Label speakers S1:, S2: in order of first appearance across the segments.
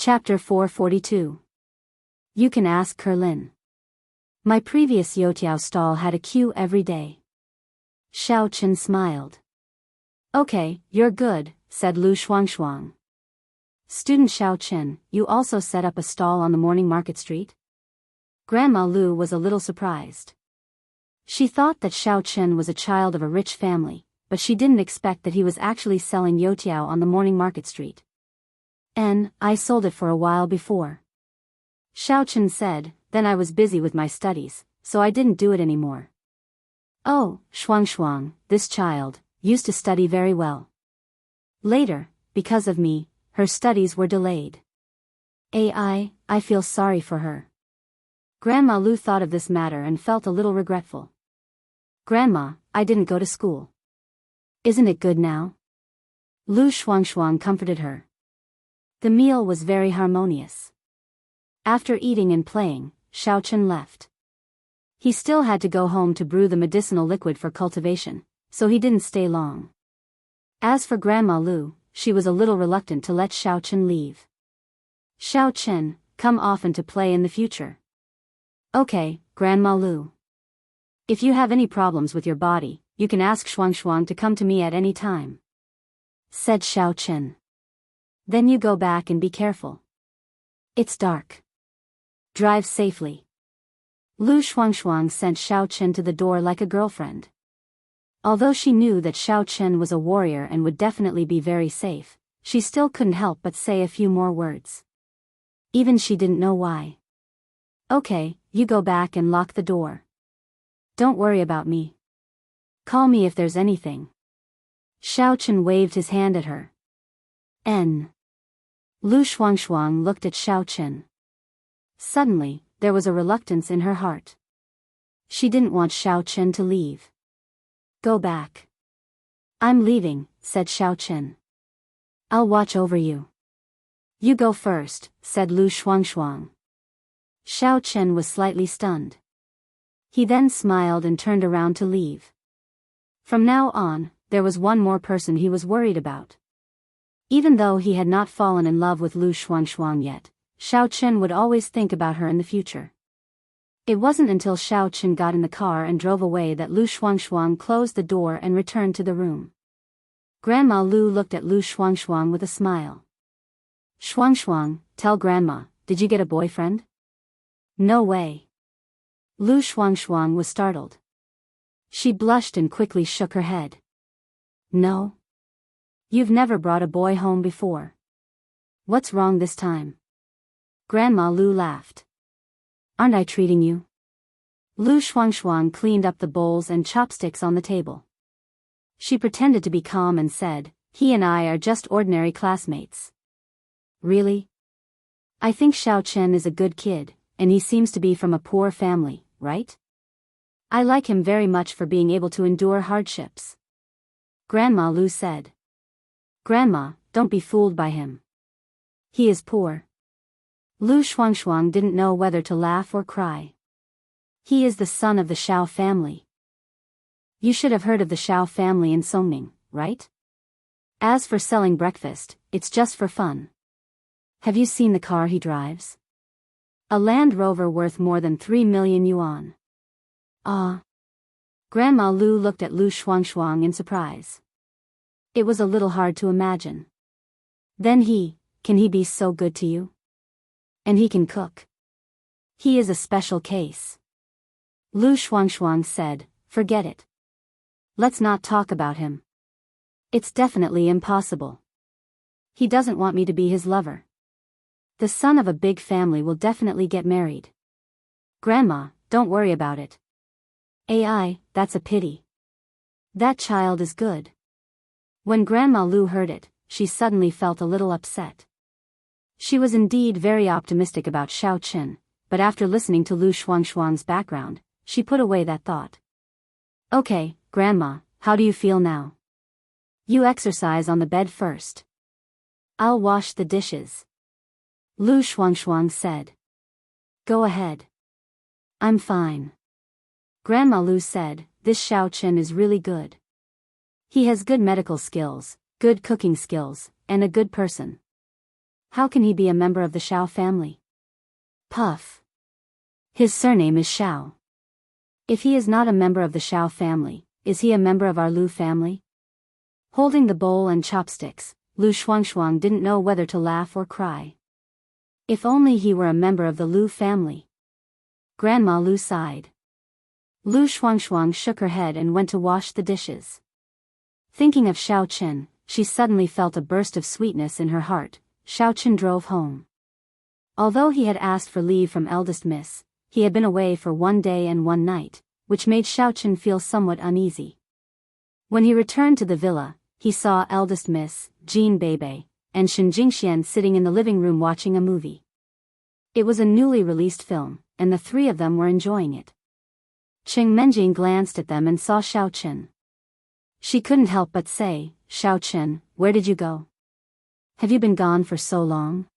S1: Chapter 442. You can ask Kerlin. My previous youtiao stall had a queue every day. Xiao Chen smiled. Okay, you're good, said Lu Shuangshuang. Student Xiao Chen, you also set up a stall on the morning market street? Grandma Lu was a little surprised. She thought that Xiao Chen was a child of a rich family, but she didn't expect that he was actually selling youtiao on the morning market street. I sold it for a while before. Xiao Chen said, then I was busy with my studies, so I didn't do it anymore. Oh, Shuangshuang, this child, used to study very well. Later, because of me, her studies were delayed. I feel sorry for her. Grandma Lu thought of this matter and felt a little regretful. Grandma, I didn't go to school. Isn't it good now? Lu Shuangshuang comforted her. The meal was very harmonious. After eating and playing, Xiao Chen left. He still had to go home to brew the medicinal liquid for cultivation, so he didn't stay long. As for Grandma Lu, she was a little reluctant to let Xiao Chen leave. Xiao Chen, come often to play in the future. Okay, Grandma Lu. If you have any problems with your body, you can ask Shuangshuang to come to me at any time, said Xiao Chen. Then you go back and be careful. It's dark. Drive safely. Lu Shuangshuang sent Xiao Chen to the door like a girlfriend. Although she knew that Xiao Chen was a warrior and would definitely be very safe, she still couldn't help but say a few more words. Even she didn't know why. Okay, you go back and lock the door. Don't worry about me. Call me if there's anything. Xiao Chen waved his hand at her. Lu Shuangshuang looked at Xiao Chen. Suddenly, there was a reluctance in her heart. She didn't want Xiao Chen to leave. Go back. I'm leaving, said Xiao Chen. I'll watch over you. You go first, said Lu Shuangshuang. Xiao Chen was slightly stunned. He then smiled and turned around to leave. From now on, there was one more person he was worried about. Even though he had not fallen in love with Lu Shuangshuang yet, Xiao Chen would always think about her in the future. It wasn't until Xiao Chen got in the car and drove away that Lu Shuangshuang closed the door and returned to the room. Grandma Lu looked at Lu Shuangshuang with a smile. Shuangshuang, tell Grandma, did you get a boyfriend? No way. Lu Shuangshuang was startled. She blushed and quickly shook her head. No. You've never brought a boy home before. What's wrong this time? Grandma Lu laughed. Aren't I treating you? Lu Shuangshuang cleaned up the bowls and chopsticks on the table. She pretended to be calm and said, he and I are just ordinary classmates. Really? I think Xiao Chen is a good kid, and he seems to be from a poor family, right? I like him very much for being able to endure hardships. Grandma Lu said. Grandma, don't be fooled by him. He is poor. Lu Shuangshuang didn't know whether to laugh or cry. He is the son of the Xiao family. You should have heard of the Xiao family in Songning, right? As for selling breakfast, it's just for fun. Have you seen the car he drives? A Land Rover worth more than 3 million yuan. Ah. Grandma Lu looked at Lu Shuangshuang in surprise. It was a little hard to imagine. Then can he be so good to you? And he can cook. He is a special case. Lu Shuangshuang said, forget it. Let's not talk about him. It's definitely impossible. He doesn't want me to be his lover. The son of a big family will definitely get married. Grandma, don't worry about it. That's a pity. That child is good. When Grandma Lu heard it, she suddenly felt a little upset. She was indeed very optimistic about Xiao Chen, but after listening to Lu Shuangshuang's background, she put away that thought. Okay, Grandma, how do you feel now? You exercise on the bed first. I'll wash the dishes. Lu Shuangshuang said. Go ahead. I'm fine. Grandma Lu said, this Xiao Chen is really good. He has good medical skills, good cooking skills, and a good person. How can he be a member of the Xiao family? Puff. His surname is Xiao. If he is not a member of the Xiao family, is he a member of our Lu family? Holding the bowl and chopsticks, Lu Shuangshuang didn't know whether to laugh or cry. If only he were a member of the Lu family. Grandma Lu sighed. Lu Shuangshuang shook her head and went to wash the dishes. Thinking of Xiao Chen, she suddenly felt a burst of sweetness in her heart. Xiao Chen drove home. Although he had asked for leave from eldest miss, he had been away for 1 day and 1 night, which made Xiao Chen feel somewhat uneasy. When he returned to the villa, he saw eldest miss, Jean Bebe, and Shen Jingxian sitting in the living room watching a movie. It was a newly released film, and the three of them were enjoying it. Cheng Menjing glanced at them and saw Xiao Chen. She couldn't help but say, "Xiao Chen, where did you go? Have you been gone for so long?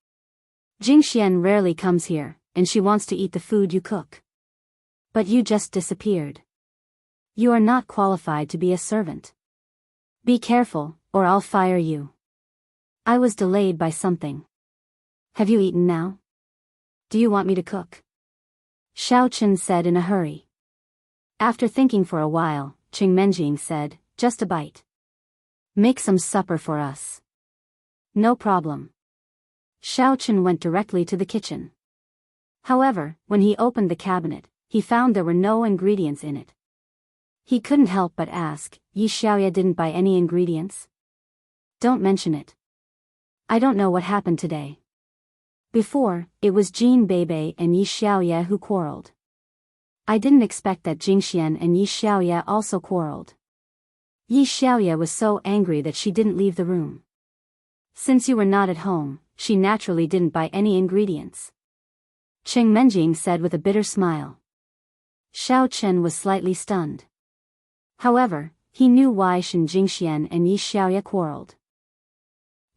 S1: Jingxian rarely comes here, and she wants to eat the food you cook. But you just disappeared. You are not qualified to be a servant. Be careful, or I'll fire you. I was delayed by something. Have you eaten now? Do you want me to cook?" Xiao Chen said in a hurry. After thinking for a while, Cheng Menjing said, "Just a bite. Make some supper for us." "No problem." Xiao Chen went directly to the kitchen. However, when he opened the cabinet, he found there were no ingredients in it. He couldn't help but ask, "Yi Xiaoya didn't buy any ingredients?" "Don't mention it. I don't know what happened today. Before, it was Jean Bebe and Yi Xiaoya who quarreled. I didn't expect that Jingxian and Yi Xiaoya also quarreled. Yi Xiaoya was so angry that she didn't leave the room. Since you were not at home, she naturally didn't buy any ingredients." Cheng Menjing said with a bitter smile. Xiao Chen was slightly stunned. However, he knew why Shen Jingxian and Yi Xiaoya quarreled.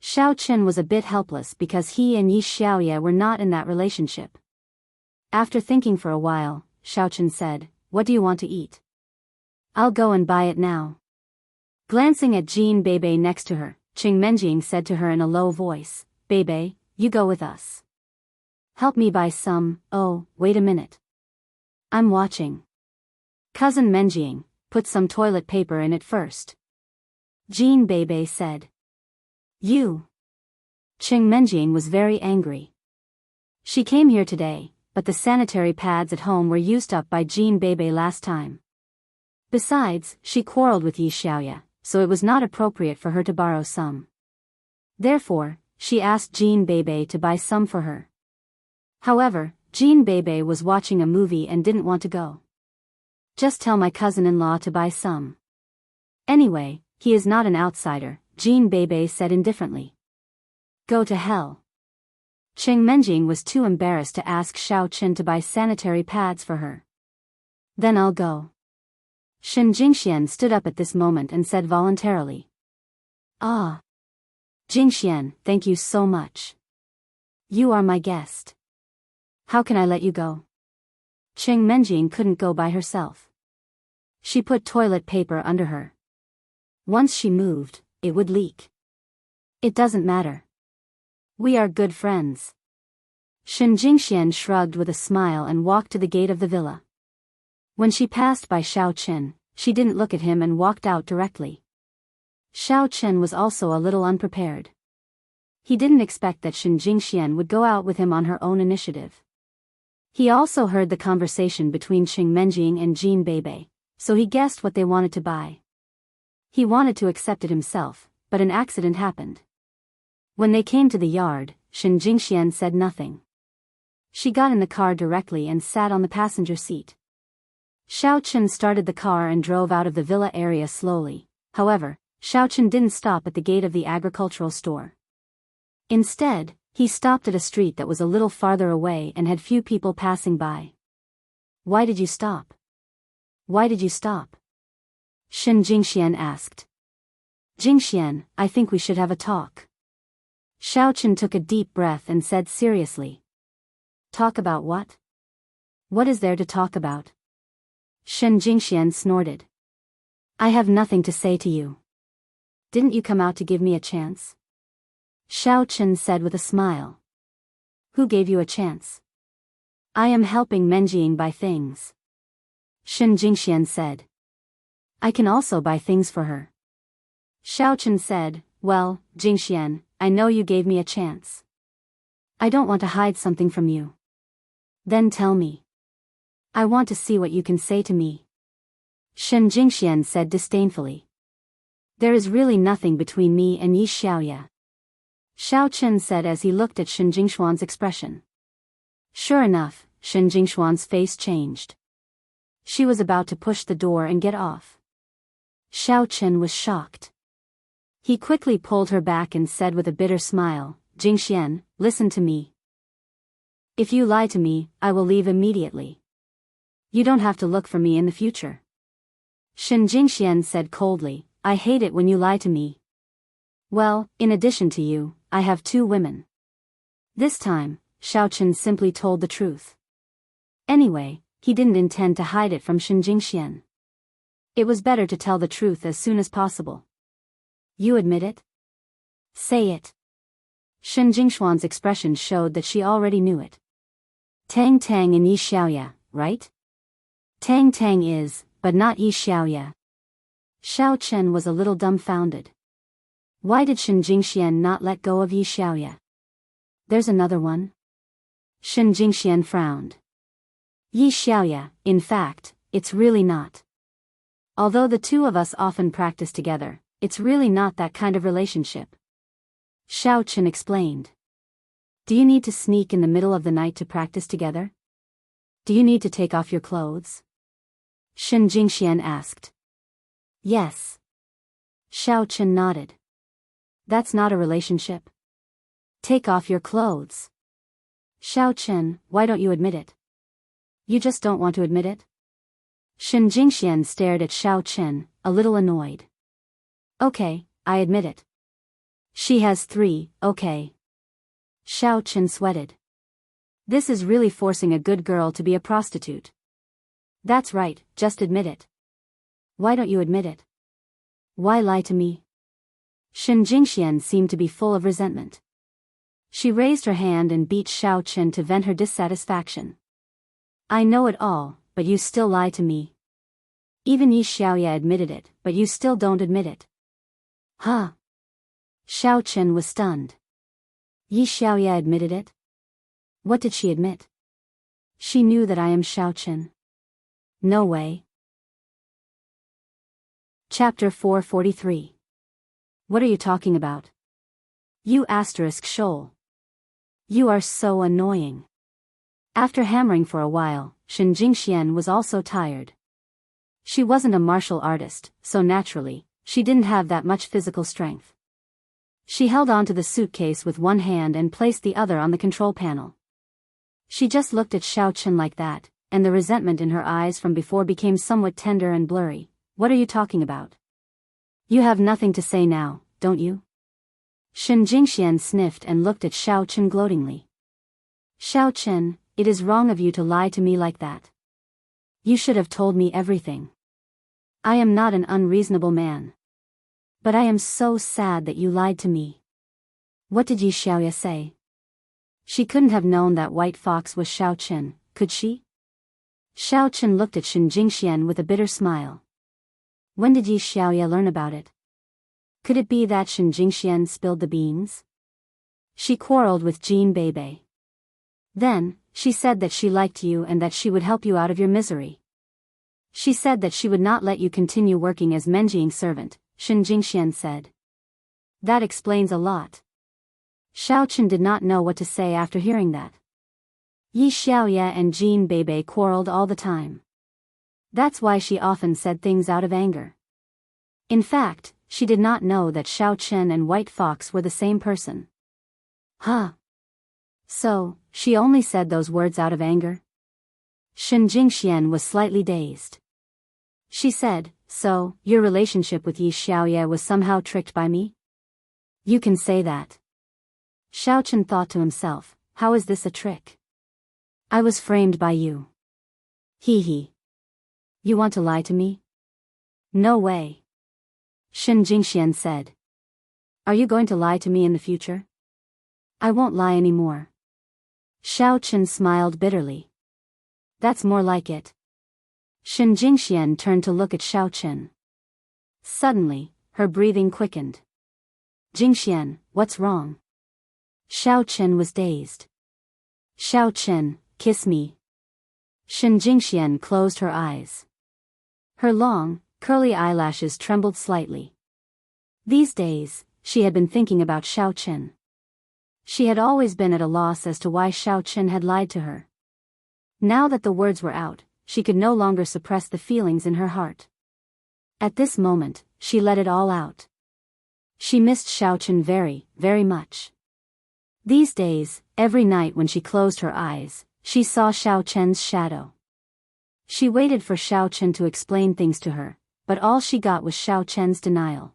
S1: Xiao Chen was a bit helpless because he and Yi Xiaoya were not in that relationship. After thinking for a while, Xiao Chen said, "What do you want to eat? I'll go and buy it now." Glancing at Jean Bebe next to her, Cheng Menjing said to her in a low voice, "Bebe, you go with us. Help me buy some." "Oh, wait a minute. I'm watching. Cousin Menjing, put some toilet paper in it first." Jean Bebe said. "You." Cheng Menjing was very angry. She came here today, but the sanitary pads at home were used up by Jean Bebe last time. Besides, she quarreled with Yi Xiaoya, so it was not appropriate for her to borrow some. Therefore, she asked Jean Bebe to buy some for her. However, Jean Bebe was watching a movie and didn't want to go. "Just tell my cousin-in-law to buy some. Anyway, he is not an outsider," Jean Bebe said indifferently. "Go to hell." Cheng Menjing was too embarrassed to ask Xiao Chen to buy sanitary pads for her. "Then I'll go." Shen Jingxian stood up at this moment and said voluntarily. "Ah. Jingxian, thank you so much. You are my guest. How can I let you go?" Cheng Menjing couldn't go by herself. She put toilet paper under her. Once she moved, it would leak. "It doesn't matter. We are good friends." Shen Jingxian shrugged with a smile and walked to the gate of the villa. When she passed by Xiao Chen, she didn't look at him and walked out directly. Xiao Chen was also a little unprepared. He didn't expect that Shen Jingxian would go out with him on her own initiative. He also heard the conversation between Cheng Menjing and Jean Bebe, so he guessed what they wanted to buy. He wanted to accept it himself, but an accident happened. When they came to the yard, Shen Jingxian said nothing. She got in the car directly and sat on the passenger seat. Xiao Chen started the car and drove out of the villa area slowly. However, Xiao Chen didn't stop at the gate of the agricultural store. Instead, he stopped at a street that was a little farther away and had few people passing by. "Why did you stop? Why did you stop?" Shen Jingxian asked. "Jingxian, I think we should have a talk." Xiao Chen took a deep breath and said seriously. "Talk about what? What is there to talk about?" Shen Jingxian snorted. "I have nothing to say to you. Didn't you come out to give me a chance?" Xiao Chen said with a smile. Who gave you a chance? I am helping Menjing buy things. Shen Jingxian said. I can also buy things for her. Xiao Chen said, well, Jingxian, I know you gave me a chance. I don't want to hide something from you. Then tell me. I want to see what you can say to me. Shen Jingxian said disdainfully. There is really nothing between me and Yi Xiaoya. Xiao Chen said as he looked at Shen Jingshuan's expression. Sure enough, Shen Jingshuan's face changed. She was about to push the door and get off. Xiao Chen was shocked. He quickly pulled her back and said with a bitter smile, Jingxian, listen to me. If you lie to me, I will leave immediately. You don't have to look for me in the future. Shen Jingxian said coldly, I hate it when you lie to me. Well, in addition to you, I have 2 women. This time, Xiao Chen simply told the truth. Anyway, he didn't intend to hide it from Shen Jingxian. It was better to tell the truth as soon as possible. You admit it? Say it. Shen Jingshuan's expression showed that she already knew it. Tang Tang and Yi Xiaoya, right? Tang Tang is, but not Yi Xiaoya. Xiao Chen was a little dumbfounded. Why did Shen Jingxian not let go of Yi Xiaoya? There's another one? Shen Jingxian frowned. Yi Xiaoya, in fact, it's really not. Although the 2 of us often practice together, it's really not that kind of relationship. Xiao Chen explained. Do you need to sneak in the middle of the night to practice together? Do you need to take off your clothes? Shen Jingxian asked. Yes. Xiao Chen nodded. That's not a relationship. Take off your clothes. Xiao Chen, why don't you admit it? You just don't want to admit it? Shen Jingxian stared at Xiao Chen, a little annoyed. Okay, I admit it. She has 3, okay. Xiao Chen sweated. This is really forcing a good girl to be a prostitute. That's right, just admit it. Why don't you admit it? Why lie to me? Shen Jingxian seemed to be full of resentment. She raised her hand and beat Xiao Chen to vent her dissatisfaction. I know it all, but you still lie to me. Even Yi Xiaoya admitted it, but you still don't admit it. Huh? Xiao Chen was stunned. Yi Xiaoya admitted it? What did she admit? She knew that I am Xiao Chen. No way. Chapter 443. What are you talking about? You asterisk shoal. You are so annoying. After hammering for a while, Shen Jingxian was also tired. She wasn't a martial artist, so naturally, she didn't have that much physical strength. She held onto the suitcase with one hand and placed the other on the control panel. She just looked at Xiao Chen like that, and the resentment in her eyes from before became somewhat tender and blurry. What are you talking about? You have nothing to say now, don't you? Shen Jingxian sniffed and looked at Xiao Chen gloatingly. Xiao Chen, it is wrong of you to lie to me like that. You should have told me everything. I am not an unreasonable man. But I am so sad that you lied to me. What did Yi Xiaoya say? She couldn't have known that White Fox was Xiao Chen, could she? Xiao Chen looked at Shen Jingxian with a bitter smile. When did Yi Xiaoya learn about it? Could it be that Shen Jingxian spilled the beans? She quarreled with Jean Bebe. Then, she said that she liked you and that she would help you out of your misery. She said that she would not let you continue working as Menjing servant, Shen Jingxian said. That explains a lot. Xiao Chen did not know what to say after hearing that. Yi Xiaoya and Jean Bebe quarreled all the time. That's why she often said things out of anger. In fact, she did not know that Xiao Chen and White Fox were the same person. Huh? So, she only said those words out of anger? Shen Jingxian was slightly dazed. She said, so, your relationship with Yi Xiaoya was somehow tricked by me? You can say that. Xiao Chen thought to himself, how is this a trick? I was framed by you. Hee hee. You want to lie to me? No way. Shen Jingxian said. Are you going to lie to me in the future? I won't lie anymore. Xiao Chen smiled bitterly. That's more like it. Shen Jingxian turned to look at Xiao Chen. Suddenly, her breathing quickened. Jingxian, what's wrong? Xiao Chen was dazed. Xiao Chen, kiss me. Shen Jingxian closed her eyes. Her long, curly eyelashes trembled slightly. These days, she had been thinking about Xiao Chen. She had always been at a loss as to why Xiao Chen had lied to her. Now that the words were out, she could no longer suppress the feelings in her heart. At this moment, she let it all out. She missed Xiao Chen very, very much. These days, every night when she closed her eyes, she saw Xiao Chen's shadow. She waited for Xiao Chen to explain things to her, but all she got was Xiao Chen's denial.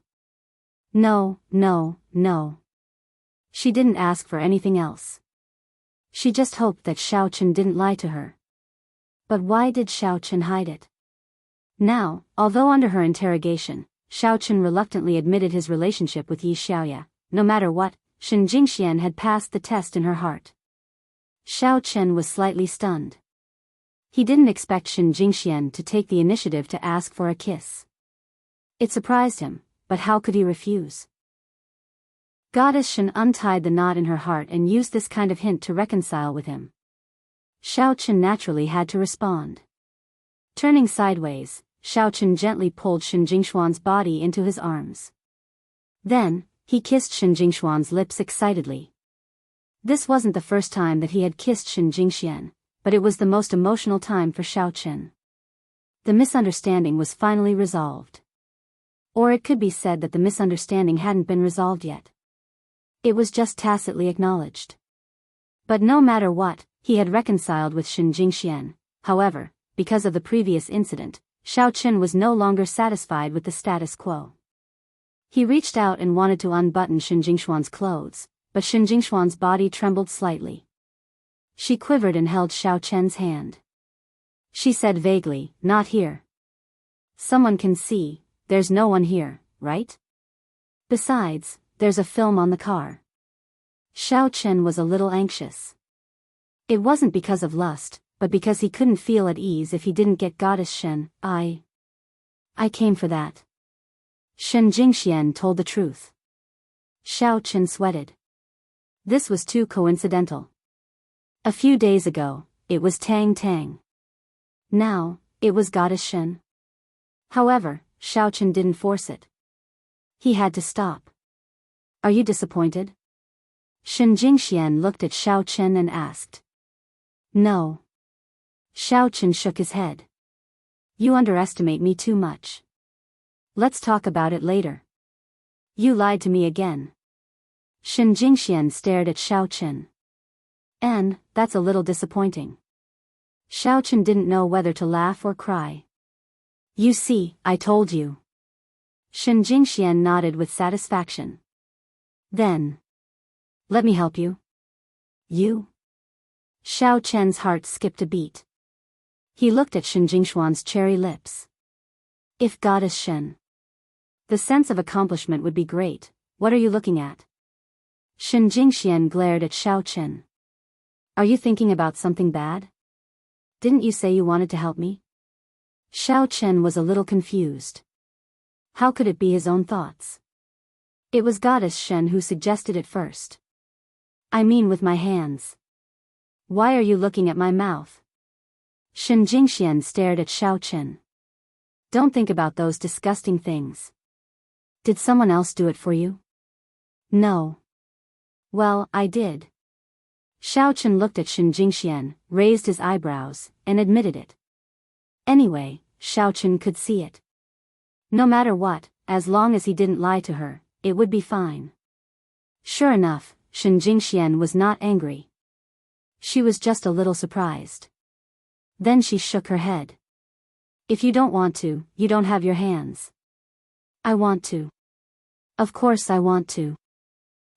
S1: No, no, no. She didn't ask for anything else. She just hoped that Xiao Chen didn't lie to her. But why did Xiao Chen hide it? Now, although under her interrogation, Xiao Chen reluctantly admitted his relationship with Yi Xiaoya, no matter what, Shen Jingxian had passed the test in her heart. Xiao Chen was slightly stunned. He didn't expect Shen Jingxian to take the initiative to ask for a kiss. It surprised him, but how could he refuse? Goddess Shen untied the knot in her heart and used this kind of hint to reconcile with him. Xiao Chen naturally had to respond. Turning sideways, Xiao Chen gently pulled Shen Jingxuan's body into his arms. Then, he kissed Shen Jingxuan's lips excitedly. This wasn't the first time that he had kissed Shen Jingxian, but it was the most emotional time for Xiao Chen. The misunderstanding was finally resolved. Or it could be said that the misunderstanding hadn't been resolved yet. It was just tacitly acknowledged. But no matter what, he had reconciled with Shen Jingxian. However, because of the previous incident, Xiao Chen was no longer satisfied with the status quo. He reached out and wanted to unbutton Shen Jingxuan's clothes, but Shen Jingxuan's body trembled slightly. She quivered and held Xiao Chen's hand. She said vaguely, "Not here. Someone can see, there's no one here, right? Besides, there's a film on the car." Xiao Chen was a little anxious. It wasn't because of lust, but because he couldn't feel at ease if he didn't get Goddess Shen. I came for that. Shen Jingxian told the truth. Xiao Chen sweated. This was too coincidental. A few days ago, it was Tang Tang. Now, it was Goddess Shen. However, Xiao Chen didn't force it. He had to stop. Are you disappointed? Shen Jingxian looked at Xiao Chen and asked. No. Xiao Chen shook his head. You underestimate me too much. Let's talk about it later. You lied to me again. Shen Jingxian stared at Xiao Chen. And, that's a little disappointing. Xiao Chen didn't know whether to laugh or cry. You see, I told you. Shen Jingxian nodded with satisfaction. Then. Let me help you. You? Xiao Chen's heart skipped a beat. He looked at Shen Jingxuan's cherry lips. If Goddess Shen. The sense of accomplishment would be great. What are you looking at? Shen Jingxian glared at Xiao Chen. Are you thinking about something bad? Didn't you say you wanted to help me? Xiao Chen was a little confused. How could it be his own thoughts? It was Goddess Shen who suggested it first. I mean with my hands. Why are you looking at my mouth? Shen Jingxian stared at Xiao Chen. Don't think about those disgusting things. Did someone else do it for you? No. Well, I did. Xiao Chen looked at Shen Jingxian, raised his eyebrows, and admitted it. Anyway, Xiao Chen could see it. No matter what, as long as he didn't lie to her, it would be fine. Sure enough, Shen Jingxian was not angry. She was just a little surprised. Then she shook her head. If you don't want to, you don't have your hands. I want to. Of course I want to.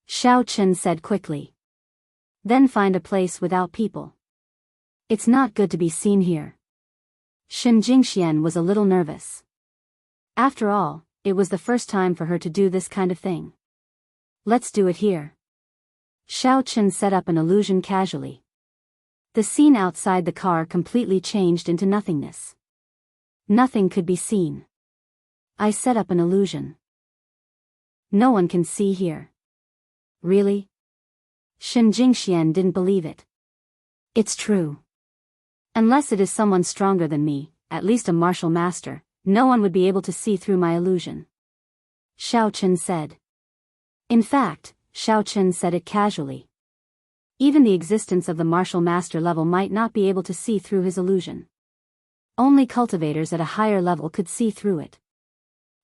S1: Xiao Chen said quickly. Then find a place without people. It's not good to be seen here. Shen Jingxian was a little nervous. After all, it was the first time for her to do this kind of thing. Let's do it here. Xiao Chen set up an illusion casually. The scene outside the car completely changed into nothingness. Nothing could be seen. I set up an illusion. No one can see here. Really? Shen Jingxian didn't believe it. It's true. Unless it is someone stronger than me, at least a martial master, no one would be able to see through my illusion. Xiao Chen said. In fact, Xiao Chen said it casually. Even the existence of the martial master level might not be able to see through his illusion. Only cultivators at a higher level could see through it.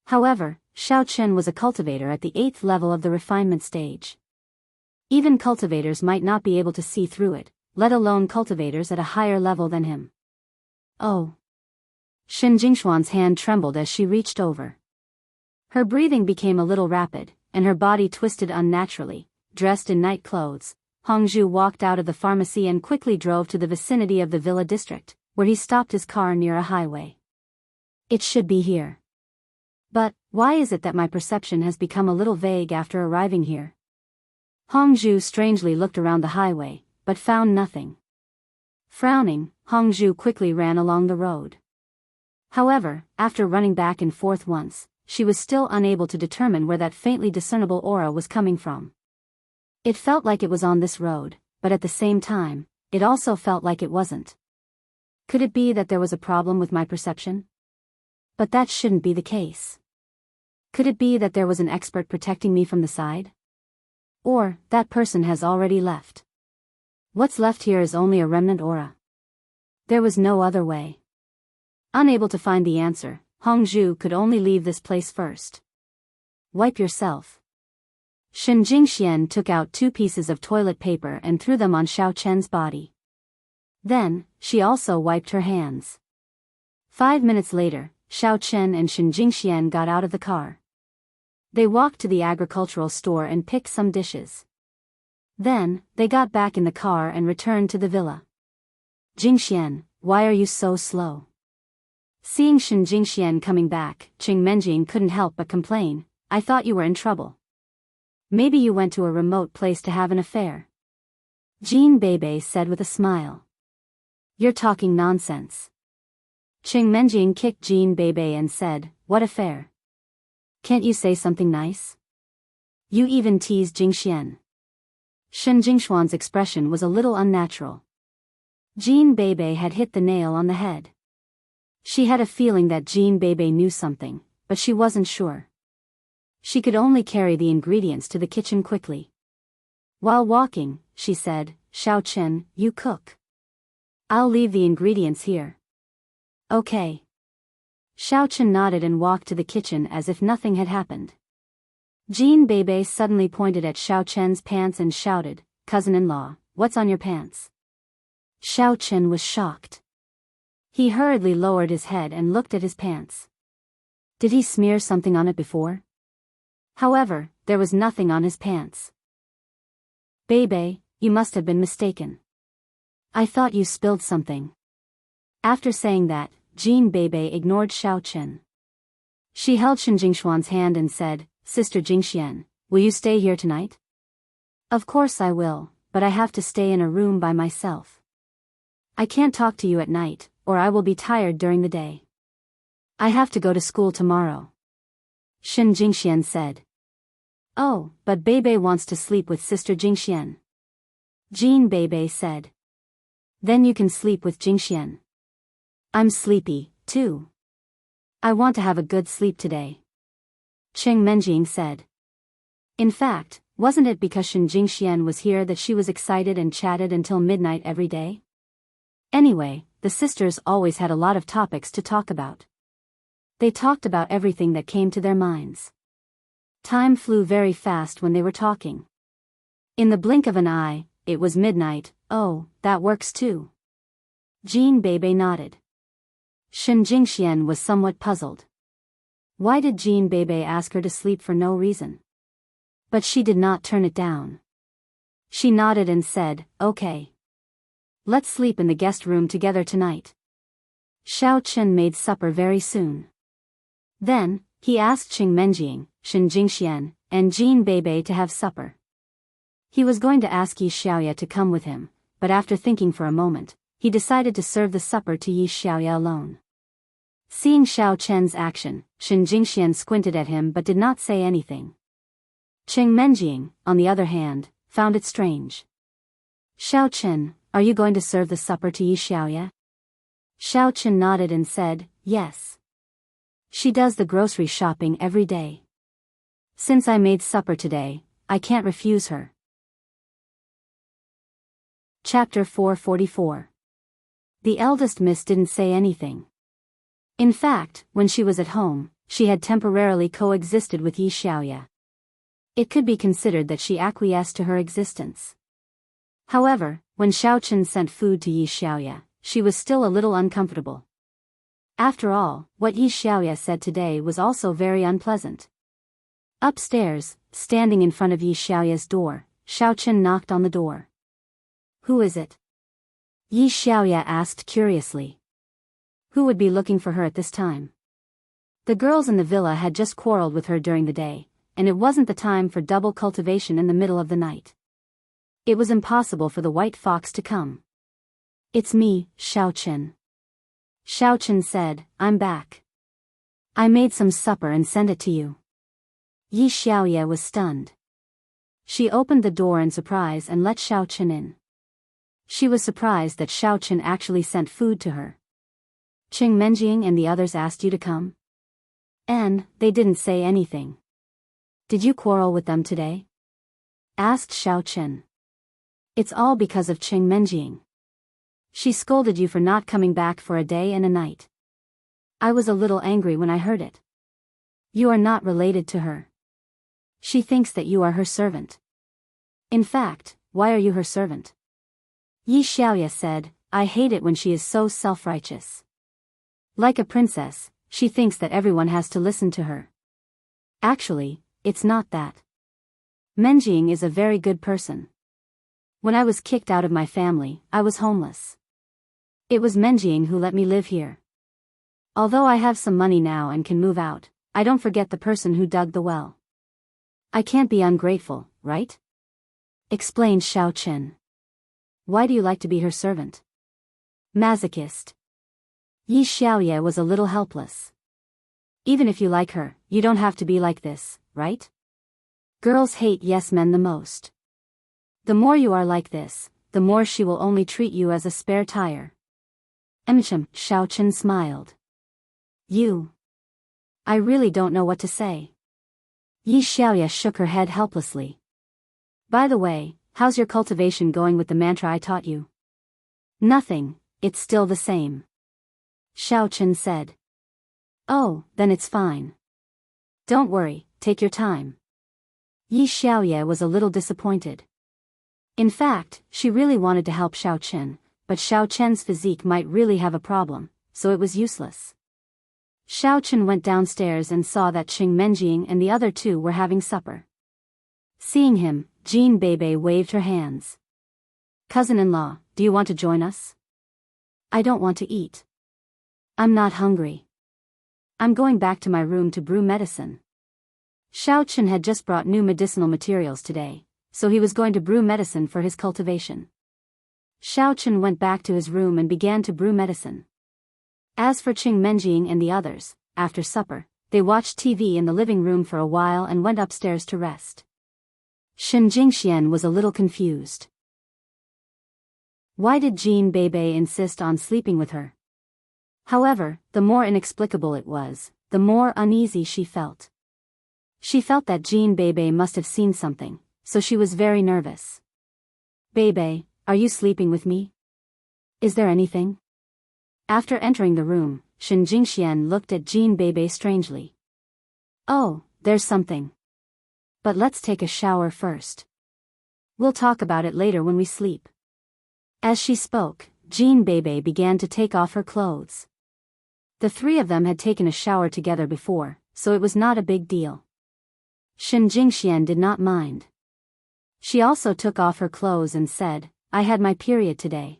S1: However, Xiao Chen was a cultivator at the 8th level of the refinement stage. Even cultivators might not be able to see through it, let alone cultivators at a higher level than him. Oh. Shen Jingxuan's hand trembled as she reached over. Her breathing became a little rapid, and her body twisted unnaturally. Dressed in night clothes, Hongzhu walked out of the pharmacy and quickly drove to the vicinity of the villa district, where he stopped his car near a highway. It should be here. But, why is it that my perception has become a little vague after arriving here? Hongzhu strangely looked around the highway, but found nothing. Frowning, Hongzhu quickly ran along the road. However, after running back and forth once, she was still unable to determine where that faintly discernible aura was coming from. It felt like it was on this road, but at the same time, it also felt like it wasn't. Could it be that there was a problem with my perception? But that shouldn't be the case. Could it be that there was an expert protecting me from the side? Or, that person has already left. What's left here is only a remnant aura. There was no other way. Unable to find the answer, Hongzhu could only leave this place first. Wipe yourself. Shen Jingxian took out 2 pieces of toilet paper and threw them on Xiao Chen's body. Then, she also wiped her hands. 5 minutes later, Xiao Chen and Shen Jingxian got out of the car. They walked to the agricultural store and picked some dishes. Then, they got back in the car and returned to the villa. Jingxian, why are you so slow? Seeing Shen Jingxian coming back, Qing Menjing couldn't help but complain, I thought you were in trouble. Maybe you went to a remote place to have an affair. Jean Bebe said with a smile. You're talking nonsense. Qing Menjing kicked Jean Bebe and said, what affair? Can't you say something nice? You even teased Jingxian. Shen Jingxuan's expression was a little unnatural. Jean Bebe had hit the nail on the head. She had a feeling that Jean Bebe knew something, but she wasn't sure. She could only carry the ingredients to the kitchen quickly. While walking, she said, Xiao Chen, you cook. I'll leave the ingredients here. Okay. Xiao Chen nodded and walked to the kitchen as if nothing had happened. Jean Bebe suddenly pointed at Xiao Chen's pants and shouted, cousin-in-law, what's on your pants? Xiao Chen was shocked. He hurriedly lowered his head and looked at his pants. Did he smear something on it before? However, there was nothing on his pants. Bebe, you must have been mistaken. I thought you spilled something. After saying that, Jean Bebe ignored Xiao Chen. She held Shen Jingxuan's hand and said, Sister Jingxian, will you stay here tonight? Of course I will, but I have to stay in a room by myself. I can't talk to you at night, or I will be tired during the day. I have to go to school tomorrow. Shen Jingxian said. Oh, but Bebe wants to sleep with Sister Jingxian. Jean Bebe said. Then you can sleep with Jingxian. I'm sleepy, too. I want to have a good sleep today. Qing Menjing said. In fact, wasn't it because Shen Jingxian was here that she was excited and chatted until midnight every day? Anyway, the sisters always had a lot of topics to talk about. They talked about everything that came to their minds. Time flew very fast when they were talking. In the blink of an eye, it was midnight. Oh, that works too. Jean Bebe nodded. Shen Jingxian was somewhat puzzled. Why did Jean Bebe ask her to sleep for no reason? But she did not turn it down. She nodded and said, okay. Let's sleep in the guest room together tonight. Xiao Chen made supper very soon. Then, he asked Qing Menjing, Shen Jingxian, and Jean Bebe to have supper. He was going to ask Yi Xiaoya to come with him, but after thinking for a moment, he decided to serve the supper to Yi Xiaoya alone. Seeing Xiao Chen's action, Shen Jingxian squinted at him but did not say anything. Qing Menjing, on the other hand, found it strange. Xiao Chen, are you going to serve the supper to Yi Xiaoya? Xiao Chen nodded and said, yes. She does the grocery shopping every day. Since I made supper today, I can't refuse her. Chapter 444. The eldest miss didn't say anything. In fact, when she was at home, she had temporarily coexisted with Yi Xiaoya. It could be considered that she acquiesced to her existence. However, when Xiao Chen sent food to Yi Xiaoya, she was still a little uncomfortable. After all, what Yi Xiaoya said today was also very unpleasant. Upstairs, standing in front of Yi Xiaoya's door, Xiao Chen knocked on the door. Who is it? Yi Xiaoya asked curiously. Who would be looking for her at this time? The girls in the villa had just quarreled with her during the day, and it wasn't the time for double cultivation in the middle of the night. It was impossible for the white fox to come. It's me, Xiao Chen. Xiao Chen said, I'm back. I made some supper and sent it to you. Yi Xiaoya was stunned. She opened the door in surprise and let Xiao Chen in. She was surprised that Xiao Chen actually sent food to her. Qing Menjing and the others asked you to come? And they didn't say anything. Did you quarrel with them today? Asked Xiao Chen. It's all because of Qing Menjing. She scolded you for not coming back for a day and a night. I was a little angry when I heard it. You are not related to her. She thinks that you are her servant. In fact, why are you her servant? Yi Xiaoya said, I hate it when she is so self-righteous. Like a princess, she thinks that everyone has to listen to her. Actually, it's not that. Menjing is a very good person. When I was kicked out of my family, I was homeless. It was Menjing who let me live here. Although I have some money now and can move out, I don't forget the person who dug the well. I can't be ungrateful, right? Explained Xiao Chen. Why do you like to be her servant? Masochist. Yi Xiaoya was a little helpless. Even if you like her, you don't have to be like this, right? Girls hate yes men the most. The more you are like this, the more she will only treat you as a spare tire. Xiao Chen smiled. You. I really don't know what to say. Yi Xiaoya shook her head helplessly. By the way, how's your cultivation going with the mantra I taught you? Nothing, it's still the same. Xiao Chen said. Oh, then it's fine. Don't worry, take your time. Yi Xiaoya was a little disappointed. In fact, she really wanted to help Xiao Chen, but Xiao Chen's physique might really have a problem, so it was useless. Xiao Chen went downstairs and saw that Qing Menjing and the other two were having supper. Seeing him, Jean Bebe waved her hands. Cousin-in-law, do you want to join us? I don't want to eat. I'm not hungry. I'm going back to my room to brew medicine. Xiao Chen had just brought new medicinal materials today, so he was going to brew medicine for his cultivation. Xiao Chen went back to his room and began to brew medicine. As for Qing Menjing and the others, after supper, they watched TV in the living room for a while and went upstairs to rest. Shen Jingxian was a little confused. Why did Jean Bebe insist on sleeping with her? However, the more inexplicable it was, the more uneasy she felt. She felt that Jean Bebe must have seen something, so she was very nervous. Bebe, are you sleeping with me? Is there anything? After entering the room, Shen Jingxian looked at Jean Bebe strangely. Oh, there's something. But let's take a shower first. We'll talk about it later when we sleep. As she spoke, Jean Bebe began to take off her clothes. The three of them had taken a shower together before, so it was not a big deal. Shen Jingxian did not mind. She also took off her clothes and said, I had my period today.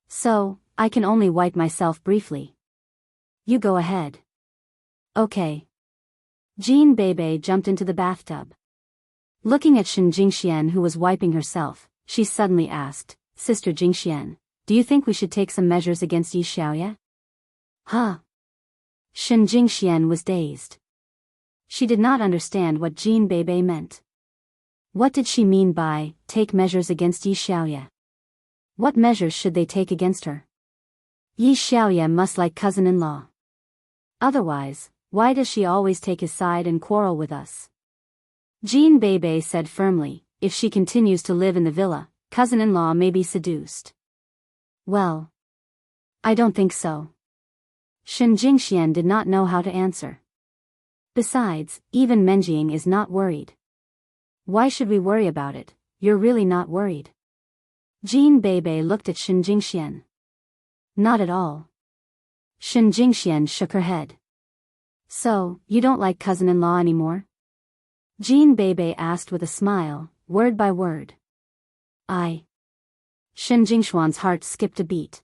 S1: So, I can only wipe myself briefly. You go ahead. Okay. Jean Bebe jumped into the bathtub. Looking at Shin Jingxian, who was wiping herself, she suddenly asked, Sister Jingxian, do you think we should take some measures against Yi Xiaoya? Huh? Shin Jingxian was dazed. She did not understand what Jin Beibei meant. What did she mean by, take measures against Yi Xiaoya? What measures should they take against her? Yi Xiaoya must like cousin-in-law. Otherwise, why does she always take his side and quarrel with us? Jin Beibei said firmly, if she continues to live in the villa, cousin-in-law may be seduced. Well, I don't think so. Shin Jingxian did not know how to answer. Besides, even Menjing is not worried. Why should we worry about it? You're really not worried? Jin Beibei looked at Shin Jingxian. Not at all. Shin Jingxian shook her head. So, you don't like cousin-in-law anymore? Jin Beibei asked with a smile, word by word. Shin Jingxuan's heart skipped a beat.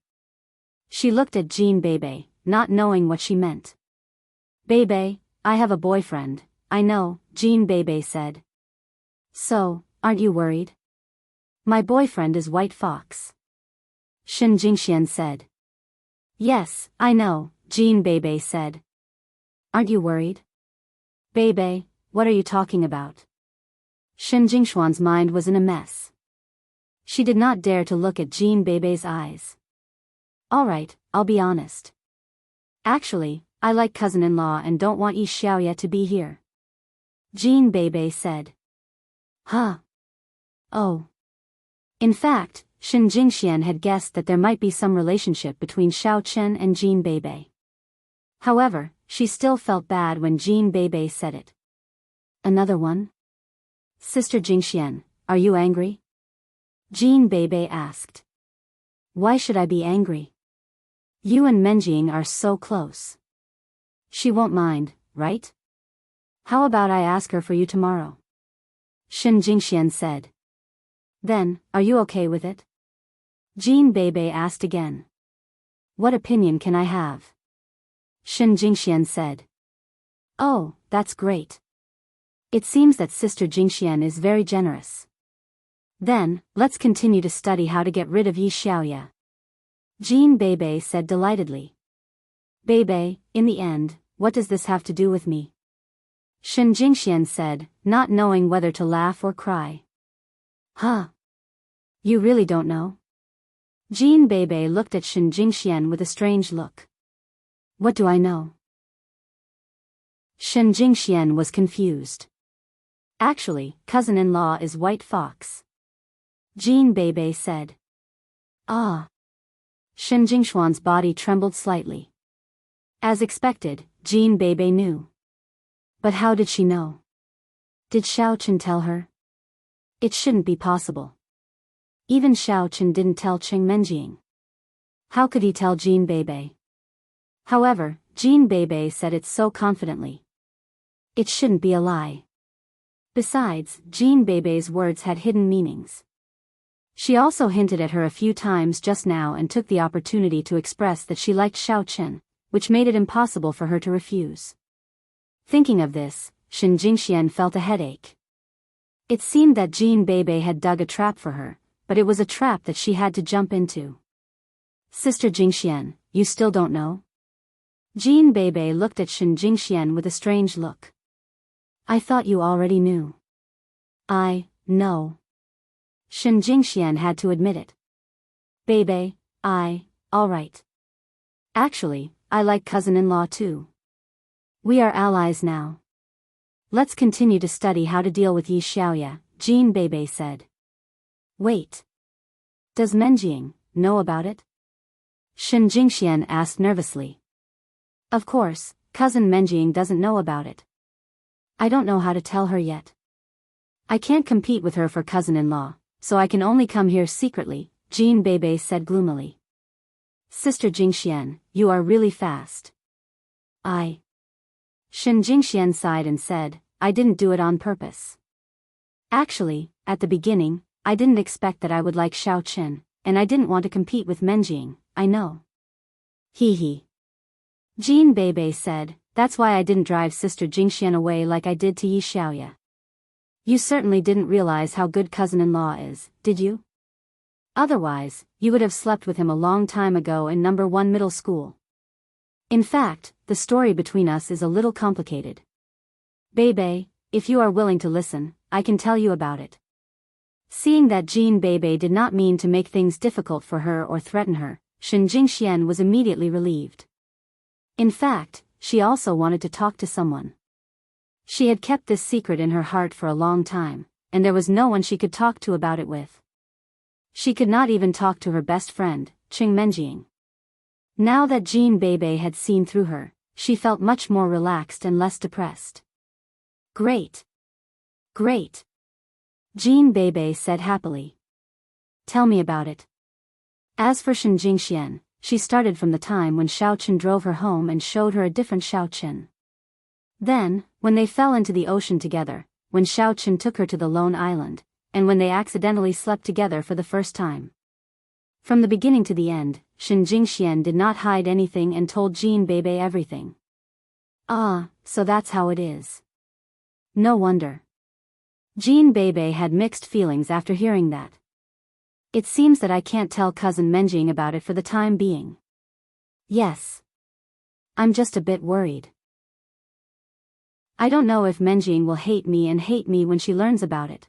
S1: She looked at Jin Beibei, not knowing what she meant. Beibei, I have a boyfriend, I know, Jin Beibei said. So, aren't you worried? My boyfriend is White Fox. Shin Jingxian said. Yes, I know, Jin Beibei said. Aren't you worried? Beibei, what are you talking about? Shin Jingxuan's mind was in a mess. She did not dare to look at Jin Beibei's eyes. Alright, I'll be honest. Actually, I like cousin-in-law and don't want Yi Xiaoya to be here. Jin Beibei said. Huh? Oh. In fact, Shin Jingxian had guessed that there might be some relationship between Xiao Chen and Jin Beibei. However, she still felt bad when Jin Beibei said it. Another one? Sister Jingxian, are you angry? Jin Beibei asked. Why should I be angry? You and Menjing are so close. She won't mind, right? How about I ask her for you tomorrow? Shin Jingxian said. Then, are you okay with it? Jin Beibei asked again. What opinion can I have? Shin Jingxian said. Oh, that's great. It seems that Sister Jingxian is very generous. Then, let's continue to study how to get rid of Yi Xiaoya. Jin Beibei said delightedly. Beibei, in the end, what does this have to do with me? Shin Jingxian said, not knowing whether to laugh or cry. Huh? You really don't know? Jin Beibei looked at Shin Jingxian with a strange look. What do I know? Shin Jingxian was confused. Actually, cousin-in-law is White Fox. Jin Beibei said. Ah. Shin Jingxuan's body trembled slightly. As expected, Jin Beibei knew. But how did she know? Did Xiao Chen tell her? It shouldn't be possible. Even Xiao Chen didn't tell Cheng Menjing. How could he tell Jin Beibei? However, Jin Beibei said it so confidently. It shouldn't be a lie. Besides, Jin Beibei's words had hidden meanings. She also hinted at her a few times just now and took the opportunity to express that she liked Xiao Chen, which made it impossible for her to refuse. Thinking of this, Shin Jingxian felt a headache. It seemed that Jin Beibei had dug a trap for her, but it was a trap that she had to jump into. Sister Jingxian, you still don't know? Jin Beibei looked at Shin Jingxian with a strange look. I thought you already knew. No. Shin Jingxian had to admit it. Beibei, alright. Actually, I like cousin-in-law too. We are allies now. Let's continue to study how to deal with Yi Xiaoya, Jin Beibei said. Wait. Does Menjing know about it? Shin Jingxian asked nervously. Of course, cousin Menjing doesn't know about it. I don't know how to tell her yet. I can't compete with her for cousin-in-law, so I can only come here secretly, Jin Beibei said gloomily. Sister Jingxian, you are really fast. Shin Jingxian sighed and said, I didn't do it on purpose. Actually, at the beginning, I didn't expect that I would like Xiao Chen, and I didn't want to compete with Menjing, I know. Hee. Jin Beibei said, that's why I didn't drive Sister Jingxian away like I did to Yi Xiaoya. You certainly didn't realize how good cousin-in-law is, did you? Otherwise, you would have slept with him a long time ago in number 1 middle school. In fact, the story between us is a little complicated. Bebe, if you are willing to listen, I can tell you about it. Seeing that Jean Bebe did not mean to make things difficult for her or threaten her, Shen Jingxian was immediately relieved. In fact, she also wanted to talk to someone. She had kept this secret in her heart for a long time, and there was no one she could talk to about it with. She could not even talk to her best friend, Qing Menjing. Now that Jean Bebe had seen through her, she felt much more relaxed and less depressed. Great. Great. Jean Bebe said happily. Tell me about it. As for Shen Jingxian, she started from the time when Xiaoqun drove her home and showed her a different Xiaoqun. Then, when they fell into the ocean together, when Xiaoqun took her to the lone island, and when they accidentally slept together for the first time. From the beginning to the end, Shen Jingxian did not hide anything and told Jean Bebe everything. Ah, so that's how it is. No wonder. Jean Bebe had mixed feelings after hearing that. It seems that I can't tell cousin Menjing about it for the time being. Yes. I'm just a bit worried. I don't know if Menjing will hate me when she learns about it.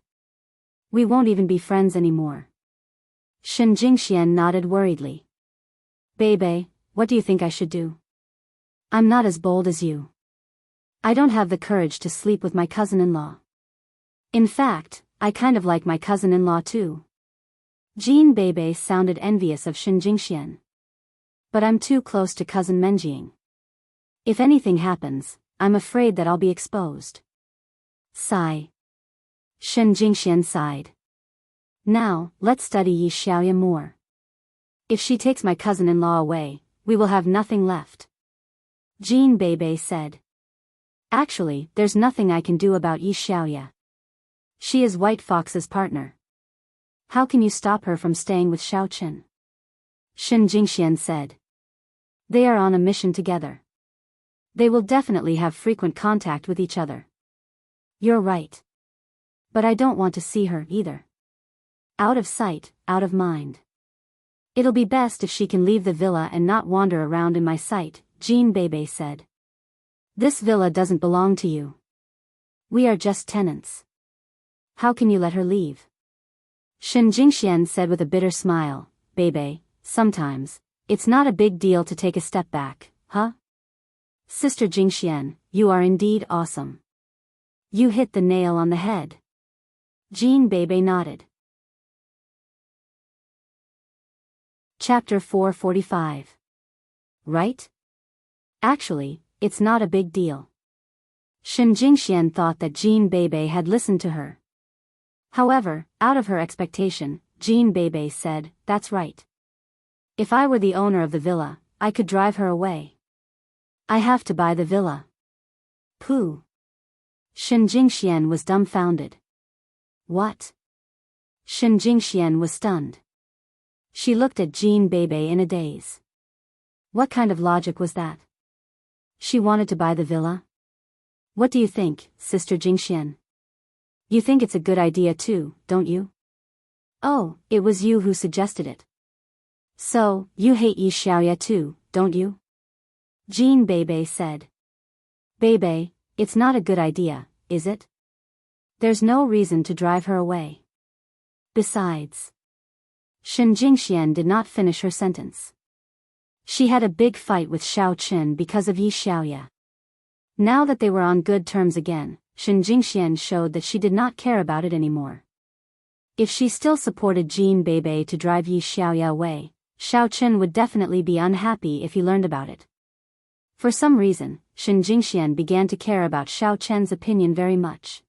S1: We won't even be friends anymore. Shen Jingxian nodded worriedly. Bebe, what do you think I should do? I'm not as bold as you. I don't have the courage to sleep with my cousin-in-law. In fact, I kind of like my cousin-in-law too. Jean Bebe sounded envious of Shen Jingxian. But I'm too close to cousin Menjing. If anything happens, I'm afraid that I'll be exposed. Sigh. Shen Jingxian sighed. Now, let's study Yi Xiaoya more. If she takes my cousin-in-law away, we will have nothing left. Jean Bebe said. Actually, there's nothing I can do about Yi Xiaoya. She is White Fox's partner. How can you stop her from staying with Xiaoqun? Shen Jingxian said. They are on a mission together. They will definitely have frequent contact with each other. You're right. But I don't want to see her either. Out of sight, out of mind. It'll be best if she can leave the villa and not wander around in my sight, Jean Bebe said. This villa doesn't belong to you. We are just tenants. How can you let her leave? Shen Jingxian said with a bitter smile, Bebe, sometimes, it's not a big deal to take a step back, huh? Sister Jingxian, you are indeed awesome. You hit the nail on the head. Jean Bebe nodded. Chapter 445. Right? Actually, it's not a big deal. Shen Jingxian thought that Jean Bebe had listened to her. However, out of her expectation, Jean Bebe said, that's right. If I were the owner of the villa, I could drive her away. I have to buy the villa. Pooh. Shen Jingxian was dumbfounded. What? Shen Jingxian was stunned. She looked at Jean Bebe in a daze. What kind of logic was that? She wanted to buy the villa? What do you think, Sister Jingxian? You think it's a good idea too, don't you? Oh, it was you who suggested it. So, you hate Yi Xiaoya too, don't you? Jean Bebe said. Bebe, it's not a good idea, is it? There's no reason to drive her away. Besides. Shen Jingxian did not finish her sentence. She had a big fight with Xiaoqun because of Yi Xiaoya. Now that they were on good terms again, Shen Jingxian showed that she did not care about it anymore. If she still supported Jean Bebe to drive Yi Xiaoya away, Xiaoqun would definitely be unhappy if he learned about it. For some reason, Shen Jingxian began to care about Xiaoqun's opinion very much.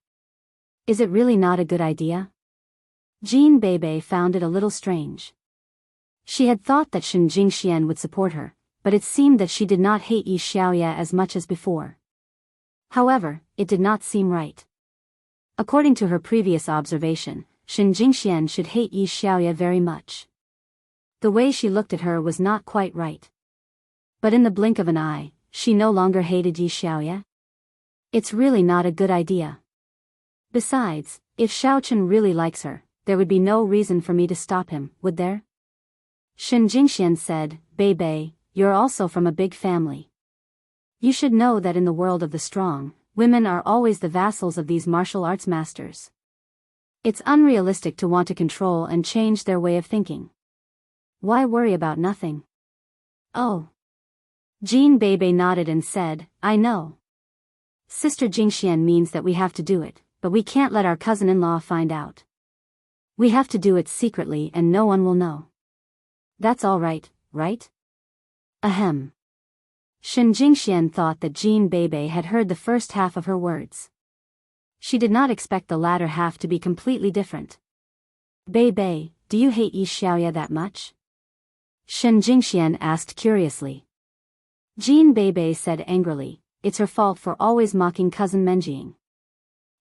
S1: Is it really not a good idea? Jean Bebe found it a little strange. She had thought that Shen Jingxian would support her, but it seemed that she did not hate Yi Xiaoya as much as before. However, it did not seem right. According to her previous observation, Shen Jingxian should hate Yi Xiaoya very much. The way she looked at her was not quite right. But in the blink of an eye, she no longer hated Yi Xiaoya. It's really not a good idea. Besides, if Xiaochen really likes her, there would be no reason for me to stop him, would there? Shen Jingxian said, Bei, you're also from a big family. You should know that in the world of the strong, women are always the vassals of these martial arts masters. It's unrealistic to want to control and change their way of thinking. Why worry about nothing? Oh. Jean Bei nodded and said, I know. Sister Jingxian means that we have to do it, but we can't let our cousin-in-law find out. We have to do it secretly and no one will know. That's all right, right? Ahem. Shen Jingxian thought that Jean Bei had heard the first half of her words. She did not expect the latter half to be completely different. Bei, do you hate Yi Xiaoya that much? Shen Jingxian asked curiously. Jean Bei said angrily, it's her fault for always mocking cousin Menjing.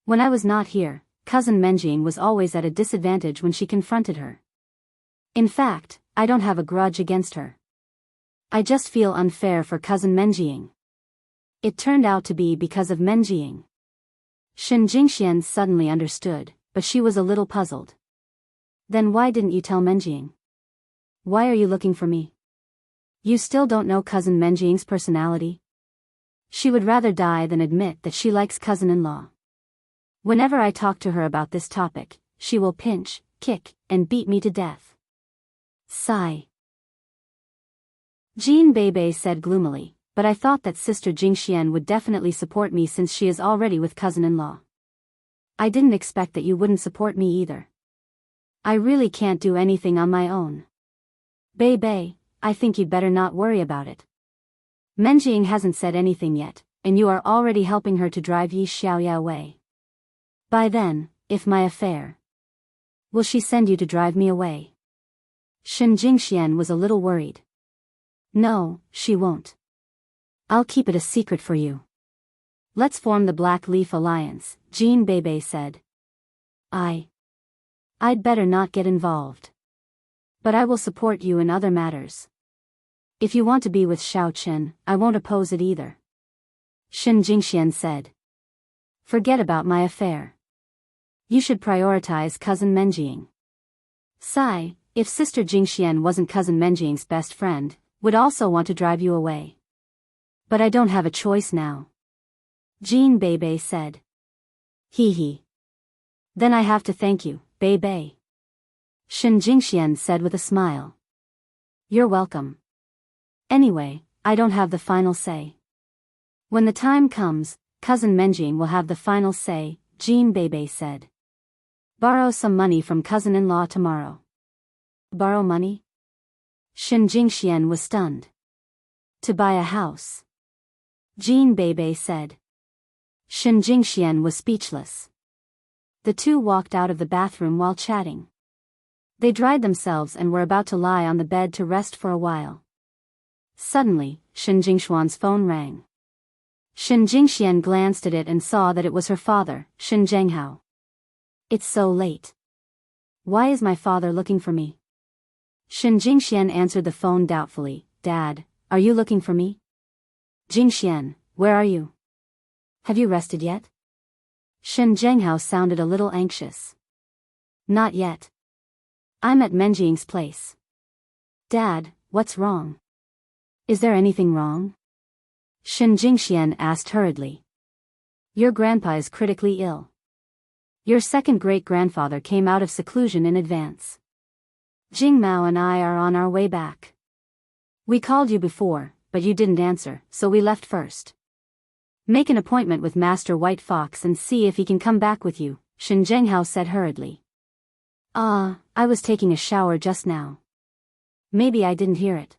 S1: When I was not here, cousin Menjing was always at a disadvantage when she confronted her. In fact, I don't have a grudge against her. I just feel unfair for cousin Menjing. It turned out to be because of Menjing. Shen Jingxian suddenly understood, but she was a little puzzled. Then why didn't you tell Menjing? Why are you looking for me? You still don't know cousin Menjing's personality? She would rather die than admit that she likes cousin-in-law. Whenever I talk to her about this topic, she will pinch, kick, and beat me to death. Sigh. Jean Bei said gloomily, but I thought that Sister Jingxian would definitely support me since she is already with cousin-in-law. I didn't expect that you wouldn't support me either. I really can't do anything on my own. Bei, I think you'd better not worry about it. Menjing hasn't said anything yet, and you are already helping her to drive Yi Xiaoya away. By then, if my affair. Will she send you to drive me away? Shen Jingxian was a little worried. No, she won't. I'll keep it a secret for you. Let's form the Black Leaf Alliance, Jean Bei said. I'd better not get involved. But I will support you in other matters. If you want to be with Xiaochen, I won't oppose it either. Shen Jingxian said. Forget about my affair. You should prioritize cousin Menjing. Sigh, if Sister Jingxian wasn't cousin Menjing's best friend, would also want to drive you away. But I don't have a choice now. Jean Bei said. Hee. Then I have to thank you, Bei. Shen Jingxian said with a smile. You're welcome. Anyway, I don't have the final say. When the time comes, cousin Menjing will have the final say, Jean Bei said. Borrow some money from cousin-in-law tomorrow. Borrow money? Shen Jingxian was stunned. To buy a house. Jean Bei said. Shen Jingxian was speechless. The two walked out of the bathroom while chatting. They dried themselves and were about to lie on the bed to rest for a while. Suddenly, Shen Jingshuan's phone rang. Shen Jingxian glanced at it and saw that it was her father, Shen Zhenghao. It's so late. Why is my father looking for me? Shen Jingxian answered the phone doubtfully. Dad, are you looking for me? Jingxian, where are you? Have you rested yet? Shen Zhenghao sounded a little anxious. Not yet. I'm at Menjing's place. Dad, what's wrong? Is there anything wrong? Shen Jingxian asked hurriedly. Your grandpa is critically ill. Your second great-grandfather came out of seclusion in advance. Jing Mao and I are on our way back. We called you before, but you didn't answer, so we left first. Make an appointment with Master White Fox and see if he can come back with you, Shen Zhenghao said hurriedly. I was taking a shower just now. Maybe I didn't hear it.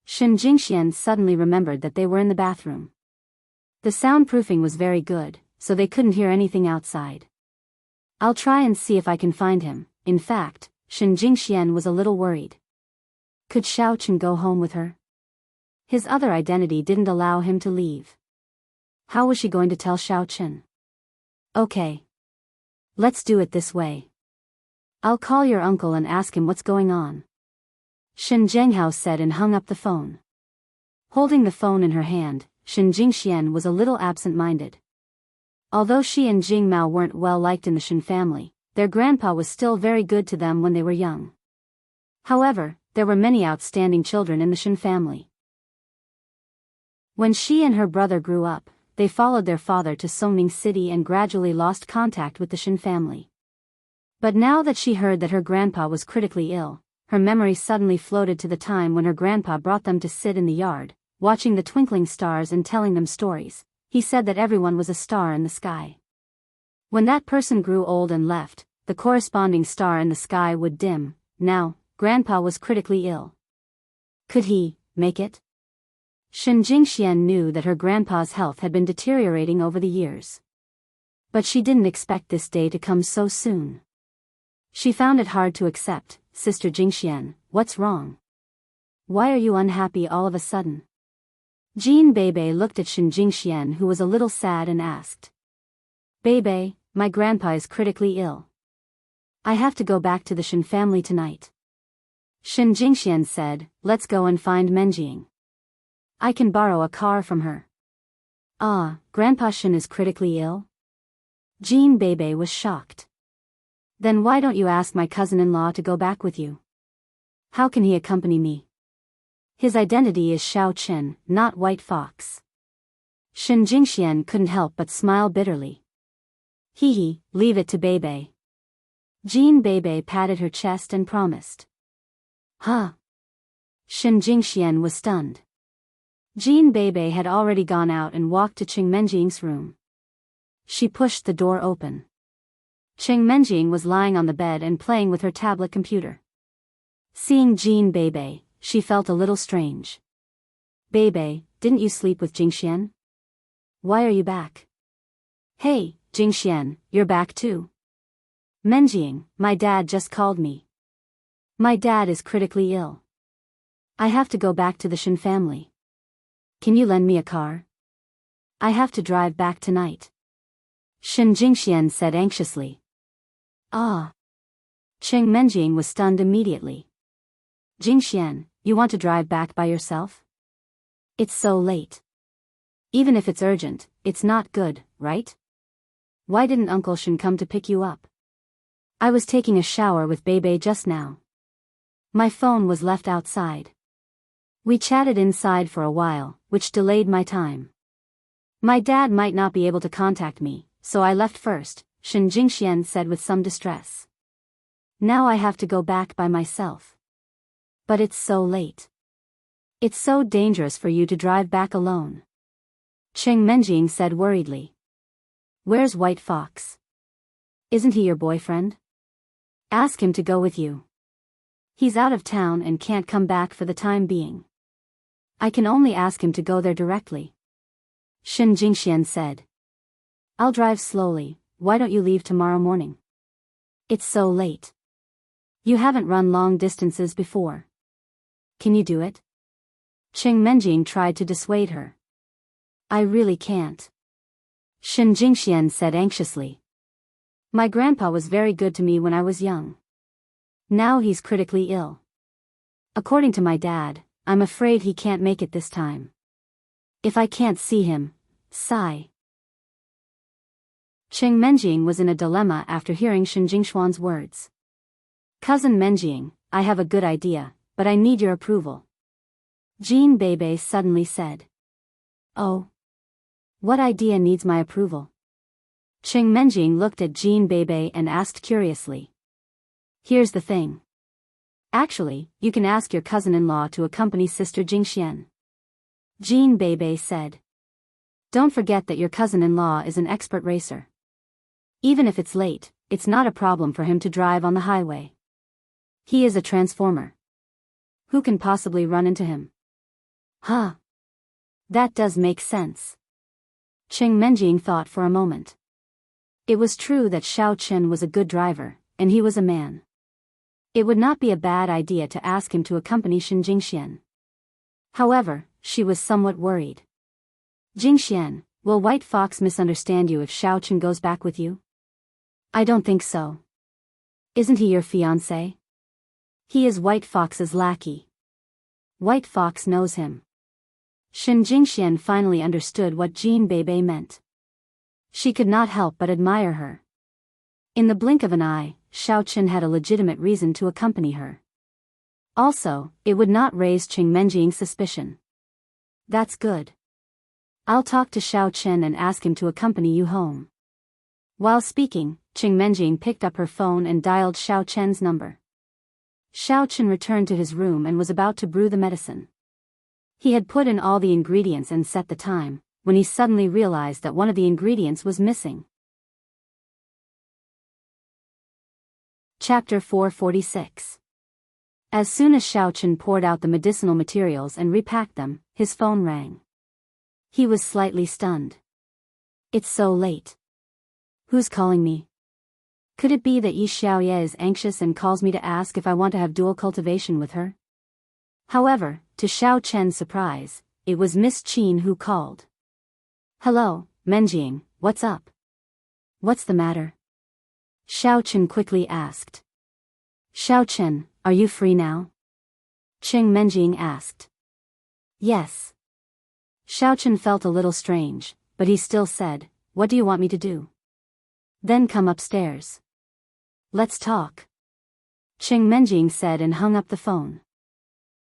S1: Shen Jingxian suddenly remembered that they were in the bathroom. The soundproofing was very good, so they couldn't hear anything outside. I'll try and see if I can find him. In fact, Shen Jingxian was a little worried. Could Xiaochen go home with her? His other identity didn't allow him to leave. How was she going to tell Xiaochen? Okay. Let's do it this way. I'll call your uncle and ask him what's going on. Shen Zhenghao said and hung up the phone. Holding the phone in her hand, Shen Jingxian was a little absent-minded. Although she and Jing Mao weren't well liked in the Shen family, their grandpa was still very good to them when they were young. However, there were many outstanding children in the Shen family. When she and her brother grew up, they followed their father to Songning City and gradually lost contact with the Shen family. But now that she heard that her grandpa was critically ill, her memory suddenly floated to the time when her grandpa brought them to sit in the yard, watching the twinkling stars and telling them stories. He said that everyone was a star in the sky. When that person grew old and left, the corresponding star in the sky would dim. Now, grandpa was critically ill. Could he make it? Shen Jingxian knew that her grandpa's health had been deteriorating over the years. But she didn't expect this day to come so soon. She found it hard to accept. Sister Jingxian, what's wrong? Why are you unhappy all of a sudden? Jean Bebe looked at Shen Jingxian, who was a little sad, and asked. Bebe, my grandpa is critically ill. I have to go back to the Shen family tonight. Shen Jingxian said, let's go and find Menjing. I can borrow a car from her. Ah, Grandpa Shen is critically ill? Jean Bebe was shocked. Then why don't you ask my cousin-in-law to go back with you? How can he accompany me? His identity is Xiao Chen, not White Fox. Shen Jingxian couldn't help but smile bitterly. Hee, leave it to Bebe. Jean Bebe patted her chest and promised. Huh? Shen Jingxian was stunned. Jean Bebe had already gone out and walked to Cheng Menjing's room. She pushed the door open. Cheng Menjing was lying on the bed and playing with her tablet computer. Seeing Jean Bebe, she felt a little strange. Bebe, didn't you sleep with Jingxian? Why are you back? Hey, Jingxian, you're back too. Menjing, my dad just called me. My dad is critically ill. I have to go back to the Shen family. Can you lend me a car? I have to drive back tonight. Shen Jingxian said anxiously. Ah. Cheng Menjing was stunned immediately. Jingxian, you want to drive back by yourself? It's so late. Even if it's urgent, it's not good, right? Why didn't Uncle Shen come to pick you up? I was taking a shower with Bebe just now. My phone was left outside. We chatted inside for a while, which delayed my time. My dad might not be able to contact me, so I left first, Shen Jingxian said with some distress. Now I have to go back by myself. But it's so late. It's so dangerous for you to drive back alone. Cheng Menjing said worriedly. Where's White Fox? Isn't he your boyfriend? Ask him to go with you. He's out of town and can't come back for the time being. I can only ask him to go there directly. Shen Jingxian said. I'll drive slowly, why don't you leave tomorrow morning? It's so late. You haven't run long distances before. Can you do it? Cheng Menjing tried to dissuade her. I really can't. Shen Jingxian said anxiously. My grandpa was very good to me when I was young. Now he's critically ill. According to my dad, I'm afraid he can't make it this time. If I can't see him, sigh. Cheng Menjing was in a dilemma after hearing Shen Jingshuan's words. Cousin Menjing, I have a good idea, but I need your approval. Jean Bebe suddenly said. Oh. What idea needs my approval? Cheng Menjing looked at Jean Bebe and asked curiously. Here's the thing. Actually, you can ask your cousin-in-law to accompany Sister Jingxian. Jean Bebe said. Don't forget that your cousin-in-law is an expert racer. Even if it's late, it's not a problem for him to drive on the highway. He is a transformer. Who can possibly run into him? Huh. That does make sense. Cheng Menjing thought for a moment. It was true that Xiao Chen was a good driver, and he was a man. It would not be a bad idea to ask him to accompany Shen Jingxian. However, she was somewhat worried. Jingxian, will White Fox misunderstand you if Xiao Chen goes back with you? I don't think so. Isn't he your fiancé? He is White Fox's lackey. White Fox knows him. Shen Jingxian finally understood what Jean Bebe meant. She could not help but admire her. In the blink of an eye, Xiao Chen had a legitimate reason to accompany her. Also, it would not raise Qing Menjing's suspicion. That's good. I'll talk to Xiao Chen and ask him to accompany you home. While speaking, Qing Menjing picked up her phone and dialed Xiao Chen's number. Xiao Chen returned to his room and was about to brew the medicine. He had put in all the ingredients and set the time, when he suddenly realized that one of the ingredients was missing. Chapter 446. As soon as Xiao Chen poured out the medicinal materials and repacked them, his phone rang. He was slightly stunned. It's so late. Who's calling me? Could it be that Yi Xiaoye is anxious and calls me to ask if I want to have dual cultivation with her? However, to Xiao Chen's surprise, it was Miss Qin who called. Hello, Menjing, what's up? What's the matter? Xiao Chen quickly asked. Xiao Chen, are you free now? Qing Menjing asked. Yes. Xiao Chen felt a little strange, but he still said, what do you want me to do? Then come upstairs. Let's talk. Qing Menjing said and hung up the phone.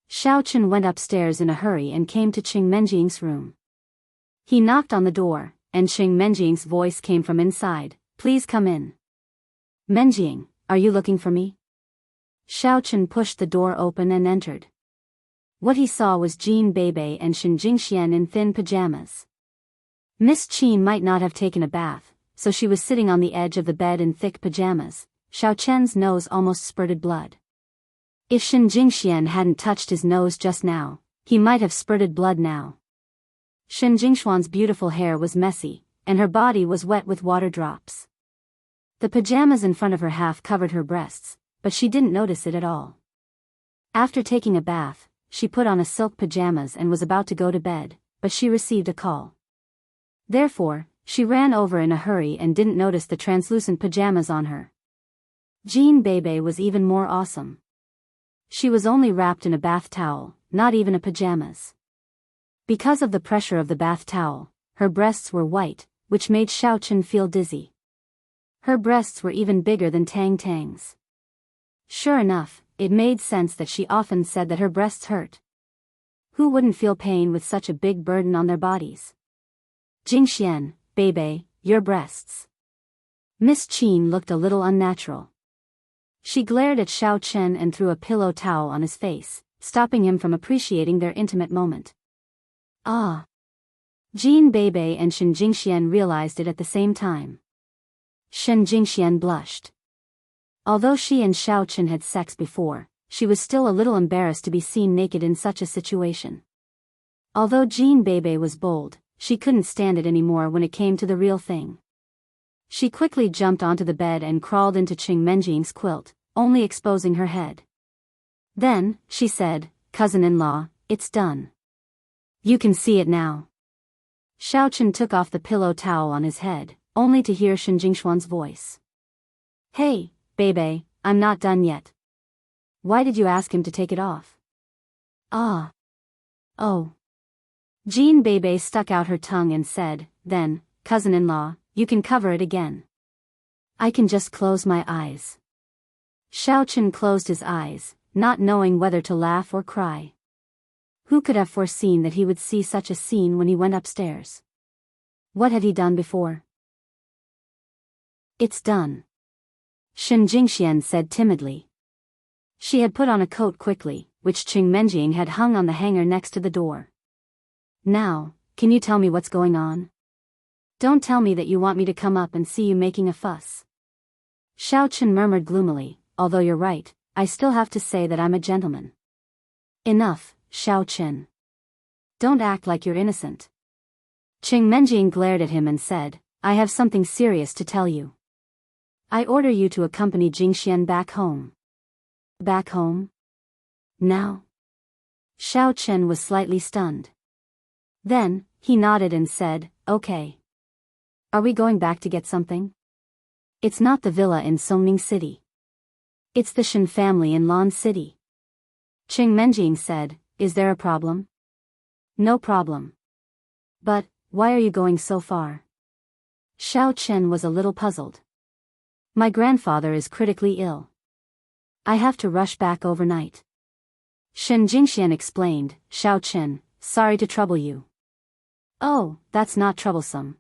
S1: Xiao Chen went upstairs in a hurry and came to Qing Menjing's room. He knocked on the door, and Qing Menjing's voice came from inside, please come in. Menjing, are you looking for me? Xiao Chen pushed the door open and entered. What he saw was Jean Bebe and Shen Jingxian in thin pajamas. Miss Qin might not have taken a bath, so she was sitting on the edge of the bed in thick pajamas. Xiao Chen's nose almost spurted blood. If Shen Jingxian hadn't touched his nose just now, he might have spurted blood now. Shen Jingshuan's beautiful hair was messy, and her body was wet with water drops. The pajamas in front of her half covered her breasts, but she didn't notice it at all. After taking a bath, she put on a silk pajamas and was about to go to bed, but she received a call. Therefore, she ran over in a hurry and didn't notice the translucent pajamas on her. Jean Bebe was even more awesome. She was only wrapped in a bath towel, not even a pajamas. Because of the pressure of the bath towel, her breasts were white, which made Xiao Chen feel dizzy. Her breasts were even bigger than Tang Tang's. Sure enough, it made sense that she often said that her breasts hurt. Who wouldn't feel pain with such a big burden on their bodies? Jingxian, Bebe, your breasts. Miss Qin looked a little unnatural. She glared at Xiao Chen and threw a pillow towel on his face, stopping him from appreciating their intimate moment. Ah! Jean Bebe and Shen Jingxian realized it at the same time. Shen Jingxian blushed. Although she and Xiao Chen had sex before, she was still a little embarrassed to be seen naked in such a situation. Although Jean Bebe was bold, she couldn't stand it anymore when it came to the real thing. She quickly jumped onto the bed and crawled into Qing Menjing's quilt, only exposing her head. Then, she said, cousin-in-law, it's done. You can see it now. Xiao Chen took off the pillow towel on his head, only to hear Shen Jingshuan's voice. Hey, Bebe, I'm not done yet. Why did you ask him to take it off? Ah. Oh. Jean Bebe stuck out her tongue and said, then, cousin-in-law, you can cover it again. I can just close my eyes. Xiao Chen closed his eyes, not knowing whether to laugh or cry. Who could have foreseen that he would see such a scene when he went upstairs? What had he done before? It's done. Shen Jingxian said timidly. She had put on a coat quickly, which Qing Menjing had hung on the hanger next to the door. Now, can you tell me what's going on? Don't tell me that you want me to come up and see you making a fuss. Xiao Chen murmured gloomily, although you're right, I still have to say that I'm a gentleman. Enough, Xiao Chen. Don't act like you're innocent. Qing Menjing glared at him and said, I have something serious to tell you. I order you to accompany Jingxian back home. Back home? Now? Xiao Chen was slightly stunned. Then, he nodded and said, okay. Are we going back to get something? It's not the villa in Songning City. It's the Shen family in Lan City. Qing Menjing said, is there a problem? No problem. But, why are you going so far? Xiao Chen was a little puzzled. My grandfather is critically ill. I have to rush back overnight. Shen Jingxian explained. Xiao Chen, sorry to trouble you. Oh, that's not troublesome.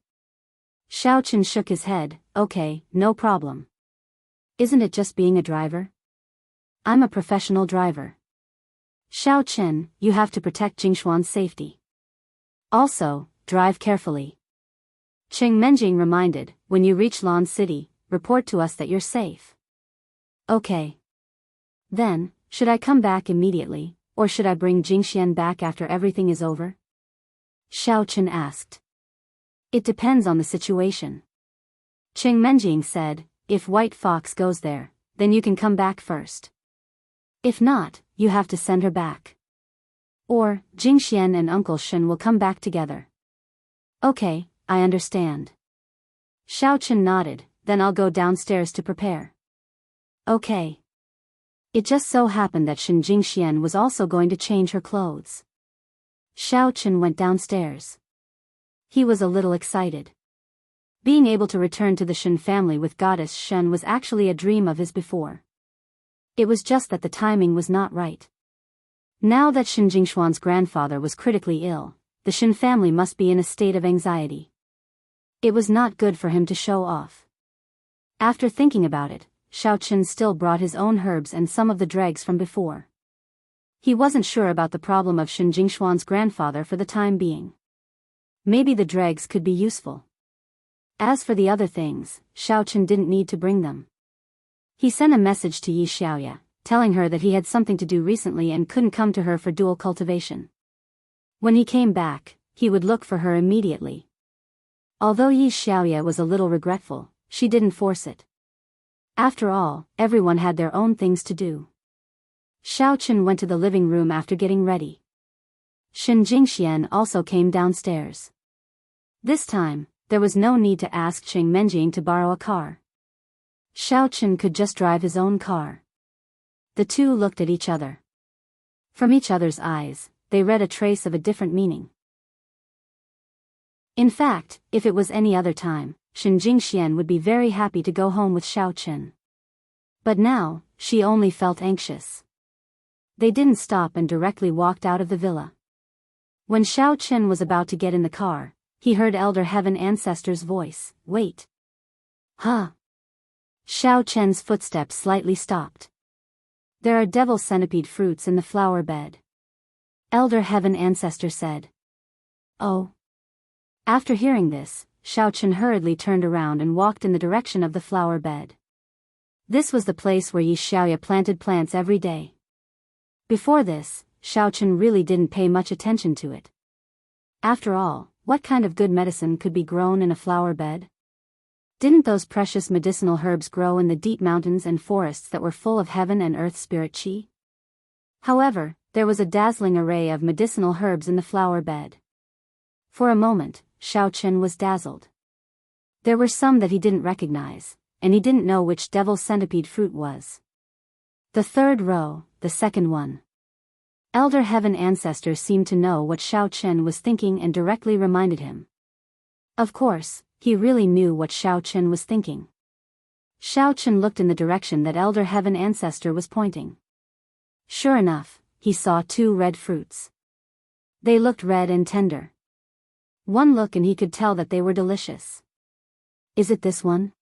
S1: Xiao Chen shook his head. Okay, no problem. Isn't it just being a driver? I'm a professional driver. Xiao Chen, you have to protect Jingshuan's safety. Also, drive carefully. Qing Menjing reminded, when you reach Lan City, report to us that you're safe. Okay. Then, should I come back immediately, or should I bring Jingxian back after everything is over? Xiao Chen asked. It depends on the situation. Qing Menjing said, if White Fox goes there, then you can come back first. If not, you have to send her back. Or, Jingxian and Uncle Shen will come back together. Okay, I understand. Xiao Chen nodded, then I'll go downstairs to prepare. Okay. It just so happened that Shen Jingxian was also going to change her clothes. Xiao Chen went downstairs. He was a little excited. Being able to return to the Shen family with goddess Shen was actually a dream of his before. It was just that the timing was not right. Now that Shen Jingshuan's grandfather was critically ill, the Shen family must be in a state of anxiety. It was not good for him to show off. After thinking about it, Xiao Chen still brought his own herbs and some of the dregs from before. He wasn't sure about the problem of Shen Jingshuan's grandfather for the time being. Maybe the dregs could be useful. As for the other things, Xiao Chen didn't need to bring them. He sent a message to Yi Xiaoya, telling her that he had something to do recently and couldn't come to her for dual cultivation. When he came back, he would look for her immediately. Although Yi Xiaoya was a little regretful, she didn't force it. After all, everyone had their own things to do. Xiao Chen went to the living room after getting ready. Shen Jingxian also came downstairs. This time, there was no need to ask Qing Menjing to borrow a car. Xiao Chen could just drive his own car. The two looked at each other. From each other's eyes, they read a trace of a different meaning. In fact, if it was any other time, Shen Jingxian would be very happy to go home with Xiao Chen. But now, she only felt anxious. They didn't stop and directly walked out of the villa. When Xiao Chen was about to get in the car, he heard Elder Heaven Ancestor's voice. Wait. Huh? Xiao Chen's footsteps slightly stopped. There are devil centipede fruits in the flower bed. Elder Heaven Ancestor said. Oh. After hearing this, Xiao Chen hurriedly turned around and walked in the direction of the flower bed. This was the place where Yi Xiaoya planted plants every day. Before this, Xiao Chen really didn't pay much attention to it. After all, what kind of good medicine could be grown in a flower bed? Didn't those precious medicinal herbs grow in the deep mountains and forests that were full of heaven and earth spirit qi? However, there was a dazzling array of medicinal herbs in the flower bed. For a moment, Xiao Chen was dazzled. There were some that he didn't recognize, and he didn't know which devil centipede fruit was. The third row, the second one. Elder Heaven Ancestor seemed to know what Xiao Chen was thinking and directly reminded him. Of course, he really knew what Xiao Chen was thinking. Xiao Chen looked in the direction that Elder Heaven Ancestor was pointing. Sure enough, he saw two red fruits. They looked red and tender. One look and he could tell that they were delicious. Is it this one?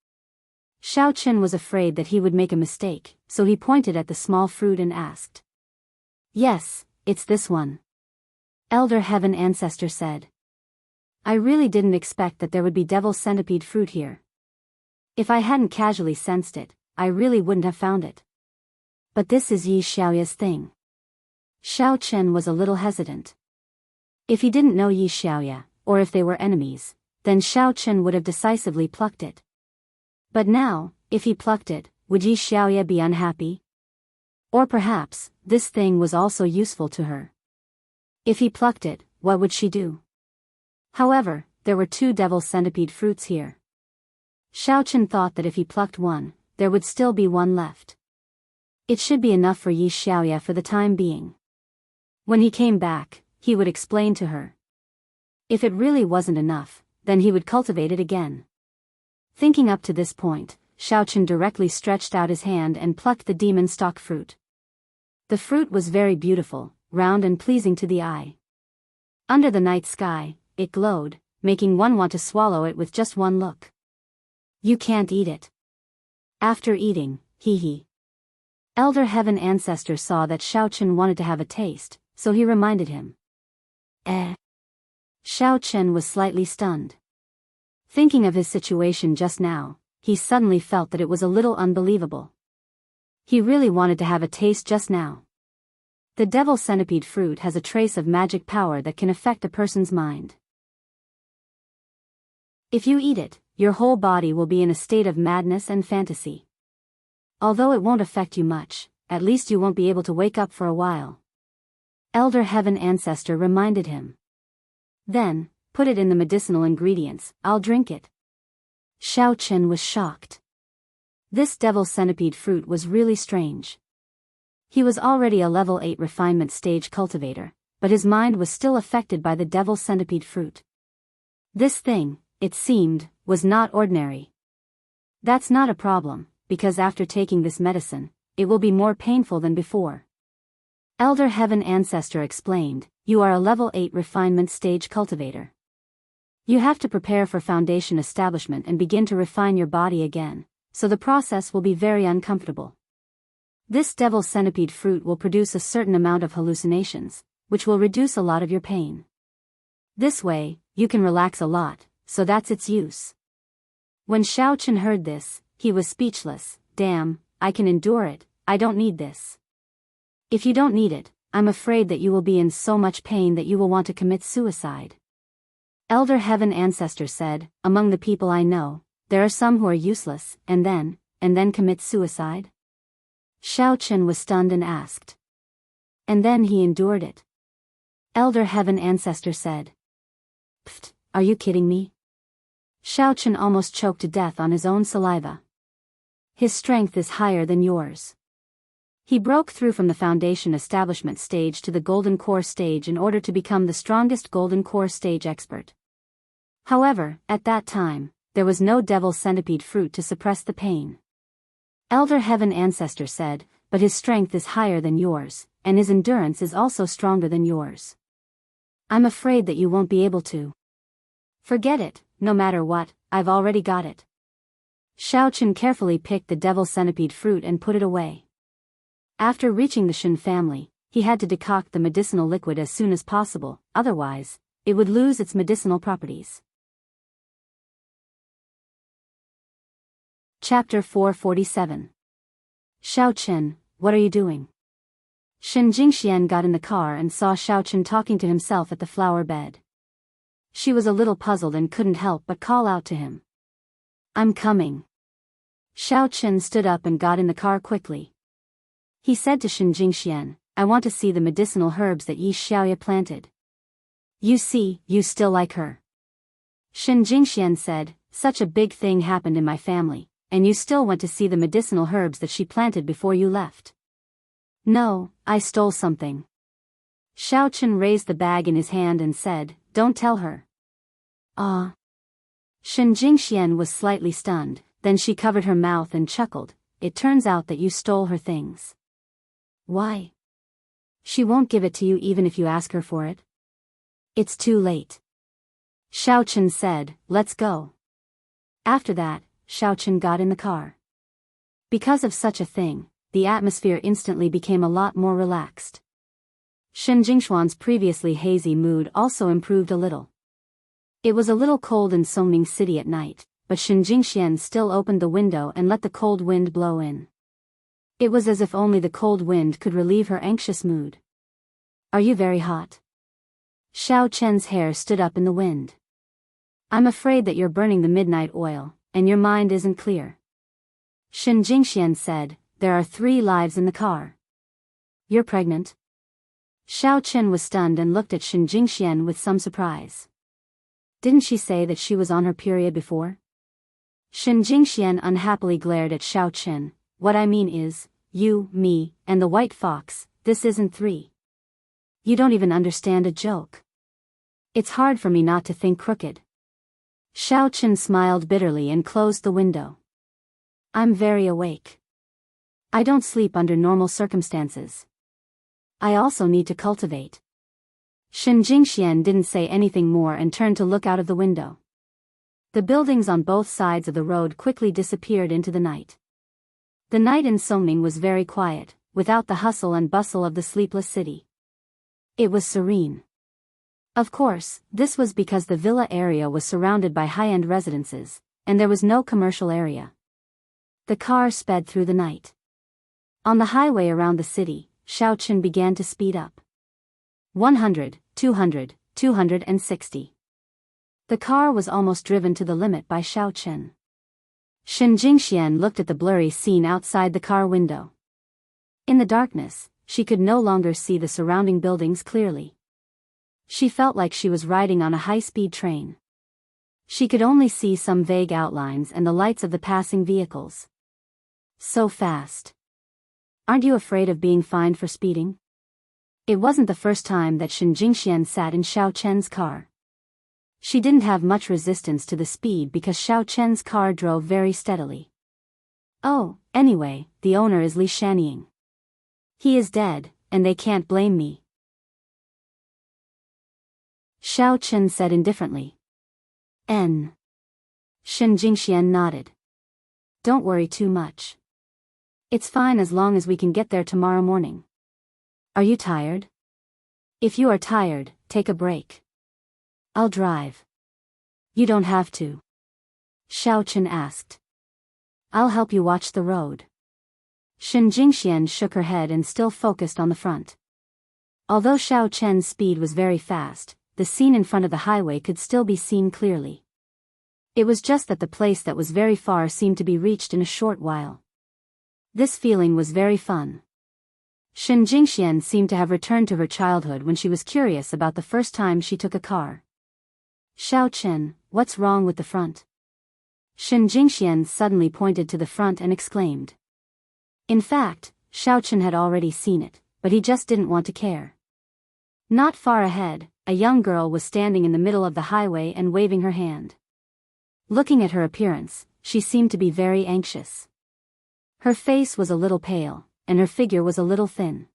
S1: Xiao Chen was afraid that he would make a mistake, so he pointed at the small fruit and asked. Yes, it's this one. Elder Heaven Ancestor said. I really didn't expect that there would be devil centipede fruit here. If I hadn't casually sensed it, I really wouldn't have found it. But this is Yi Xiaoya's thing. Xiao Chen was a little hesitant. If he didn't know Yi Xiaoya, or if they were enemies, then Xiao Chen would have decisively plucked it. But now, if he plucked it, would Yi Xiaoya be unhappy? Or perhaps, this thing was also useful to her. If he plucked it, what would she do? However, there were two devil centipede fruits here. Xiao Chen thought that if he plucked one, there would still be one left. It should be enough for Yi Xiaoya for the time being. When he came back, he would explain to her. If it really wasn't enough, then he would cultivate it again. Thinking up to this point, Xiaochen directly stretched out his hand and plucked the demon stalk fruit. The fruit was very beautiful, round and pleasing to the eye. Under the night sky, it glowed, making one want to swallow it with just one look. You can't eat it. After eating, hee. Elder Heaven Ancestor saw that Xiaochen wanted to have a taste, so he reminded him. Xiaochen was slightly stunned. Thinking of his situation just now, he suddenly felt that it was a little unbelievable. He really wanted to have a taste just now. The devil centipede fruit has a trace of magic power that can affect a person's mind. If you eat it, your whole body will be in a state of madness and fantasy. Although it won't affect you much, at least you won't be able to wake up for a while. Elder Heaven Ancestor reminded him. Then, put it in the medicinal ingredients, I'll drink it. Xiaochen was shocked. This devil centipede fruit was really strange. He was already a level 8 refinement stage cultivator, but his mind was still affected by the devil centipede fruit. This thing, it seemed, was not ordinary. That's not a problem, because after taking this medicine, it will be more painful than before. Elder Heaven Ancestor explained, you are a level 8 refinement stage cultivator. You have to prepare for foundation establishment and begin to refine your body again, so the process will be very uncomfortable. This devil centipede fruit will produce a certain amount of hallucinations, which will reduce a lot of your pain. This way, you can relax a lot, so that's its use. When Xiaochen heard this, he was speechless. Damn, I can endure it, I don't need this. If you don't need it, I'm afraid that you will be in so much pain that you will want to commit suicide. Elder Heaven Ancestor said, among the people I know, there are some who are useless, and then commit suicide? Xiaochen was stunned and asked. And then he endured it. Elder Heaven Ancestor said. Pfft, are you kidding me? Xiaochen almost choked to death on his own saliva. His strength is higher than yours. He broke through from the foundation establishment stage to the golden core stage in order to become the strongest golden core stage expert. However, at that time, there was no devil centipede fruit to suppress the pain. Elder Heaven Ancestor said, but his strength is higher than yours, and his endurance is also stronger than yours. I'm afraid that you won't be able to. Forget it, no matter what, I've already got it. Xiaochen carefully picked the devil centipede fruit and put it away. After reaching the Shen family, he had to decoct the medicinal liquid as soon as possible, otherwise, it would lose its medicinal properties. Chapter 447. Xiaochen, what are you doing? Shen Jingxian got in the car and saw Xiaochen talking to himself at the flower bed. She was a little puzzled and couldn't help but call out to him. I'm coming. Xiaochen stood up and got in the car quickly. He said to Shen Jingxian, I want to see the medicinal herbs that Yi Xiaoya planted. You see, you still like her. Shen Jingxian said, such a big thing happened in my family, and you still went to see the medicinal herbs that she planted before you left. No, I stole something. Xiaochen raised the bag in his hand and said, don't tell her. Ah. Shen Jingxian was slightly stunned, then she covered her mouth and chuckled, it turns out that you stole her things. Why? She won't give it to you even if you ask her for it. It's too late. Xiaochen said, let's go. After that, Xiaochen got in the car. Because of such a thing, the atmosphere instantly became a lot more relaxed. Shen Jingshuan's previously hazy mood also improved a little. It was a little cold in Songming City at night, but Shen Jingxian still opened the window and let the cold wind blow in. It was as if only the cold wind could relieve her anxious mood. Are you very hot? Xiaochen's hair stood up in the wind. I'm afraid that you're burning the midnight oil, and your mind isn't clear. Shen Jingxian said, there are 3 lives in the car. You're pregnant? Xiaochen was stunned and looked at Shen Jingxian with some surprise. Didn't she say that she was on her period before? Shen Jingxian unhappily glared at Xiaochen. What I mean is, you, me, and the white fox, this isn't 3. You don't even understand a joke. It's hard for me not to think crooked. Xiao Chen smiled bitterly and closed the window. I'm very awake. I don't sleep under normal circumstances. I also need to cultivate. Shen Jingxian didn't say anything more and turned to look out of the window. The buildings on both sides of the road quickly disappeared into the night. The night in Songming was very quiet, without the hustle and bustle of the sleepless city. It was serene. Of course, this was because the villa area was surrounded by high-end residences, and there was no commercial area. The car sped through the night. On the highway around the city, Xiao Chen began to speed up. 100, 200, 260. The car was almost driven to the limit by Xiao Chen. Shen Jingxian looked at the blurry scene outside the car window. In the darkness, she could no longer see the surrounding buildings clearly. She felt like she was riding on a high-speed train. She could only see some vague outlines and the lights of the passing vehicles. So fast. Aren't you afraid of being fined for speeding? It wasn't the first time that Shen Jingxian sat in Xiao Chen's car. She didn't have much resistance to the speed because Xiao Chen's car drove very steadily. Oh, anyway, the owner is Li Shanying. He is dead, and they can't blame me. Xiao Chen said indifferently. Shen Jingxian nodded. Don't worry too much. It's fine as long as we can get there tomorrow morning. Are you tired? If you are tired, take a break. I'll drive. You don't have to. Xiao Chen asked. I'll help you watch the road. Shen Jingxian shook her head and still focused on the front. Although Xiao Chen's speed was very fast, the scene in front of the highway could still be seen clearly. It was just that the place that was very far seemed to be reached in a short while. This feeling was very fun. Shen Jingxian seemed to have returned to her childhood when she was curious about the first time she took a car. Xiao Chen, what's wrong with the front? Shen Jingxian suddenly pointed to the front and exclaimed. In fact, Xiao Chen had already seen it, but he just didn't want to care. Not far ahead, a young girl was standing in the middle of the highway and waving her hand. Looking at her appearance, she seemed to be very anxious. Her face was a little pale, and her figure was a little thin.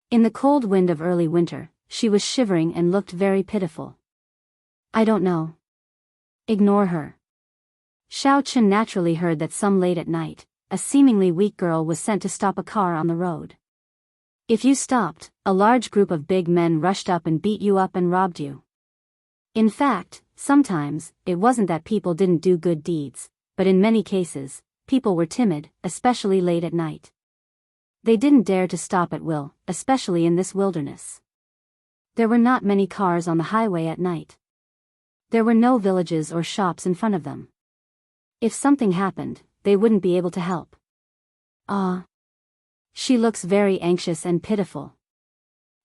S1: In the cold wind of early winter, she was shivering and looked very pitiful. I don't know. Ignore her. Xiao Chen naturally heard that some late at night, a seemingly weak girl was sent to stop a car on the road. If you stopped, a large group of big men rushed up and beat you up and robbed you. In fact, sometimes, it wasn't that people didn't do good deeds, but in many cases, people were timid, especially late at night. They didn't dare to stop at will, especially in this wilderness. There were not many cars on the highway at night. There were no villages or shops in front of them. If something happened, they wouldn't be able to help. Ah. She looks very anxious and pitiful.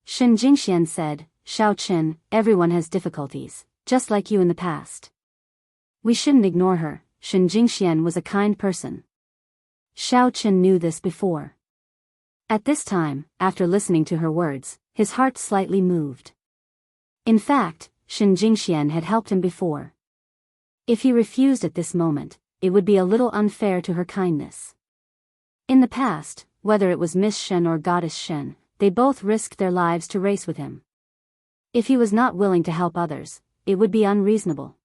S1: Shen Jingxian said, Xiao Chen, everyone has difficulties, just like you in the past. We shouldn't ignore her. Shen Jingxian was a kind person. Xiao Chen knew this before. At this time, after listening to her words, his heart slightly moved. In fact, Shen Jingxian had helped him before. If he refused at this moment, it would be a little unfair to her kindness. In the past, whether it was Miss Shen or Goddess Shen, they both risked their lives to race with him. If he was not willing to help others, it would be unreasonable.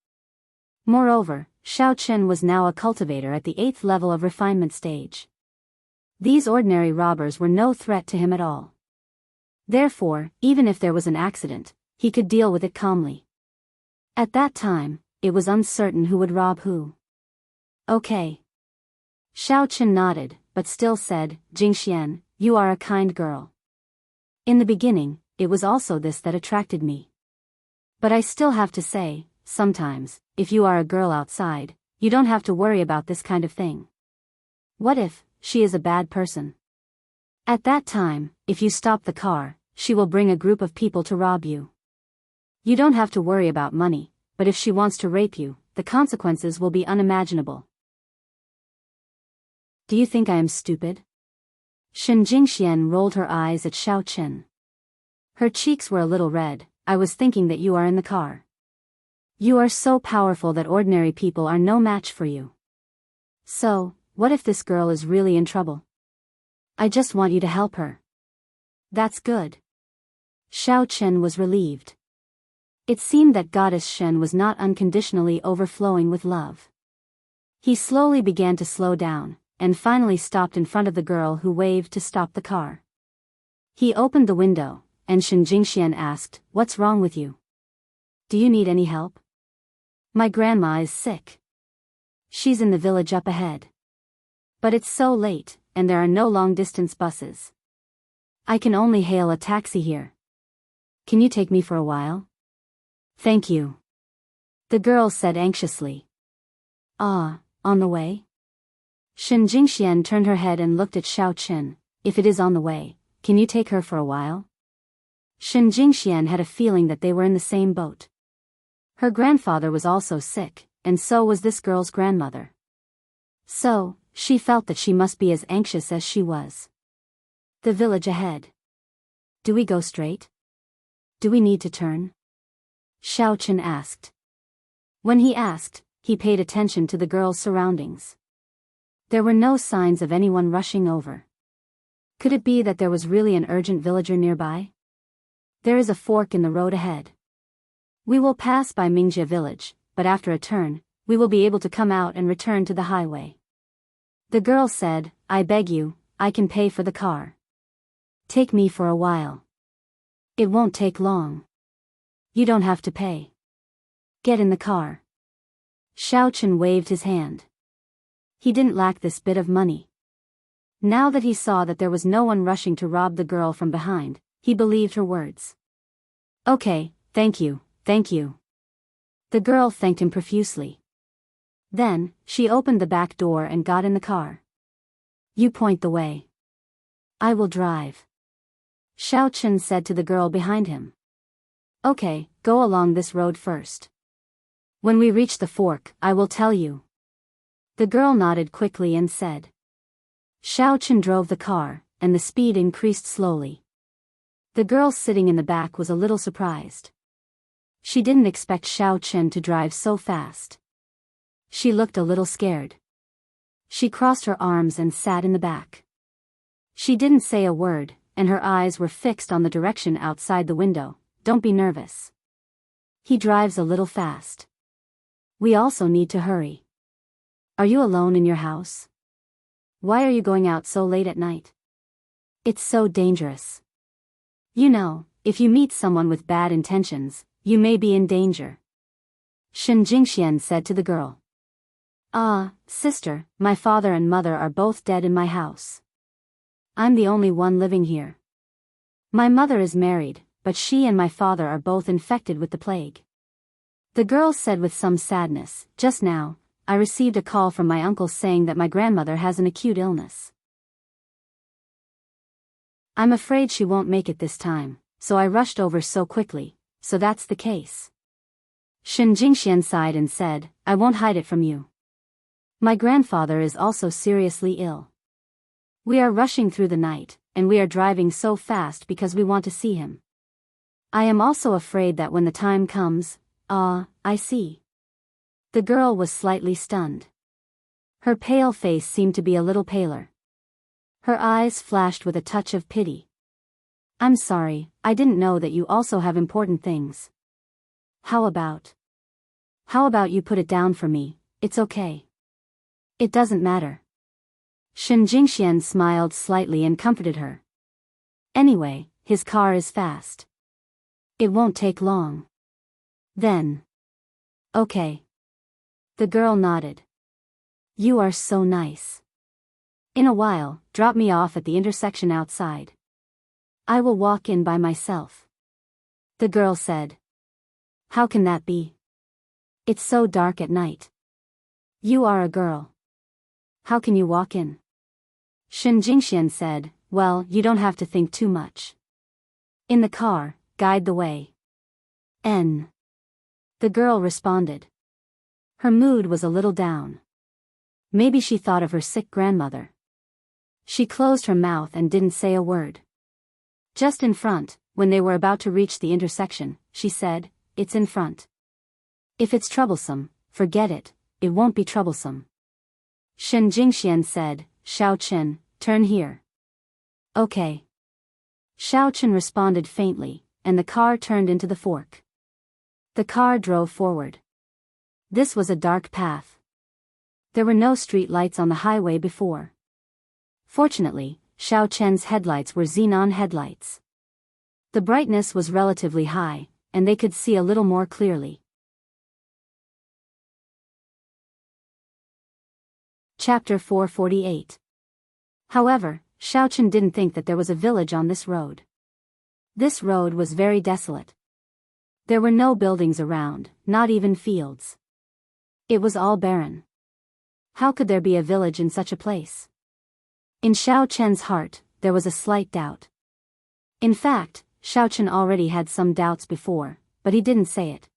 S1: Moreover, Xiao Chen was now a cultivator at the 8th level of refinement stage. These ordinary robbers were no threat to him at all. Therefore, even if there was an accident, he could deal with it calmly. At that time, it was uncertain who would rob who. Okay. Xiao Chen nodded, but still said, Jingxian, you are a kind girl. In the beginning, it was also this that attracted me. But I still have to say, sometimes, if you are a girl outside, you don't have to worry about this kind of thing. What if she is a bad person? At that time, if you stop the car, she will bring a group of people to rob you. You don't have to worry about money, but if she wants to rape you, the consequences will be unimaginable. Do you think I am stupid? Shen Jingxian rolled her eyes at Xiao Chen. Her cheeks were a little red. I was thinking that you are in the car. You are so powerful that ordinary people are no match for you. So, what if this girl is really in trouble? I just want you to help her. That's good. Xiao Chen was relieved. It seemed that Goddess Shen was not unconditionally overflowing with love. He slowly began to slow down, and finally stopped in front of the girl who waved to stop the car. He opened the window, and Shen Jingxian asked, "What's wrong with you? Do you need any help?" "My grandma is sick. She's in the village up ahead. But it's so late, and there are no long-distance buses. I can only hail a taxi here. Can you take me for a while?" "Thank you," the girl said anxiously. "Ah, on the way?" Shen Jingxian turned her head and looked at Xiao Chen. "If it is on the way, can you take her for a while?" Shen Jingxian had a feeling that they were in the same boat. Her grandfather was also sick, and so was this girl's grandmother. So, she felt that she must be as anxious as she was. The village ahead. Do we go straight? Do we need to turn? Xiao Chen asked. When he asked, he paid attention to the girl's surroundings. There were no signs of anyone rushing over. Could it be that there was really an urgent villager nearby? There is a fork in the road ahead. We will pass by Mingjie village, but after a turn, we will be able to come out and return to the highway. The girl said, "I beg you, I can pay for the car. Take me for a while. It won't take long. You don't have to pay. Get in the car." Xiao Chen waved his hand. He didn't lack this bit of money. Now that he saw that there was no one rushing to rob the girl from behind, he believed her words. "Okay, thank you, thank you." The girl thanked him profusely. Then, she opened the back door and got in the car. "You point the way. I will drive," Xiao Chen said to the girl behind him. "Okay, go along this road first. When we reach the fork, I will tell you." The girl nodded quickly and said. Xiao Chen drove the car, and the speed increased slowly. The girl sitting in the back was a little surprised. She didn't expect Xiao Chen to drive so fast. She looked a little scared. She crossed her arms and sat in the back. She didn't say a word, and her eyes were fixed on the direction outside the window. "Don't be nervous. He drives a little fast. We also need to hurry. Are you alone in your house? Why are you going out so late at night? It's so dangerous. You know, if you meet someone with bad intentions, you may be in danger," Shen Jingxian said to the girl. "Ah, sister, my father and mother are both dead in my house. I'm the only one living here. My mother is married, but she and my father are both infected with the plague," the girl said with some sadness. "Just now, I received a call from my uncle saying that my grandmother has an acute illness. I'm afraid she won't make it this time, so I rushed over so quickly." "So that's the case." Shen Jingxian sighed and said, "I won't hide it from you. My grandfather is also seriously ill. We are rushing through the night, and we are driving so fast because we want to see him. I am also afraid that when the time comes." I see." The girl was slightly stunned. Her pale face seemed to be a little paler. Her eyes flashed with a touch of pity. "I'm sorry, I didn't know that you also have important things. How about you put it down for me? It's okay. It doesn't matter." Shen Jingxian smiled slightly and comforted her. "Anyway, his car is fast. It won't take long. Then." "Okay." The girl nodded. "You are so nice. In a while, drop me off at the intersection outside. I will walk in by myself," the girl said. "How can that be? It's so dark at night. You are a girl. How can you walk in?" Shen Jingxian said, "Well, you don't have to think too much. In the car, guide the way." "N," the girl responded. Her mood was a little down. Maybe she thought of her sick grandmother. She closed her mouth and didn't say a word. Just in front, when they were about to reach the intersection, she said, "It's in front." If it's troublesome, forget it, it won't be troublesome. Shen Jingxian said, Xiao Chen, turn here. Okay. Xiao Chen responded faintly, and the car turned into the fork. The car drove forward. This was a dark path. There were no street lights on the highway before. Fortunately, Xiao Chen's headlights were xenon headlights. The brightness was relatively high, and they could see a little more clearly. Chapter 448. However, Xiao Chen didn't think that there was a village on this road. This road was very desolate. There were no buildings around, not even fields. It was all barren. How could there be a village in such a place? In Xiao Chen's heart, there was a slight doubt. In fact, Xiao Chen already had some doubts before, but he didn't say it.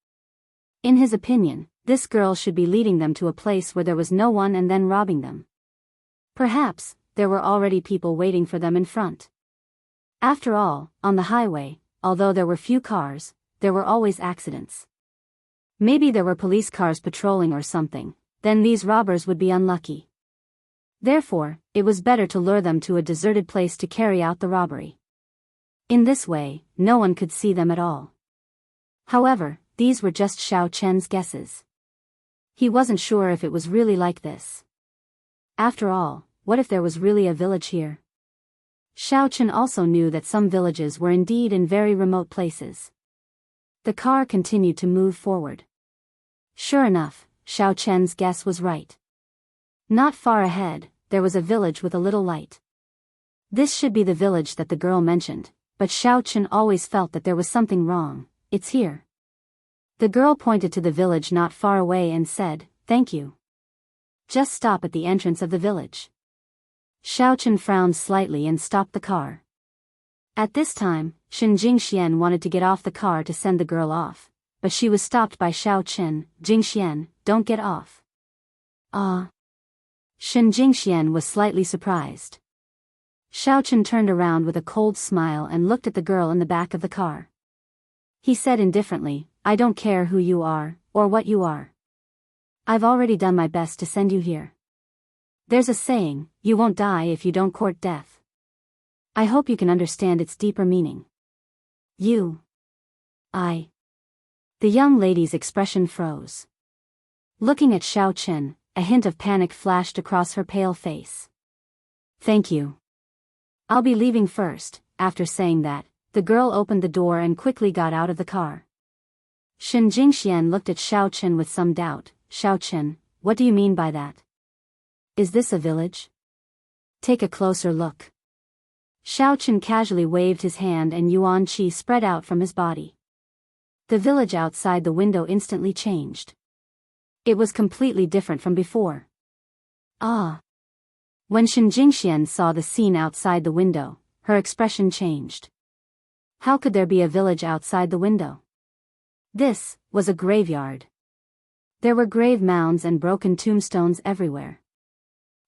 S1: In his opinion, this girl should be leading them to a place where there was no one and then robbing them. Perhaps, there were already people waiting for them in front. After all, on the highway, although there were few cars, there were always accidents. Maybe there were police cars patrolling or something, then these robbers would be unlucky. Therefore, it was better to lure them to a deserted place to carry out the robbery. In this way, no one could see them at all. However, these were just Xiao Chen's guesses. He wasn't sure if it was really like this. After all, what if there was really a village here? Xiao Chen also knew that some villages were indeed in very remote places. The car continued to move forward. Sure enough, Xiao Chen's guess was right. Not far ahead, there was a village with a little light. This should be the village that the girl mentioned, but Xiao Chen always felt that there was something wrong. It's here. The girl pointed to the village not far away and said, "Thank you. Just stop at the entrance of the village." Xiao Chen frowned slightly and stopped the car. At this time, Shen Jingxian wanted to get off the car to send the girl off, but she was stopped by Xiao Chen. "Jingxian, don't get off." Ah. Shen Jingxian was slightly surprised. Xiao Chen turned around with a cold smile and looked at the girl in the back of the car. He said indifferently, "I don't care who you are, or what you are. I've already done my best to send you here. There's a saying, you won't die if you don't court death. I hope you can understand its deeper meaning. I. The young lady's expression froze. Looking at Xiao Chen, a hint of panic flashed across her pale face. "Thank you. I'll be leaving first." After saying that, the girl opened the door and quickly got out of the car. Shen Jingxian looked at Xiao Chen with some doubt. "Xiao Chen, what do you mean by that? Is this a village? Take a closer look." Xiao Chen casually waved his hand and yuan qi spread out from his body. The village outside the window instantly changed. It was completely different from before. Ah! When Shen Jingxian saw the scene outside the window, her expression changed. How could there be a village outside the window? This was a graveyard. There were grave mounds and broken tombstones everywhere.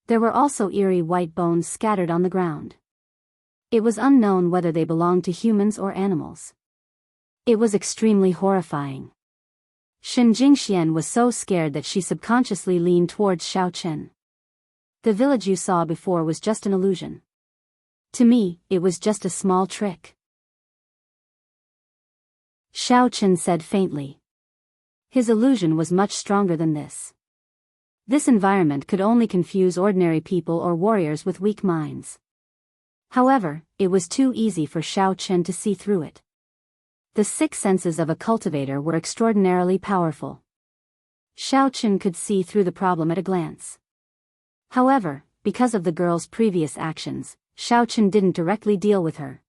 S1: There were also eerie white bones scattered on the ground. It was unknown whether they belonged to humans or animals. It was extremely horrifying. Shen Jingxian was so scared that she subconsciously leaned towards Xiao Chen. "The village you saw before was just an illusion. To me, it was just a small trick," Xiao Chen said faintly. His illusion was much stronger than this. This environment could only confuse ordinary people or warriors with weak minds. However, it was too easy for Xiao Chen to see through it. The six senses of a cultivator were extraordinarily powerful. Xiao Chen could see through the problem at a glance. However, because of the girl's previous actions, Xiao Chen didn't directly deal with her.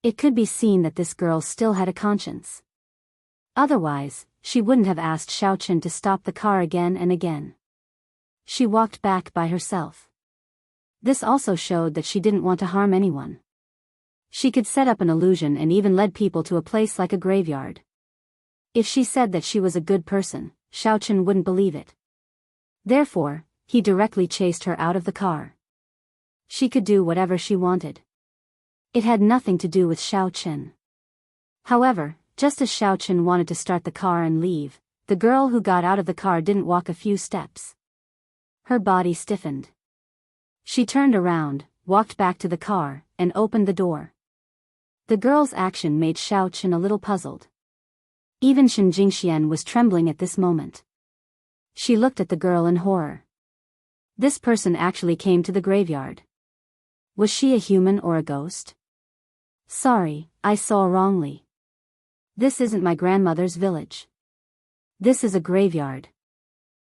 S1: It could be seen that this girl still had a conscience. Otherwise, she wouldn't have asked Xiao Chen to stop the car again and again. She walked back by herself. This also showed that she didn't want to harm anyone. She could set up an illusion and even led people to a place like a graveyard. If she said that she was a good person, Xiao Chen wouldn't believe it. Therefore, he directly chased her out of the car. She could do whatever she wanted. It had nothing to do with Xiao Chen. However, just as Xiao Chen wanted to start the car and leave, the girl who got out of the car didn't walk a few steps. Her body stiffened. She turned around, walked back to the car, and opened the door. The girl's action made Xiao Chen a little puzzled. Even Shen Jingxian was trembling at this moment. She looked at the girl in horror. This person actually came to the graveyard. Was she a human or a ghost? Sorry, I saw wrongly. This isn't my grandmother's village. This is a graveyard.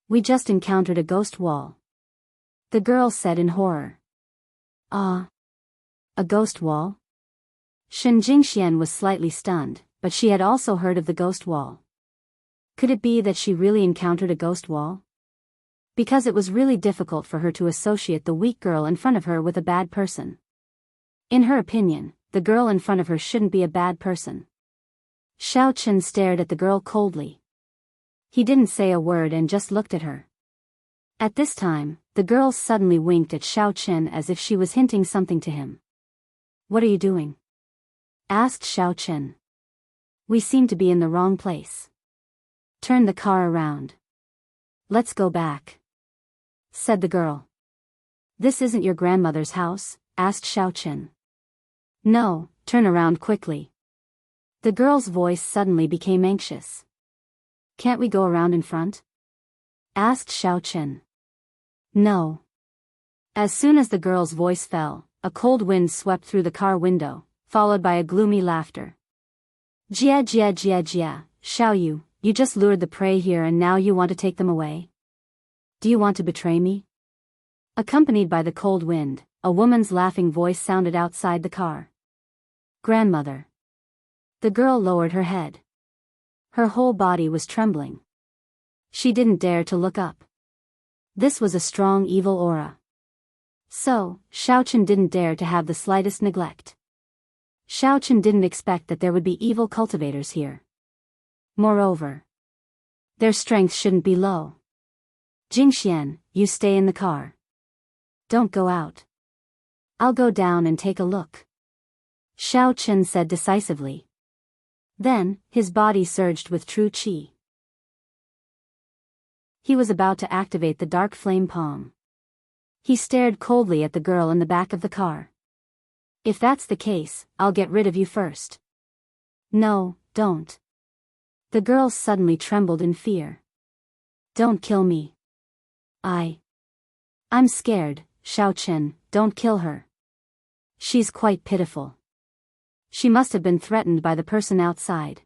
S1: We just encountered a ghost wall. The girl said in horror. Ah. A ghost wall? Shen Jingxian was slightly stunned, but she had also heard of the ghost wall. Could it be that she really encountered a ghost wall? Because it was really difficult for her to associate the weak girl in front of her with a bad person. In her opinion, the girl in front of her shouldn't be a bad person. Xiao Chen stared at the girl coldly. He didn't say a word and just looked at her. At this time, the girl suddenly winked at Xiao Chen as if she was hinting something to him. What are you doing? Asked Xiao Chen. We seem to be in the wrong place. Turn the car around. Let's go back, said the girl. This isn't your grandmother's house? Asked Xiao Chen. No, turn around quickly. The girl's voice suddenly became anxious. Can't we go around in front? Asked Xiao Chen. No. As soon as the girl's voice fell, a cold wind swept through the car window, followed by a gloomy laughter. Jia jia jia jia, Xiao you just lured the prey here and now you want to take them away? Do you want to betray me? Accompanied by the cold wind, a woman's laughing voice sounded outside the car. Grandmother. The girl lowered her head. Her whole body was trembling. She didn't dare to look up. This was a strong evil aura. So, Xiao Chen didn't dare to have the slightest neglect. Xiao Chen didn't expect that there would be evil cultivators here. Moreover, their strength shouldn't be low. Jingxian, you stay in the car. Don't go out. I'll go down and take a look, Xiao Chen said decisively. Then, his body surged with true qi. He was about to activate the dark flame palm. He stared coldly at the girl in the back of the car. If that's the case, I'll get rid of you first. No, don't. The girl suddenly trembled in fear. Don't kill me. I'm scared, Xiao Chen, don't kill her. She's quite pitiful. She must have been threatened by the person outside.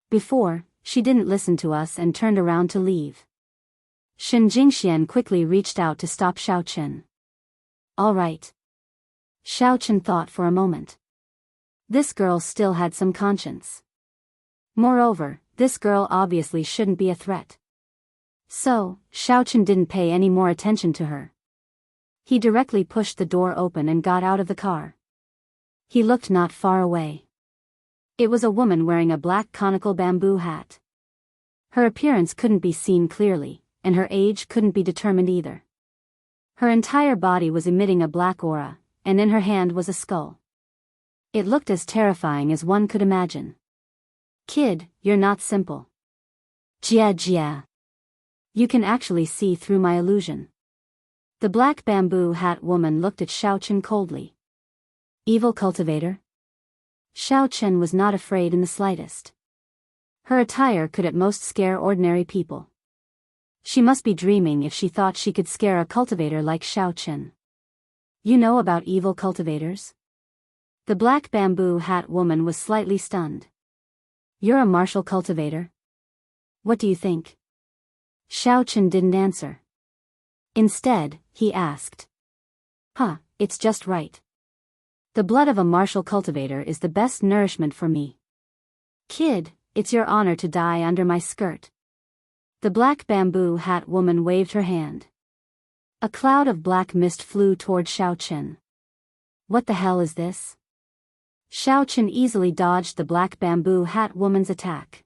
S1: Before, she didn't listen to us and turned around to leave. Shen Jingxian quickly reached out to stop Xiao Chen. All right. Xiao Chen thought for a moment. This girl still had some conscience. Moreover, this girl obviously shouldn't be a threat. So, Xiao Chen didn't pay any more attention to her. He directly pushed the door open and got out of the car. He looked not far away. It was a woman wearing a black conical bamboo hat. Her appearance couldn't be seen clearly, and her age couldn't be determined either. Her entire body was emitting a black aura, and in her hand was a skull. It looked as terrifying as one could imagine. Kid, you're not simple. Jia jia. You can actually see through my illusion. The black bamboo hat woman looked at Xiao Chen coldly. Evil cultivator? Xiao Chen was not afraid in the slightest. Her attire could at most scare ordinary people. She must be dreaming if she thought she could scare a cultivator like Xiao Chen. You know about evil cultivators? The black bamboo hat woman was slightly stunned. You're a martial cultivator? What do you think? Xiao Chen didn't answer. Instead, he asked. It's just right. The blood of a martial cultivator is the best nourishment for me. Kid, it's your honor to die under my skirt. The black bamboo hat woman waved her hand. A cloud of black mist flew toward Xiao Chen. What the hell is this? Xiao Chen easily dodged the black bamboo hat woman's attack.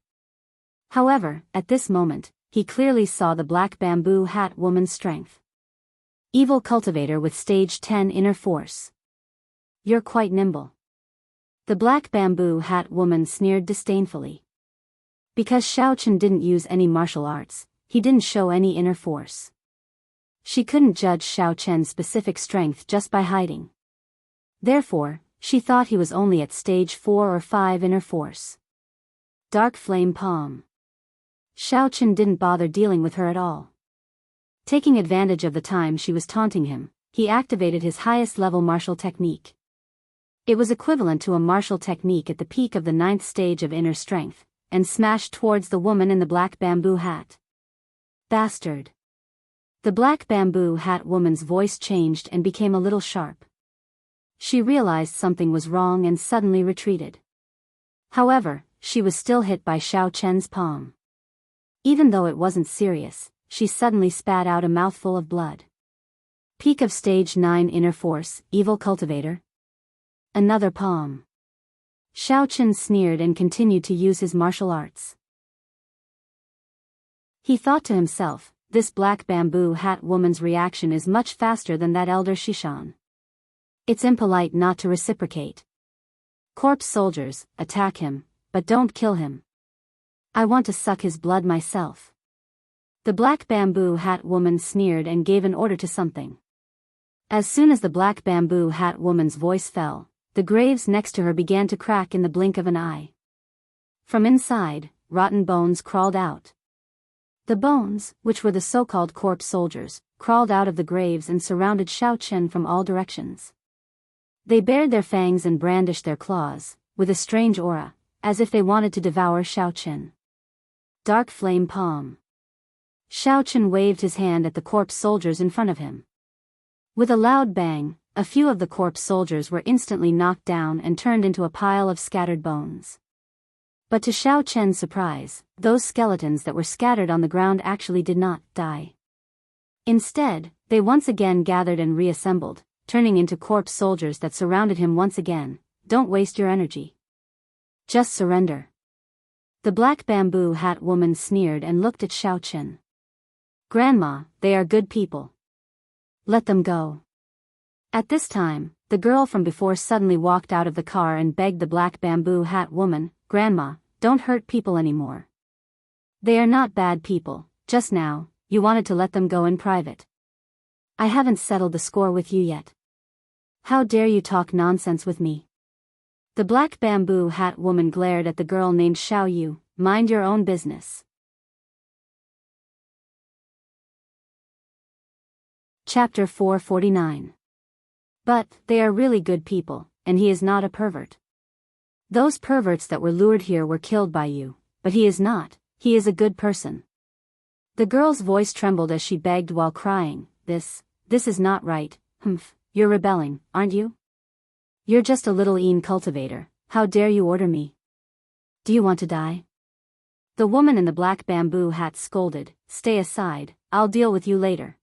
S1: However, at this moment, he clearly saw the black bamboo hat woman's strength. Evil cultivator with stage 10 inner force. You're quite nimble. The black bamboo hat woman sneered disdainfully. Because Xiao Chen didn't use any martial arts, he didn't show any inner force. She couldn't judge Xiao Chen's specific strength just by hiding. Therefore, she thought he was only at stage 4 or 5 inner force. Dark Flame Palm. Xiao Chen didn't bother dealing with her at all. Taking advantage of the time she was taunting him, he activated his highest level martial technique. It was equivalent to a martial technique at the peak of the 9th stage of inner strength, and smashed towards the woman in the black bamboo hat. Bastard. The black bamboo hat woman's voice changed and became a little sharp. She realized something was wrong and suddenly retreated. However, she was still hit by Xiao Chen's palm. Even though it wasn't serious, she suddenly spat out a mouthful of blood. Peak of stage 9 inner force, evil cultivator. Another palm. Xiao Chen sneered and continued to use his martial arts. He thought to himself, this black bamboo hat woman's reaction is much faster than that elder Shishan. It's impolite not to reciprocate. Corpse soldiers, attack him, but don't kill him. I want to suck his blood myself. The black bamboo hat woman sneered and gave an order to something. As soon as the black bamboo hat woman's voice fell, the graves next to her began to crack in the blink of an eye. From inside, rotten bones crawled out. The bones, which were the so-called corpse soldiers, crawled out of the graves and surrounded Xiao Chen from all directions. They bared their fangs and brandished their claws, with a strange aura, as if they wanted to devour Xiao Chen. Dark Flame Palm. Xiao Chen waved his hand at the corpse soldiers in front of him. With a loud bang, a few of the corpse soldiers were instantly knocked down and turned into a pile of scattered bones. But to Xiao Chen's surprise, those skeletons that were scattered on the ground actually did not die. Instead, they once again gathered and reassembled, turning into corpse soldiers that surrounded him once again. Don't waste your energy. Just surrender. The black bamboo hat woman sneered and looked at Xiao Chen. Grandma, they are good people. Let them go. At this time, the girl from before suddenly walked out of the car and begged the black bamboo hat woman, Grandma, don't hurt people anymore. They are not bad people. Just now, you wanted to let them go in private. I haven't settled the score with you yet. How dare you talk nonsense with me? The black bamboo hat woman glared at the girl named Xiao Yu. Mind your own business. Chapter 449. But, they are really good people, and he is not a pervert. Those perverts that were lured here were killed by you, but he is not, he is a good person. The girl's voice trembled as she begged while crying, This is not right, you're rebelling, aren't you? You're just a little cultivator, how dare you order me? Do you want to die? The woman in the black bamboo hat scolded, Stay aside, I'll deal with you later.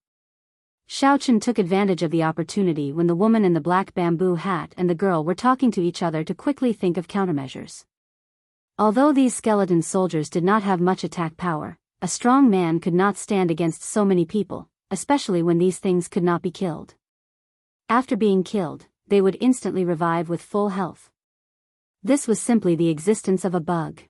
S1: Xiao Chen took advantage of the opportunity when the woman in the black bamboo hat and the girl were talking to each other to quickly think of countermeasures. Although these skeleton soldiers did not have much attack power, a strong man could not stand against so many people, especially when these things could not be killed. After being killed, they would instantly revive with full health. This was simply the existence of a bug.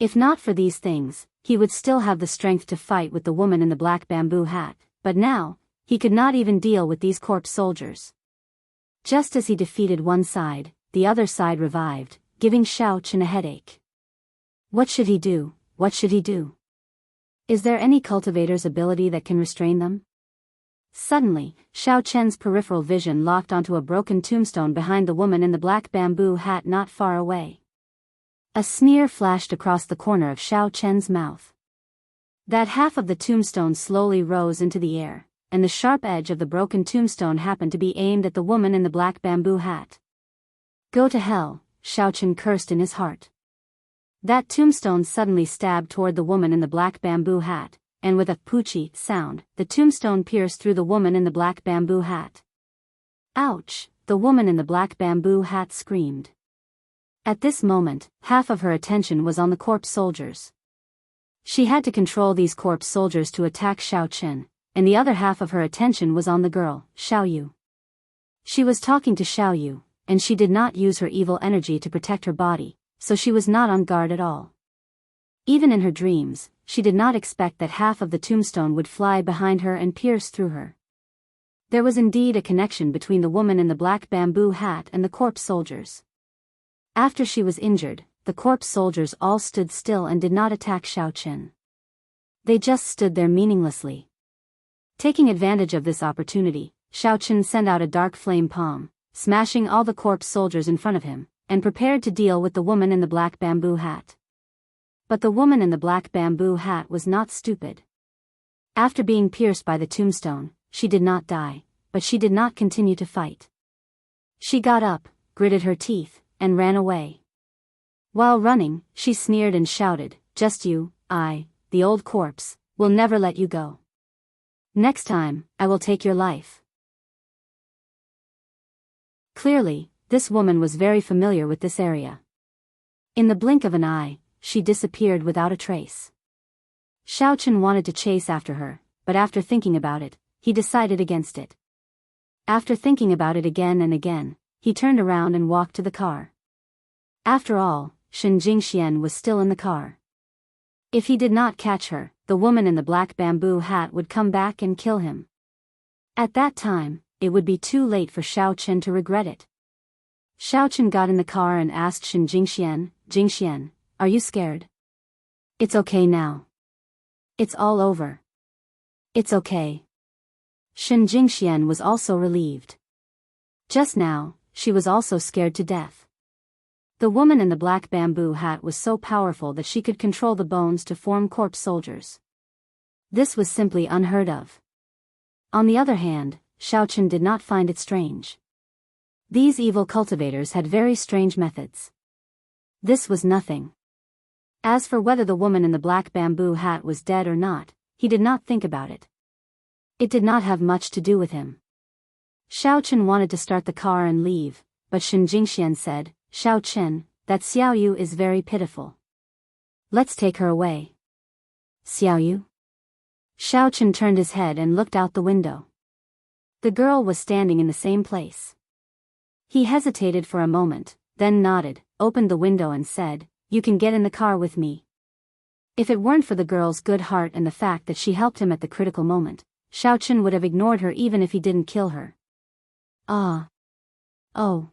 S1: If not for these things, he would still have the strength to fight with the woman in the black bamboo hat, but now, he could not even deal with these corpse soldiers. Just as he defeated one side, the other side revived, giving Xiao Chen a headache. What should he do? What should he do? Is there any cultivator's ability that can restrain them? Suddenly, Xiao Chen's peripheral vision locked onto a broken tombstone behind the woman in the black bamboo hat not far away. A sneer flashed across the corner of Xiao Chen's mouth. That half of the tombstone slowly rose into the air, and the sharp edge of the broken tombstone happened to be aimed at the woman in the black bamboo hat. Go to hell, Xiao Chen cursed in his heart. That tombstone suddenly stabbed toward the woman in the black bamboo hat, and with a poochie sound, the tombstone pierced through the woman in the black bamboo hat. Ouch! The woman in the black bamboo hat screamed. At this moment, half of her attention was on the corpse soldiers. She had to control these corpse soldiers to attack Xiao Chen, and the other half of her attention was on the girl, Xiao Yu. She was talking to Xiao Yu, and she did not use her evil energy to protect her body, so she was not on guard at all. Even in her dreams, she did not expect that half of the tombstone would fly behind her and pierce through her. There was indeed a connection between the woman in the black bamboo hat and the corpse soldiers. After she was injured, the corpse soldiers all stood still and did not attack Xiaochen. They just stood there meaninglessly. Taking advantage of this opportunity, Xiaochen sent out a dark flame palm, smashing all the corpse soldiers in front of him, and prepared to deal with the woman in the black bamboo hat. But the woman in the black bamboo hat was not stupid. After being pierced by the tombstone, she did not die, but she did not continue to fight. She got up, gritted her teeth, and ran away. While running, she sneered and shouted, "Just you, the old corpse, will never let you go. Next time, I will take your life." Clearly, this woman was very familiar with this area. In the blink of an eye, she disappeared without a trace. Xiaochen wanted to chase after her, but after thinking about it, he decided against it. After thinking about it again and again, he turned around and walked to the car. After all, Shen Jingxian was still in the car. If he did not catch her, the woman in the black bamboo hat would come back and kill him. At that time, it would be too late for Xiaochen to regret it. Xiaochen got in the car and asked Shen Jingxian, "Jingxian, are you scared?" "It's okay now. It's all over. It's okay." Shen Jingxian was also relieved. Just now, she was also scared to death. The woman in the black bamboo hat was so powerful that she could control the bones to form corpse soldiers. This was simply unheard of. On the other hand, Xiaochen did not find it strange. These evil cultivators had very strange methods. This was nothing. As for whether the woman in the black bamboo hat was dead or not, he did not think about it. It did not have much to do with him. Xiaochen wanted to start the car and leave, but Shen Jingxian said, "Xiaochen, that Xiaoyu is very pitiful. Let's take her away." "Xiaoyu?" Xiaochen turned his head and looked out the window. The girl was standing in the same place. He hesitated for a moment, then nodded, opened the window and said, "You can get in the car with me." If it weren't for the girl's good heart and the fact that she helped him at the critical moment, Xiaochen would have ignored her even if he didn't kill her. "Ah. Oh."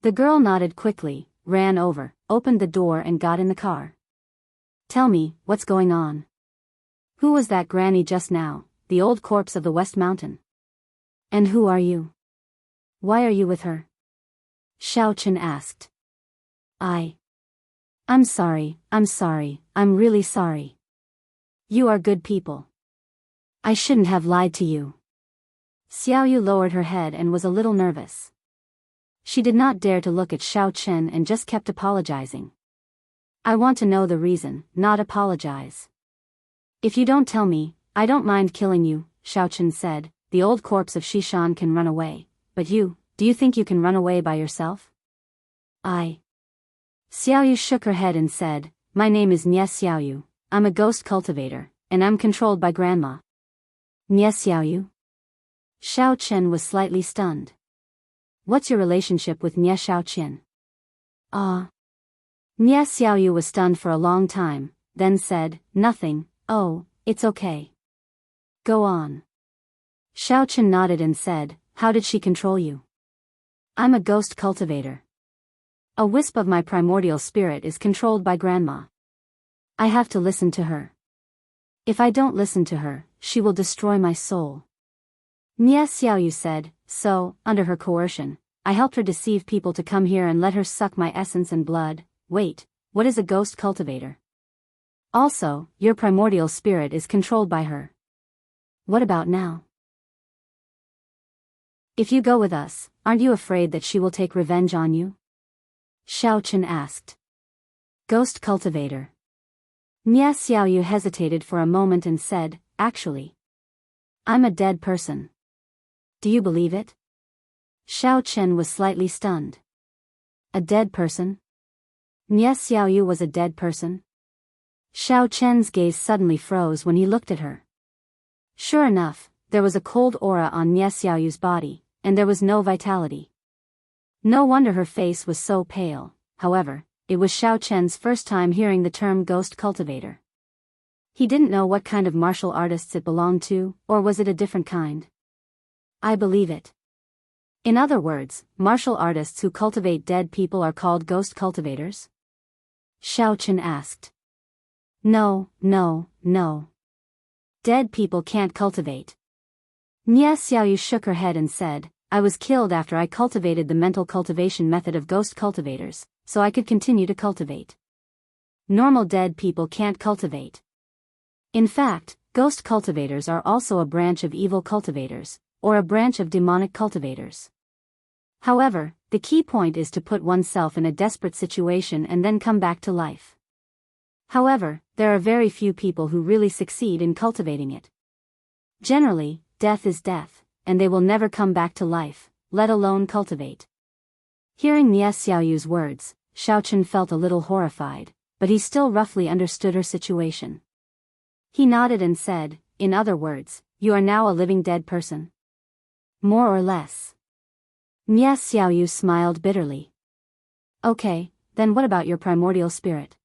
S1: The girl nodded quickly, ran over, opened the door and got in the car. "Tell me, what's going on? Who was that granny just now, the old corpse of the West Mountain? And who are you? Why are you with her?" Xiaochen asked. I'm sorry, I'm really sorry. You are good people. I shouldn't have lied to you." Xiaoyu lowered her head and was a little nervous. She did not dare to look at Xiaochen and just kept apologizing. "I want to know the reason, not apologize." "If you don't tell me, I don't mind killing you," Xiaochen said. "The old corpse of Shishan can run away, but do you think you can run away by yourself?" Xiaoyu shook her head and said, "My name is Nye Xiaoyu, I'm a ghost cultivator, and I'm controlled by Grandma." "Nye Xiaoyu?" Xiaochen was slightly stunned. "What's your relationship with Nye Xiaochen?" Nye Xiaoyu was stunned for a long time, then said, "Nothing, it's okay. Go on." Xiaochen nodded and said, "How did she control you?" "I'm a ghost cultivator. A wisp of my primordial spirit is controlled by Grandma. I have to listen to her. If I don't listen to her, she will destroy my soul." Nye Xiaoyu said, "So, under her coercion, I helped her deceive people to come here and let her suck my essence and blood." "Wait, what is a ghost cultivator?" "Also, your primordial spirit is controlled by her. What about now? If you go with us, aren't you afraid that she will take revenge on you?" Xiaochen asked. "Ghost cultivator." Nye Xiaoyu hesitated for a moment and said, "Actually, I'm a dead person. Do you believe it?" Xiaochen was slightly stunned. A dead person? Nye Xiaoyu was a dead person? Xiaochen's gaze suddenly froze when he looked at her. Sure enough, there was a cold aura on Nye Xiaoyu's body, and there was no vitality. No wonder her face was so pale. However, it was Xiao Chen's first time hearing the term ghost cultivator. He didn't know what kind of martial artists it belonged to, or was it a different kind? I believe it. In other words, martial artists who cultivate dead people are called ghost cultivators? Xiao Chen asked. No. Dead people can't cultivate. Nie Xiaoyu shook her head and said, I was killed after I cultivated the mental cultivation method of ghost cultivators, so I could continue to cultivate. Normal dead people can't cultivate. In fact, ghost cultivators are also a branch of evil cultivators, or a branch of demonic cultivators. However, the key point is to put oneself in a desperate situation and then come back to life. However, there are very few people who really succeed in cultivating it. Generally, death is death, and they will never come back to life, let alone cultivate. Hearing Nie Xiaoyu's words, Xiao Chen felt a little horrified, but he still roughly understood her situation. He nodded and said, in other words, you are now a living dead person? More or less. Nie Xiaoyu smiled bitterly. Okay, then what about your primordial spirit?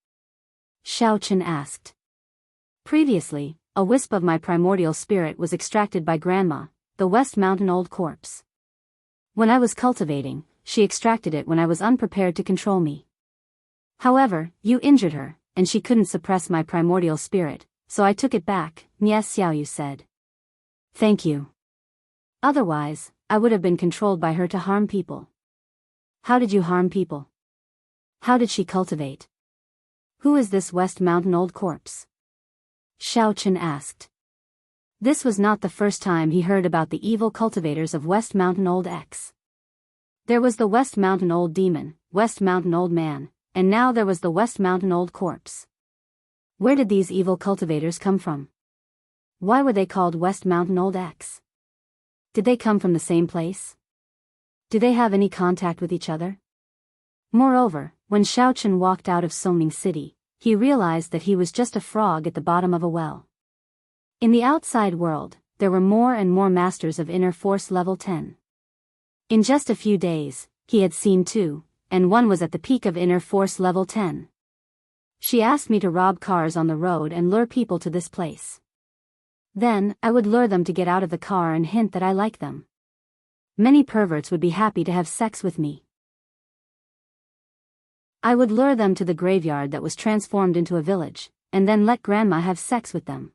S1: Xiao Chen asked. Previously, a wisp of my primordial spirit was extracted by Grandma, the West Mountain Old Corpse. When I was cultivating, she extracted it when I was unprepared to control me. However, you injured her, and she couldn't suppress my primordial spirit, so I took it back, Nie Xiaoyu said. Thank you. Otherwise, I would have been controlled by her to harm people. How did you harm people? How did she cultivate? Who is this West Mountain Old Corpse? Xiao Chen asked. This was not the first time he heard about the evil cultivators of West Mountain Old X. There was the West Mountain Old Demon, West Mountain Old Man, and now there was the West Mountain Old Corpse. Where did these evil cultivators come from? Why were they called West Mountain Old X? Did they come from the same place? Do they have any contact with each other? Moreover, when Xiao Chen walked out of Songming City, he realized that he was just a frog at the bottom of a well. In the outside world, there were more and more masters of inner force level 10. In just a few days, he had seen two, and one was at the peak of inner force level 10. She asked me to rob cars on the road and lure people to this place. Then, I would lure them to get out of the car and hint that I like them. Many perverts would be happy to have sex with me. I would lure them to the graveyard that was transformed into a village, and then let Grandma have sex with them.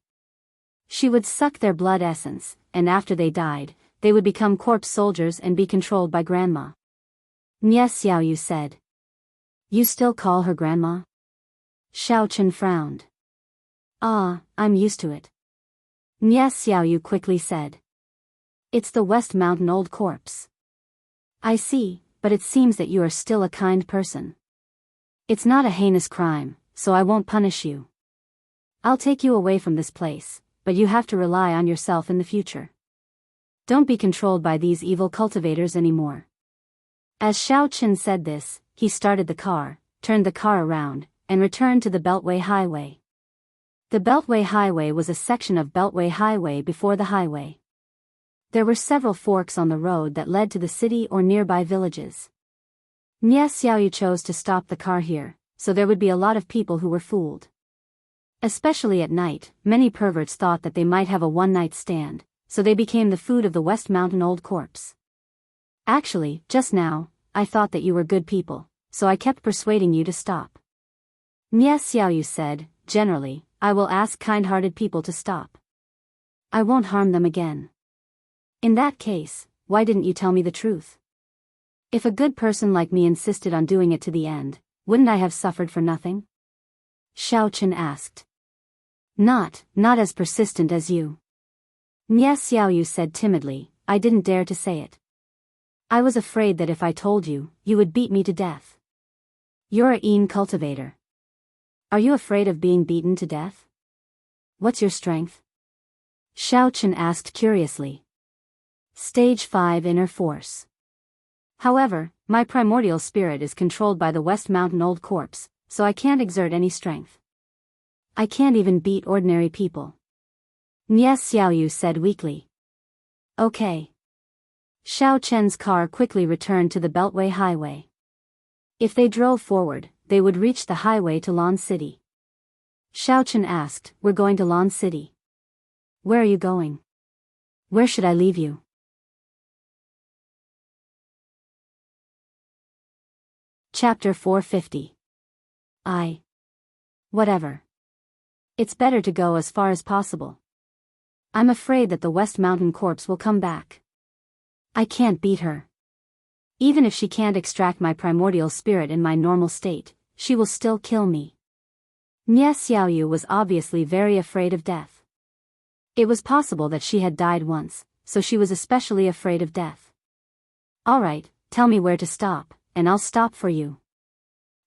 S1: She would suck their blood essence, and after they died, they would become corpse soldiers and be controlled by Grandma. Nie Xiaoyu said. You still call her Grandma? Xiao Chen frowned. Ah, I'm used to it. Nie Xiaoyu quickly said. It's the West Mountain Old Corpse. I see, but it seems that you are still a kind person. It's not a heinous crime, so I won't punish you. I'll take you away from this place, but you have to rely on yourself in the future. Don't be controlled by these evil cultivators anymore. As Xiao Chen said this, he started the car, turned the car around, and returned to the Beltway Highway. The Beltway Highway was a section of Beltway Highway before the highway. There were several forks on the road that led to the city or nearby villages. Nie Xiaoyu chose to stop the car here, so there would be a lot of people who were fooled. Especially at night, many perverts thought that they might have a one-night stand, so they became the food of the West Mountain Old Corpse. Actually, just now, I thought that you were good people, so I kept persuading you to stop. Nie Xiaoyu said, generally, I will ask kind-hearted people to stop. I won't harm them again. In that case, why didn't you tell me the truth? If a good person like me insisted on doing it to the end, wouldn't I have suffered for nothing? Xiao Chen asked. Not as persistent as you. Nie Xiaoyu said timidly, I didn't dare to say it. I was afraid that if I told you, you would beat me to death. You're a Yin cultivator. Are you afraid of being beaten to death? What's your strength? Xiao Chen asked curiously. Stage 5 Inner Force. However, my primordial spirit is controlled by the West Mountain Old Corpse, so I can't exert any strength. I can't even beat ordinary people. Nie Xiaoyu said weakly. Okay. Xiao Chen's car quickly returned to the Beltway Highway. If they drove forward, they would reach the highway to Lan City. Xiaochen asked, "We're going to Lan City. Where are you going? Where should I leave you?" Chapter 450. Whatever. It's better to go as far as possible. I'm afraid that the West Mountain corpse will come back. I can't beat her. Even if she can't extract my primordial spirit in my normal state, she will still kill me. Nie Xiaoyu was obviously very afraid of death. It was possible that she had died once, so she was especially afraid of death. "Alright, tell me where to stop, and I'll stop for you."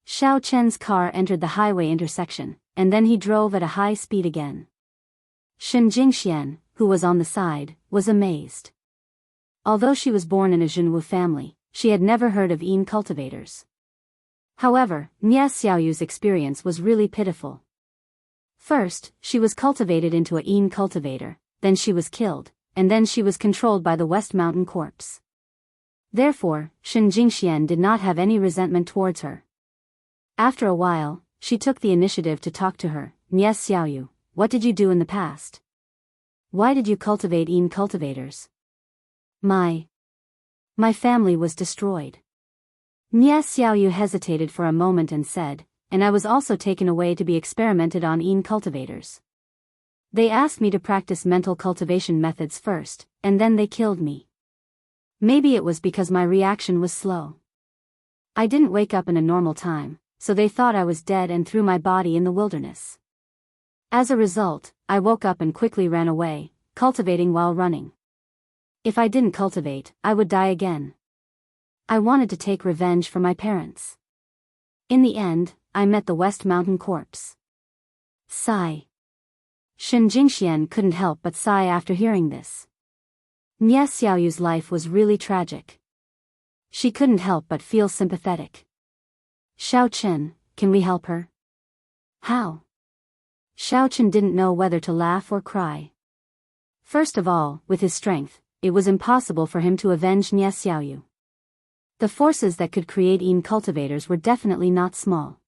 S1: Xiao Chen's car entered the highway intersection, and then he drove at a high speed again. Shen Jingxian, who was on the side, was amazed. Although she was born in a Zhenwu family, she had never heard of Yin cultivators. However, Nie Xiaoyu's experience was really pitiful. First, she was cultivated into a Yin cultivator, then she was killed, and then she was controlled by the West Mountain corpse. Therefore, Shen Jingxian did not have any resentment towards her. After a while, she took the initiative to talk to her. "Nie Xiaoyu, what did you do in the past? Why did you cultivate Yin cultivators?" My family was destroyed." Nie Xiaoyu hesitated for a moment and said, "And I was also taken away to be experimented on Yin cultivators. They asked me to practice mental cultivation methods first, and then they killed me. Maybe it was because my reaction was slow. I didn't wake up in a normal time, so they thought I was dead and threw my body in the wilderness. As a result, I woke up and quickly ran away, cultivating while running. If I didn't cultivate, I would die again. I wanted to take revenge for my parents. In the end, I met the West Mountain corpse." Sigh. Shen Jingxian couldn't help but sigh after hearing this. Nie Xiaoyu's life was really tragic. She couldn't help but feel sympathetic. "Xiao Chen, can we help her?" "How?" Xiao Chen didn't know whether to laugh or cry. First of all, with his strength, it was impossible for him to avenge Nie Xiaoyu. The forces that could create Yin cultivators were definitely not small.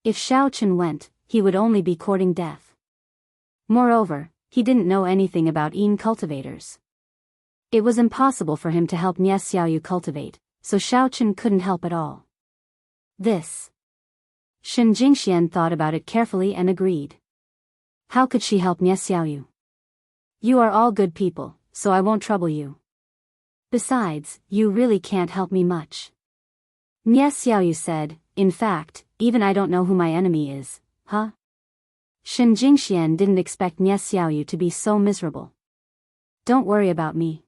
S1: If Xiao Chen went, he would only be courting death. Moreover, he didn't know anything about Yin cultivators. It was impossible for him to help Nie Xiaoyu cultivate, so Xiao Chen couldn't help at all. Shen Jingxian thought about it carefully and agreed. How could she help Nie Xiaoyu? "You are all good people, so I won't trouble you. Besides, you really can't help me much." Nie Xiaoyu said, "In fact, even I don't know who my enemy is, huh?" Shen Jingxian didn't expect Nie Xiaoyu to be so miserable. "Don't worry about me.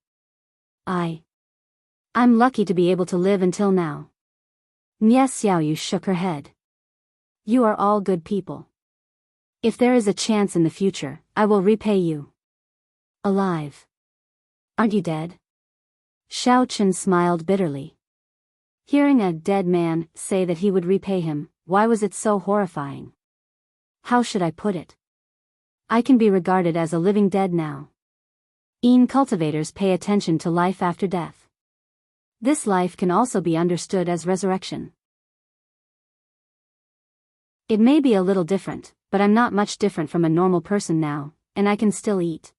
S1: I'm lucky to be able to live until now." Nie Xiaoyu shook her head. "You are all good people. If there is a chance in the future, I will repay you." "Alive? Aren't you dead?" Xiao Chen smiled bitterly. Hearing a dead man say that he would repay him, why was it so horrifying? How should I put it? I can be regarded as a living dead now. Yin cultivators pay attention to life after death. This life can also be understood as resurrection. It may be a little different, but I'm not much different from a normal person now, and I can still eat.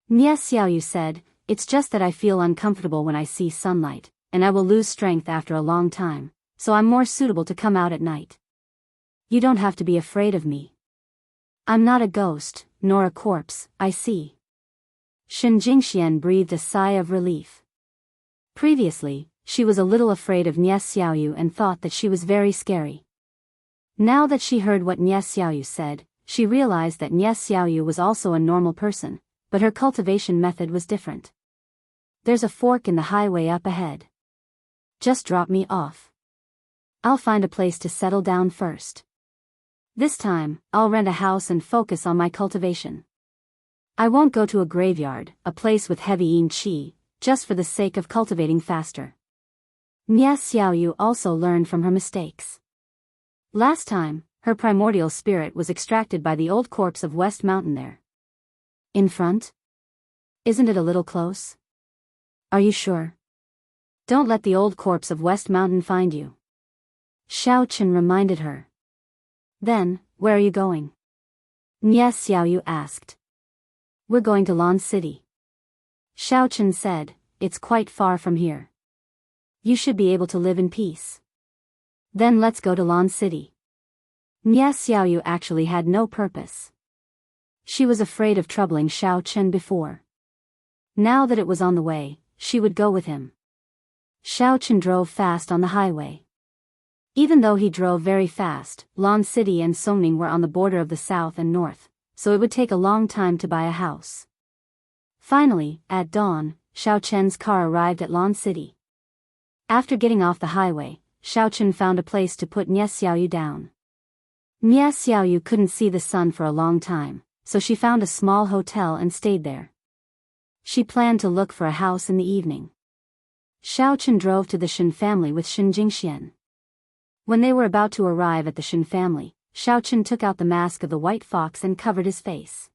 S1: Nie Xiaoyu said, "It's just that I feel uncomfortable when I see sunlight, and I will lose strength after a long time, so I'm more suitable to come out at night. You don't have to be afraid of me. I'm not a ghost, nor a corpse, I see." Shen Jingxian breathed a sigh of relief. Previously, she was a little afraid of Nie Xiaoyu and thought that she was very scary. Now that she heard what Nie Xiaoyu said, she realized that Nie Xiaoyu was also a normal person, but her cultivation method was different. "There's a fork in the highway up ahead. Just drop me off. I'll find a place to settle down first. This time, I'll rent a house and focus on my cultivation. I won't go to a graveyard, a place with heavy yin qi, just for the sake of cultivating faster." Nie Xiaoyu also learned from her mistakes. Last time, her primordial spirit was extracted by the old corpse of West Mountain there. "In front? Isn't it a little close? Are you sure? Don't let the old corpse of West Mountain find you." Xiao Chen reminded her. Then, where are you going? Nye Xiaoyu asked. We're going to Lan City. Xiao Chen said, it's quite far from here. You should be able to live in peace. Then let's go to Lan City. Nye Xiaoyu actually had no purpose. She was afraid of troubling Xiao Chen before. Now that it was on the way, she would go with him. Xiao Chen drove fast on the highway. Even though he drove very fast, Lan City and Songning were on the border of the south and north, so it would take a long time to buy a house. Finally, at dawn, Xiao Chen's car arrived at Lan City. After getting off the highway, Xiao Chen found a place to put Nye Xiaoyu down. Nye Xiaoyu couldn't see the sun for a long time, so she found a small hotel and stayed there. She planned to look for a house in the evening. Xiao Chen drove to the Shen family with Shen Jingxian. When they were about to arrive at the Shen family, Xiao Chen took out the mask of the white fox and covered his face.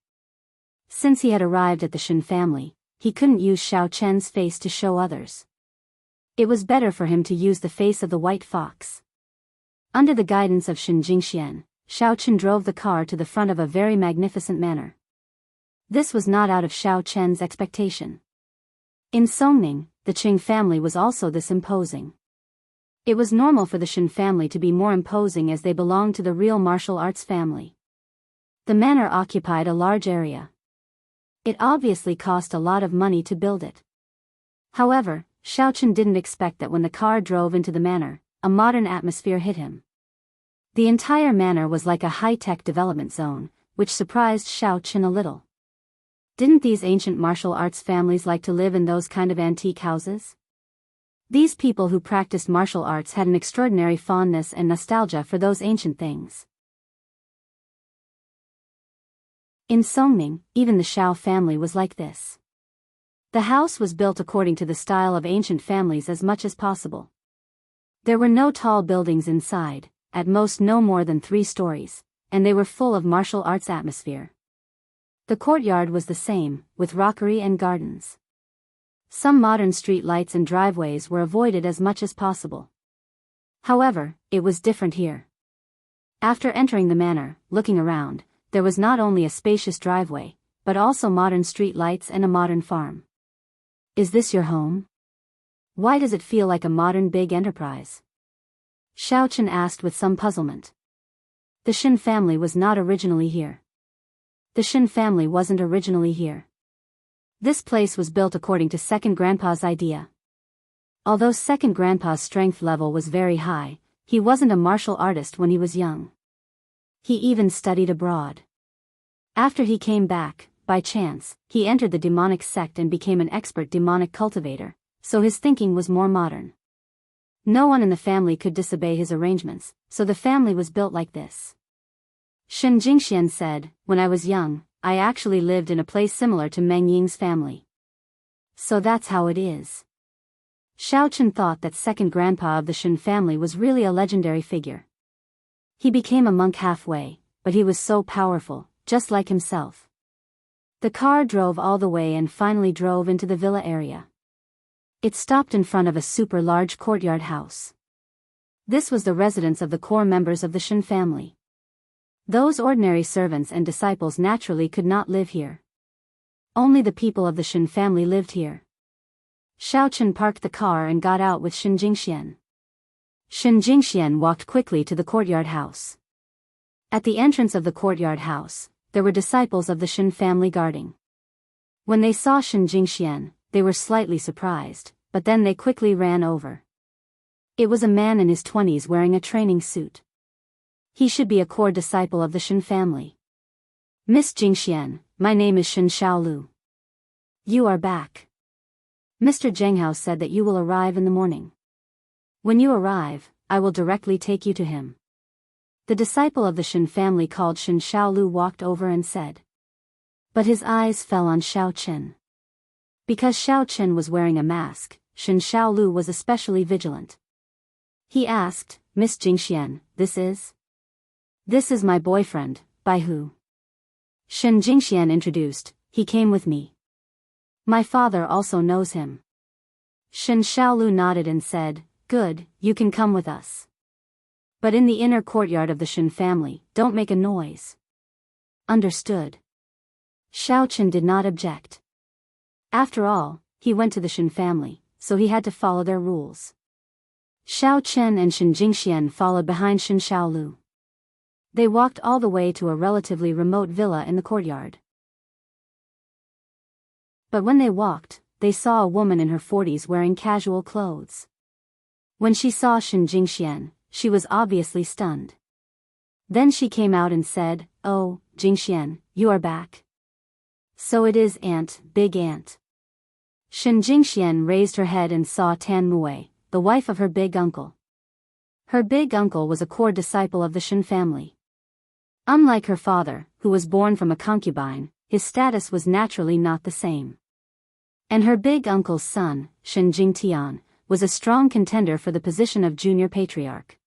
S1: Since he had arrived at the Shen family, he couldn't use Xiao Chen's face to show others. It was better for him to use the face of the white fox. Under the guidance of Shen Jingxian, Xiao Chen drove the car to the front of a very magnificent manor. This was not out of Xiao Chen's expectation. In Songning, the Qing family was also this imposing. It was normal for the Shen family to be more imposing as they belonged to the real martial arts family. The manor occupied a large area. It obviously cost a lot of money to build it. However, Xiao Chen didn't expect that when the car drove into the manor, a modern atmosphere hit him. The entire manor was like a high-tech development zone, which surprised Xiao Chen a little. Didn't these ancient martial arts families like to live in those kind of antique houses? These people who practiced martial arts had an extraordinary fondness and nostalgia for those ancient things. In Songning, even the Xiao family was like this. The house was built according to the style of ancient families as much as possible. There were no tall buildings inside, at most no more than 3 stories, and they were full of martial arts atmosphere. The courtyard was the same, with rockery and gardens. Some modern street lights and driveways were avoided as much as possible. However, it was different here. After entering the manor, looking around, there was not only a spacious driveway, but also modern street lights and a modern farm. Is this your home? Why does it feel like a modern big enterprise? Xiao Chen asked with some puzzlement. The Shen family was not originally here. The Shen family wasn't originally here. This place was built according to Second Grandpa's idea. Although Second Grandpa's strength level was very high, he wasn't a martial artist when he was young. He even studied abroad. After he came back, by chance, he entered the demonic sect and became an expert demonic cultivator, so his thinking was more modern. No one in the family could disobey his arrangements, so the family was built like this. Shen Jingxian said, when I was young, I actually lived in a place similar to Meng Ying's family. So that's how it is. Xiao Chen thought that second grandpa of the Shen family was really a legendary figure. He became a monk halfway, but he was so powerful, just like himself. The car drove all the way and finally drove into the villa area. It stopped in front of a super large courtyard house. This was the residence of the core members of the Shen family. Those ordinary servants and disciples naturally could not live here. Only the people of the Shen family lived here. Xiao Chen parked the car and got out with Shen Jingxian. Shen Jingxian walked quickly to the courtyard house. At the entrance of the courtyard house, there were disciples of the Shen family guarding. When they saw Shen Jingxian, they were slightly surprised, but then they quickly ran over. It was a man in his 20s wearing a training suit. He should be a core disciple of the Shen family. Miss Jingxian, my name is Shen Xiaolu. You are back. Mr. Zhenghao said that you will arrive in the morning. When you arrive, I will directly take you to him. The disciple of the Shen family called Shen Xiaolu walked over and said. But his eyes fell on Xiao Chen. Because Xiao Chen was wearing a mask, Shen Xiaolu was especially vigilant. He asked, Miss Jingxian, this is? This is my boyfriend, Bai Hu. Shen Jingxian introduced, he came with me. My father also knows him. Shen Xiaolu nodded and said, good, you can come with us. But in the inner courtyard of the Shen family, don't make a noise. Understood. Xiao Chen did not object. After all, he went to the Shen family, so he had to follow their rules. Xiao Chen and Shen Jingxian followed behind Shen Xiaolu. They walked all the way to a relatively remote villa in the courtyard. But when they walked, they saw a woman in her 40s wearing casual clothes. When she saw Shen Jingxian, she was obviously stunned. Then she came out and said, "Oh, Jingxian, you are back. So it is Aunt, Big Aunt." Shen Jingxian raised her head and saw Tan Mue, the wife of her big uncle. Her big uncle was a core disciple of the Shen family. Unlike her father, who was born from a concubine, his status was naturally not the same. And her big uncle's son, Shen Jingtian, was a strong contender for the position of junior patriarch.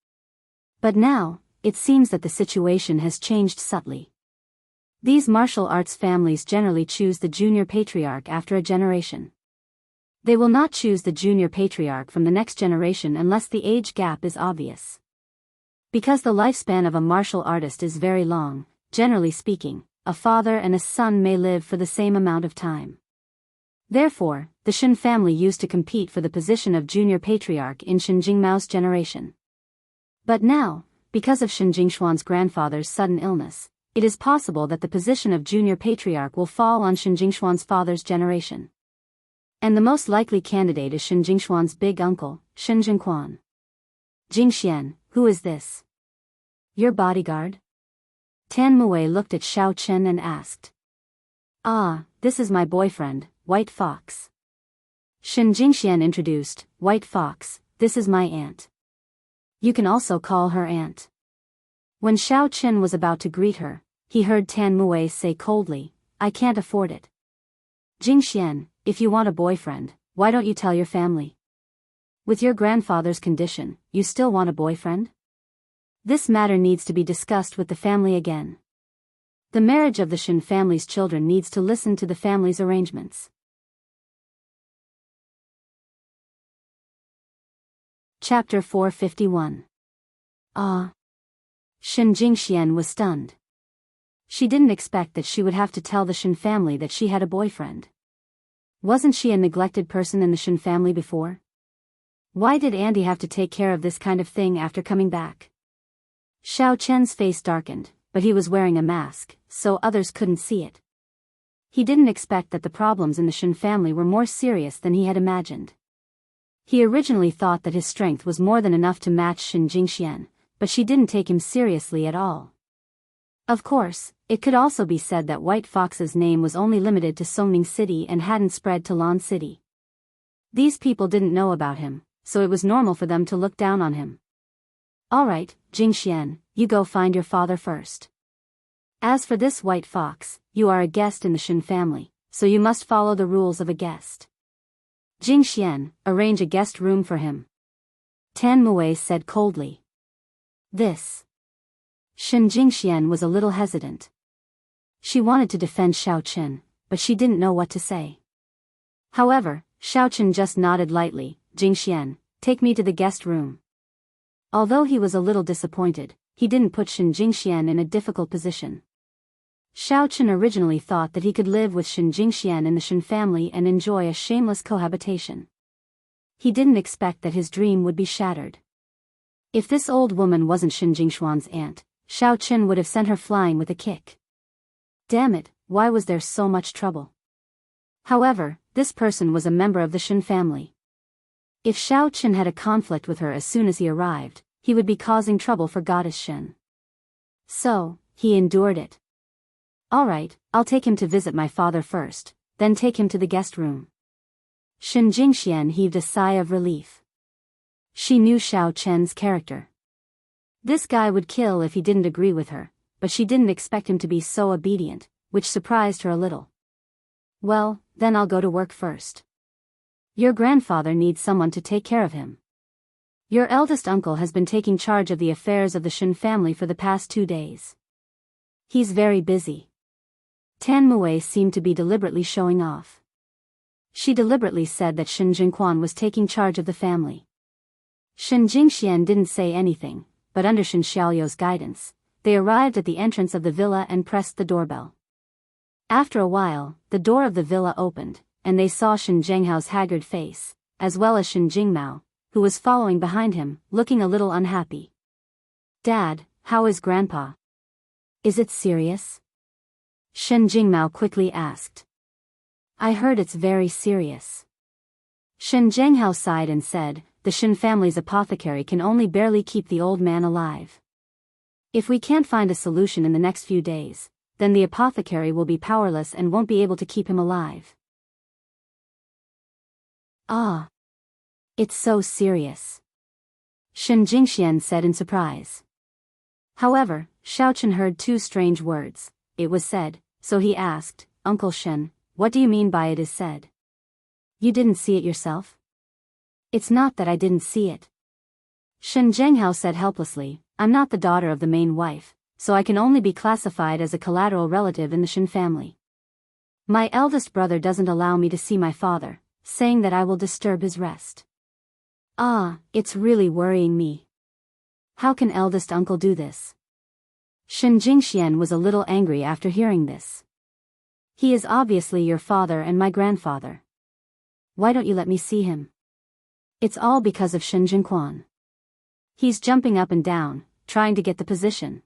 S1: But now, it seems that the situation has changed subtly. These martial arts families generally choose the junior patriarch after a generation. They will not choose the junior patriarch from the next generation unless the age gap is obvious. Because the lifespan of a martial artist is very long, generally speaking, a father and a son may live for the same amount of time. Therefore, the Shen family used to compete for the position of junior patriarch in Shen Jingmao's generation. But now, because of Shen Jingshuan's grandfather's sudden illness, it is possible that the position of junior patriarch will fall on Shen Jingshuan's father's generation. And the most likely candidate is Shen Jingshuan's big uncle, Shen Jingquan. "Jingxian, who is this? Your bodyguard?" Tan Mue looked at Xiao Chen and asked. "Ah, this is my boyfriend, White Fox." Shen Jingxian introduced, "White Fox, this is my aunt. You can also call her aunt." When Xiao Chen was about to greet her, he heard Tan Mue say coldly, "I can't afford it. Jingxian, if you want a boyfriend, why don't you tell your family? With your grandfather's condition, you still want a boyfriend? This matter needs to be discussed with the family again. The marriage of the Shen family's children needs to listen to the family's arrangements." Chapter 451. Ah. Shen Jingxian was stunned. She didn't expect that she would have to tell the Shen family that she had a boyfriend. Wasn't she a neglected person in the Shen family before? Why did Andy have to take care of this kind of thing after coming back? Xiao Chen's face darkened, but he was wearing a mask, so others couldn't see it. He didn't expect that the problems in the Shen family were more serious than he had imagined. He originally thought that his strength was more than enough to match Shen Jingxian, but she didn't take him seriously at all. Of course, it could also be said that White Fox's name was only limited to Songning City and hadn't spread to Lan City. These people didn't know about him, so it was normal for them to look down on him. "Alright, Jingxian, you go find your father first. As for this White Fox, you are a guest in the Shen family, so you must follow the rules of a guest. Jingxian, arrange a guest room for him." Tan Mue said coldly. This. Shen Jingxian was a little hesitant. She wanted to defend Xiao Chen, but she didn't know what to say. However, Xiao Chen just nodded lightly. "Jingxian, take me to the guest room." Although he was a little disappointed, he didn't put Shen Jingxian in a difficult position. Xiao Chen originally thought that he could live with Shen Jingxian in the Shen family and enjoy a shameless cohabitation. He didn't expect that his dream would be shattered. If this old woman wasn't Shen Jingshuan's aunt, Xiao Chen would have sent her flying with a kick. Damn it, why was there so much trouble? However, this person was a member of the Shen family. If Xiao Chen had a conflict with her as soon as he arrived, he would be causing trouble for Goddess Shen. So, he endured it. "Alright, I'll take him to visit my father first, then take him to the guest room." Shen Jingxian heaved a sigh of relief. She knew Xiao Chen's character. This guy would kill if he didn't agree with her, but she didn't expect him to be so obedient, which surprised her a little. "Well, then I'll go to work first. Your grandfather needs someone to take care of him. Your eldest uncle has been taking charge of the affairs of the Shen family for the past 2 days. He's very busy." Tan Mue seemed to be deliberately showing off. She deliberately said that Shen Jingquan was taking charge of the family. Shen Jingxian didn't say anything, but under Shen Xiaoyou's guidance, they arrived at the entrance of the villa and pressed the doorbell. After a while, the door of the villa opened, and they saw Shen Zhenghao's haggard face, as well as Shen Jingmao, who was following behind him, looking a little unhappy. "Dad, how is Grandpa? Is it serious?" Shen Jingmao quickly asked. "I heard it's very serious." Shen Zhenghao sighed and said, "The Shen family's apothecary can only barely keep the old man alive. If we can't find a solution in the next few days, then the apothecary will be powerless and won't be able to keep him alive." "Ah. It's so serious," Shen Jingxian said in surprise. However, Xiaochen heard two strange words. It was said, so he asked, "Uncle Shen, what do you mean by it is said? You didn't see it yourself?" "It's not that I didn't see it," Shen Zhenghao said helplessly. "I'm not the daughter of the main wife, so I can only be classified as a collateral relative in the Shen family. My eldest brother doesn't allow me to see my father, saying that I will disturb his rest. Ah, it's really worrying me. How can eldest uncle do this?" Shen Jingxian was a little angry after hearing this. "He is obviously your father and my grandfather. Why don't you let me see him? It's all because of Shen Jingquan. He's jumping up and down, trying to get the position.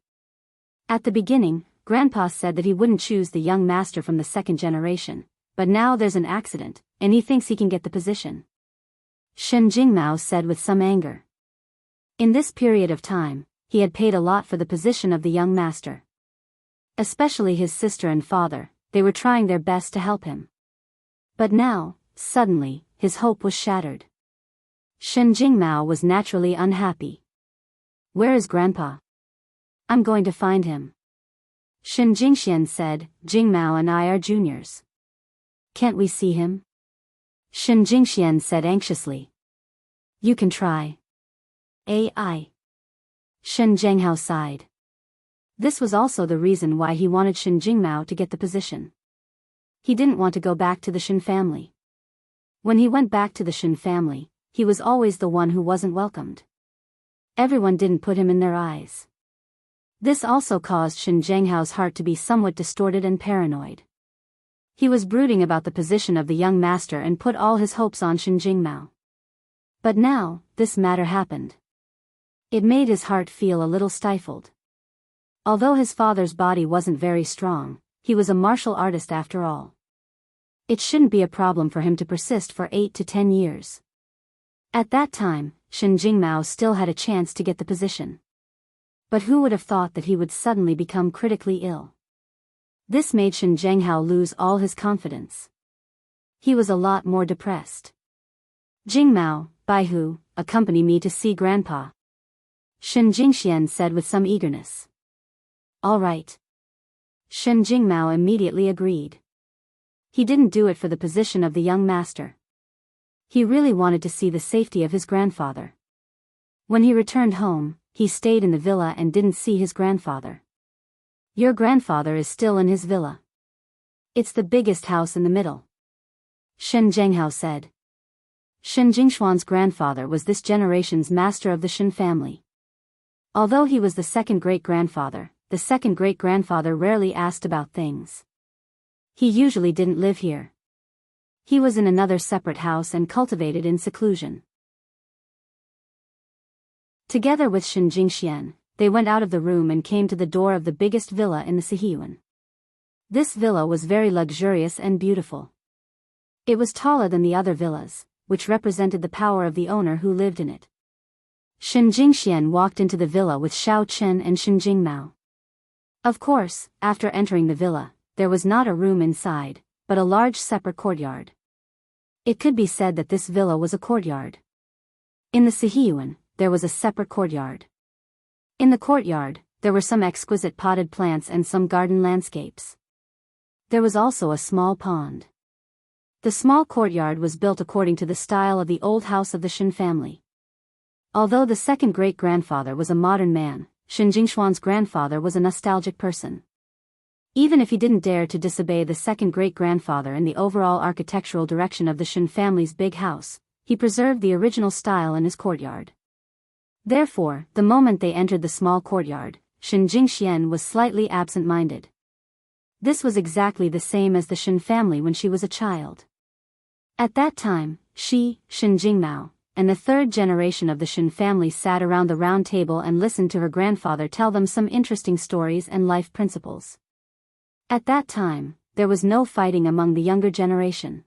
S1: At the beginning, Grandpa said that he wouldn't choose the young master from the second generation, but now there's an accident, and he thinks he can get the position," Shen Jingmao said with some anger. In this period of time, he had paid a lot for the position of the young master. Especially his sister and father, they were trying their best to help him. But now, suddenly, his hope was shattered. Shen Jingmao was naturally unhappy. "Where is Grandpa? I'm going to find him," Shen Jingxian said. "Jingmao and I are juniors. Can't we see him?" Shen Jingxian said anxiously. "You can try." "AI." Shen Zhenghao sighed. This was also the reason why he wanted Shen Jingmao to get the position. He didn't want to go back to the Shen family. When he went back to the Shen family, he was always the one who wasn't welcomed. Everyone didn't put him in their eyes. This also caused Shen Zhenghao's heart to be somewhat distorted and paranoid. He was brooding about the position of the young master and put all his hopes on Shen Jingmao. But now, this matter happened. It made his heart feel a little stifled. Although his father's body wasn't very strong, he was a martial artist after all. It shouldn't be a problem for him to persist for 8 to 10 years. At that time, Shen Jingmao still had a chance to get the position. But who would have thought that he would suddenly become critically ill? This made Shen Zhenghao lose all his confidence. He was a lot more depressed. "Jingmao, Baihu, accompany me to see Grandpa," Shen Jingxian said with some eagerness. "All right." Shen Jingmao immediately agreed. He didn't do it for the position of the young master. He really wanted to see the safety of his grandfather. When he returned home, he stayed in the villa and didn't see his grandfather. "Your grandfather is still in his villa. It's the biggest house in the middle," Shen Zhenghao said. Shen Jingshuan's grandfather was this generation's master of the Shen family. Although he was the second great-grandfather, the second great-grandfather rarely asked about things. He usually didn't live here. He was in another separate house and cultivated in seclusion. Together with Shen Jingxian, they went out of the room and came to the door of the biggest villa in the Sihiyuan. This villa was very luxurious and beautiful. It was taller than the other villas, which represented the power of the owner who lived in it. Shen Jingxian walked into the villa with Xiao Chen and Shen Jingmao. Of course, after entering the villa, there was not a room inside, but a large separate courtyard. It could be said that this villa was a courtyard. In the Sihiyuan, there was a separate courtyard. In the courtyard, there were some exquisite potted plants and some garden landscapes. There was also a small pond. The small courtyard was built according to the style of the old house of the Shen family. Although the second great-grandfather was a modern man, Shen Jingshuan's grandfather was a nostalgic person. Even if he didn't dare to disobey the second great-grandfather in the overall architectural direction of the Shen family's big house, he preserved the original style in his courtyard. Therefore, the moment they entered the small courtyard, Shen Jingxian was slightly absent-minded. This was exactly the same as the Shen family when she was a child. At that time, she, Shen Jingmao, and the third generation of the Shen family sat around the round table and listened to her grandfather tell them some interesting stories and life principles. At that time, there was no fighting among the younger generation.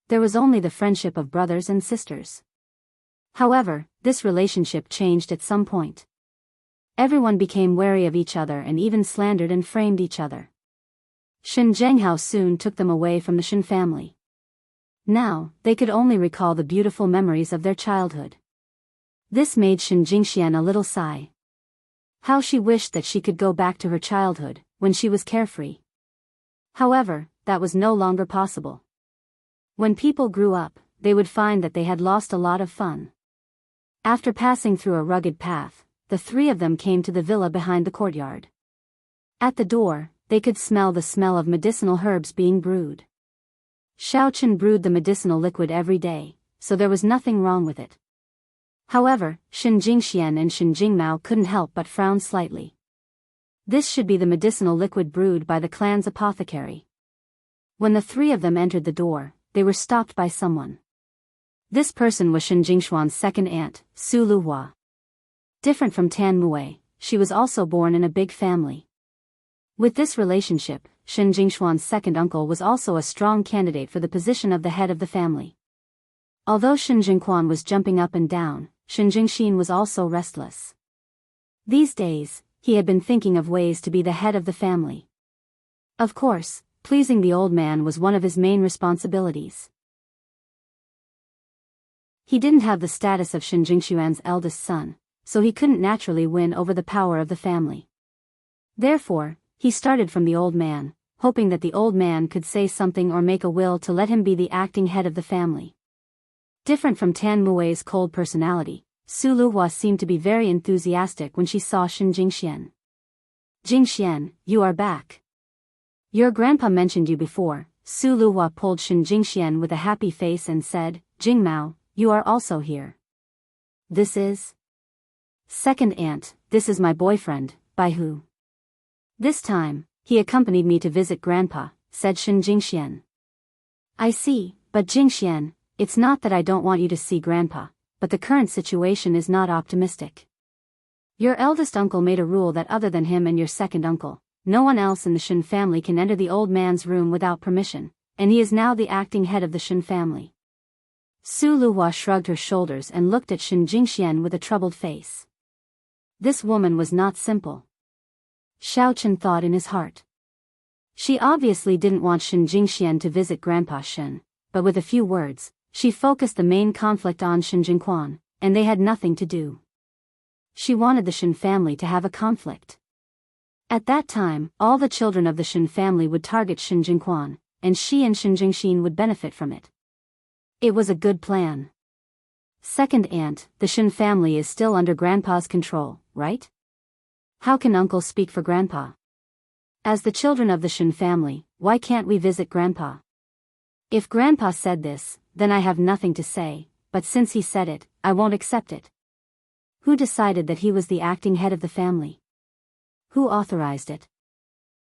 S1: There was only the friendship of brothers and sisters. However, this relationship changed at some point. Everyone became wary of each other and even slandered and framed each other. Shen Zhenghao soon took them away from the Shen family. Now, they could only recall the beautiful memories of their childhood. This made Shen Jingxian a little sigh. How she wished that she could go back to her childhood, when she was carefree. However, that was no longer possible. When people grew up, they would find that they had lost a lot of fun. After passing through a rugged path, the three of them came to the villa behind the courtyard. At the door, they could smell the smell of medicinal herbs being brewed. Xiaochen brewed the medicinal liquid every day, so there was nothing wrong with it. However, Shen Jingxian and Shen Jingmao couldn't help but frown slightly. This should be the medicinal liquid brewed by the clan's apothecary. When the three of them entered the door, they were stopped by someone. This person was Shen Jingshuan's second aunt, Su Luhua. Different from Tan Mue, she was also born in a big family. With this relationship, Shen Jingshuan's second uncle was also a strong candidate for the position of the head of the family. Although Shen Jingquan was jumping up and down, Shen Jingxin was also restless. These days, he had been thinking of ways to be the head of the family. Of course, pleasing the old man was one of his main responsibilities. He didn't have the status of Shen Jingshuan's eldest son, so he couldn't naturally win over the power of the family. Therefore, he started from the old man, hoping that the old man could say something or make a will to let him be the acting head of the family. Different from Tan Mue's cold personality, Su Luhua seemed to be very enthusiastic when she saw Shen Jingxian. Jingxian, you are back. Your grandpa mentioned you before. Su Luhua pulled Shen Jingxian with a happy face and said, Jingmao, you are also here. This is? Second aunt, this is my boyfriend, Baihu. This time, he accompanied me to visit grandpa, said Shen Jingxian. I see, but Jingxian, it's not that I don't want you to see grandpa, but the current situation is not optimistic. Your eldest uncle made a rule that other than him and your second uncle, no one else in the Shen family can enter the old man's room without permission, and he is now the acting head of the Shen family. Su Luhua shrugged her shoulders and looked at Shen Jingxian with a troubled face. This woman was not simple. Xiaochen thought in his heart. She obviously didn't want Shen Jingxian to visit Grandpa Shen, but with a few words, she focused the main conflict on Shen Jingquan, and they had nothing to do. She wanted the Shen family to have a conflict. At that time, all the children of the Shen family would target Shen Jingquan, and she and Shen Jingxin would benefit from it. It was a good plan. Second aunt, the Shen family is still under Grandpa's control, right? How can Uncle speak for Grandpa? As the children of the Shen family, why can't we visit Grandpa? If Grandpa said this, then I have nothing to say, but since he said it, I won't accept it. Who decided that he was the acting head of the family? Who authorized it?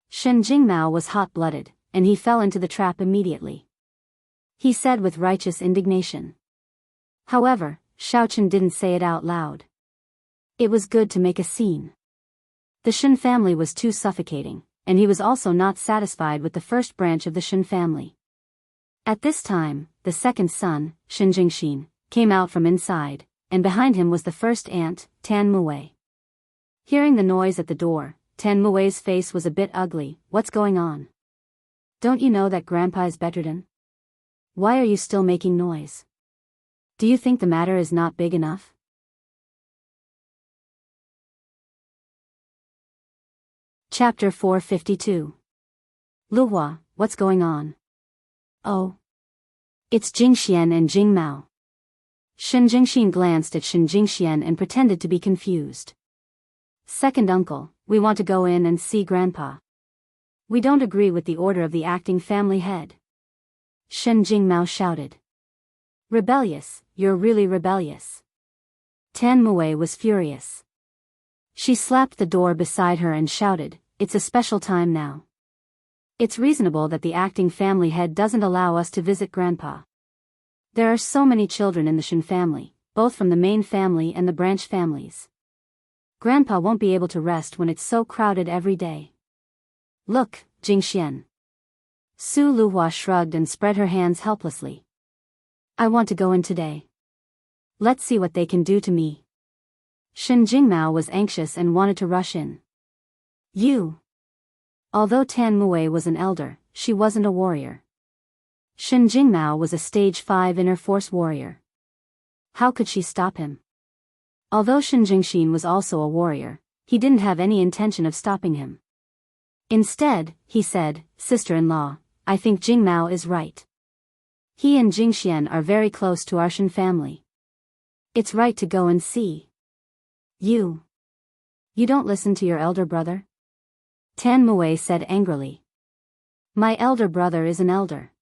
S1: Shen Jingmao was hot-blooded, and he fell into the trap immediately. He said with righteous indignation. However, Xiaochen didn't say it out loud. It was good to make a scene. The Shen family was too suffocating, and he was also not satisfied with the first branch of the Shen family. At this time, the second son, Shen Jingxin, came out from inside, and behind him was the first aunt, Tan Mue. Hearing the noise at the door, Tan Mue's face was a bit ugly. What's going on? Don't you know that Grandpa is bedridden? Why are you still making noise? Do you think the matter is not big enough? Chapter 452. Luhua, what's going on? Oh. It's Jingxian and Jingmao. Shen Jingxin glanced at Shen Jingxian and pretended to be confused. Second uncle, we want to go in and see Grandpa. We don't agree with the order of the acting family head. Shen Jingmao shouted. Rebellious, you're really rebellious. Tan Mui was furious. She slapped the door beside her and shouted, "It's a special time now. It's reasonable that the acting family head doesn't allow us to visit Grandpa. There are so many children in the Shin family, both from the main family and the branch families. Grandpa won't be able to rest when it's so crowded every day. Look, Jingxian." Su Luhua shrugged and spread her hands helplessly. "I want to go in today. Let's see what they can do to me." Shin Jingmao was anxious and wanted to rush in. "You." Although Tan Mui was an elder, she wasn't a warrior. Shin Jingmao was a stage 5 inner force warrior. How could she stop him? Although Shin Jingxin was also a warrior, he didn't have any intention of stopping him. Instead, he said, "Sister-in-law, I think Jingmao is right. He and Jingxian are very close to our Shin family. It's right to go and see." You don't listen to your elder brother?" Tan Mui said angrily. "My elder brother is an elder.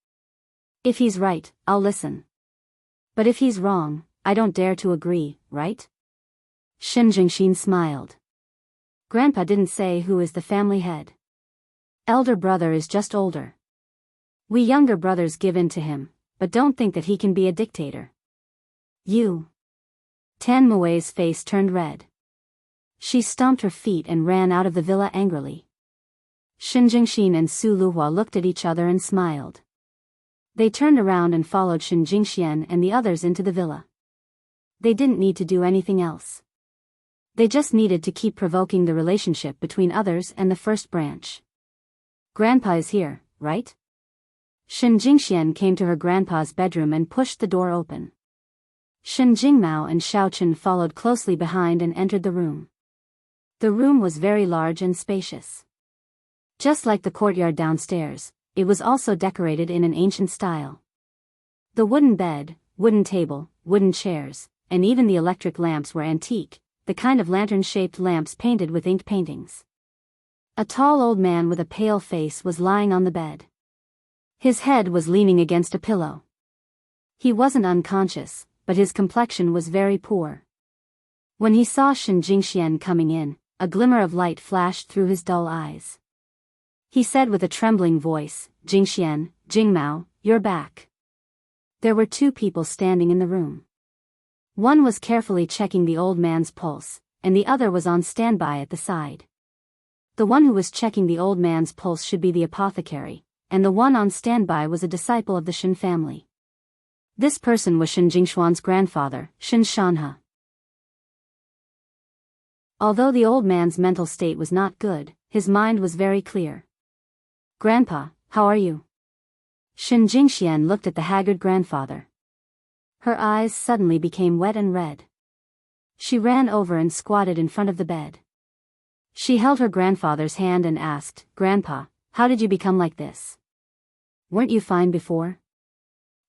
S1: If he's right, I'll listen. But if he's wrong, I don't dare to agree, right?" Shin Jingxin smiled. "Grandpa didn't say who is the family head. Elder brother is just older. We younger brothers give in to him, but don't think that he can be a dictator." You. Tan Mui's face turned red. She stomped her feet and ran out of the villa angrily. Shin Jingxin and Su Luhua looked at each other and smiled. They turned around and followed Shin Jingxian and the others into the villa. They didn't need to do anything else. They just needed to keep provoking the relationship between others and the first branch. "Grandpa is here, right?" Shin Jingxian came to her grandpa's bedroom and pushed the door open. Shin Jingmao and Xiaochen followed closely behind and entered the room. The room was very large and spacious. Just like the courtyard downstairs, it was also decorated in an ancient style. The wooden bed, wooden table, wooden chairs, and even the electric lamps were antique, the kind of lantern-shaped lamps painted with ink paintings. A tall old man with a pale face was lying on the bed. His head was leaning against a pillow. He wasn't unconscious, but his complexion was very poor. When he saw Shin Jingxian coming in, a glimmer of light flashed through his dull eyes. He said with a trembling voice, "Jingxian, Jingmao, you're back." There were 2 people standing in the room. One was carefully checking the old man's pulse, and the other was on standby at the side. The one who was checking the old man's pulse should be the apothecary, and the one on standby was a disciple of the Shin family. This person was Shin Jingshuan's grandfather, Shin Shanhe. Although the old man's mental state was not good, his mind was very clear. "Grandpa, how are you?" Shin Jingxian looked at the haggard grandfather. Her eyes suddenly became wet and red. She ran over and squatted in front of the bed. She held her grandfather's hand and asked, "Grandpa, how did you become like this? Weren't you fine before?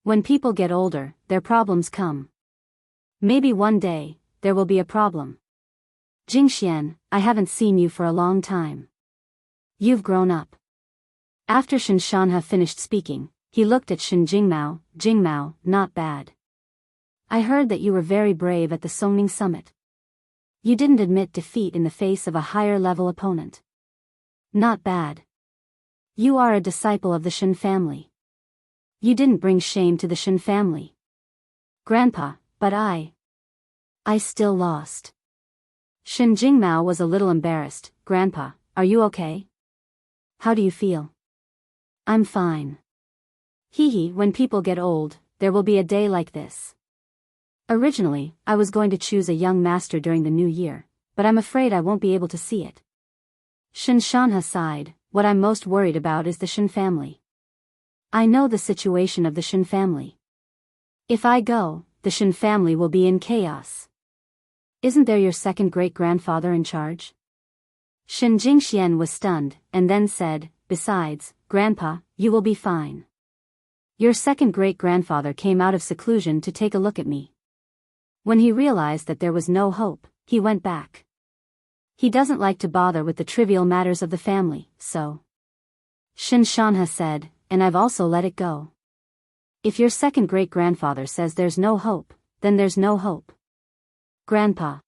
S1: When people get older, their problems come. Maybe one day, there will be a problem. Jingxian, I haven't seen you for a long time. You've grown up." After Shin Shanhe finished speaking, he looked at Shin Jingmao. "Jingmao, not bad. I heard that you were very brave at the Songming Summit. You didn't admit defeat in the face of a higher-level opponent. Not bad. You are a disciple of the Shin family. You didn't bring shame to the Shin family. Grandpa, but I still lost." Shin Jingmao was a little embarrassed. "Grandpa, are you okay? How do you feel?" "I'm fine. Hee, when people get old, there will be a day like this. Originally, I was going to choose a young master during the new year, but I'm afraid I won't be able to see it." Shin Shanhe sighed. "What I'm most worried about is the Shin family. I know the situation of the Shin family. If I go, the Shin family will be in chaos. Isn't there your second great-grandfather in charge?" Shin Jingxian was stunned, and then said, "Besides, Grandpa, you will be fine. Your second great-grandfather came out of seclusion to take a look at me. When he realized that there was no hope, he went back. He doesn't like to bother with the trivial matters of the family, so." Shin Shanhe said, "And I've also let it go. If your second great-grandfather says there's no hope, then there's no hope. Grandpa.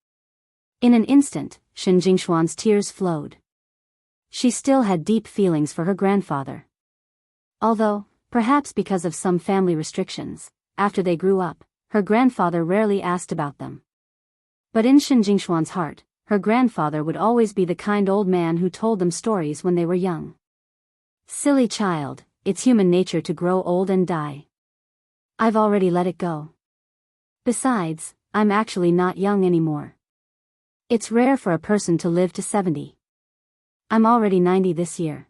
S1: In an instant, Shen Jingshuan's tears flowed. She still had deep feelings for her grandfather. Although, perhaps because of some family restrictions, after they grew up, her grandfather rarely asked about them. But in Shen Jingshuan's heart, her grandfather would always be the kind old man who told them stories when they were young. Silly child, it's human nature to grow old and die. I've already let it go. Besides, I'm actually not young anymore. It's rare for a person to live to 70. I'm already 90 this year.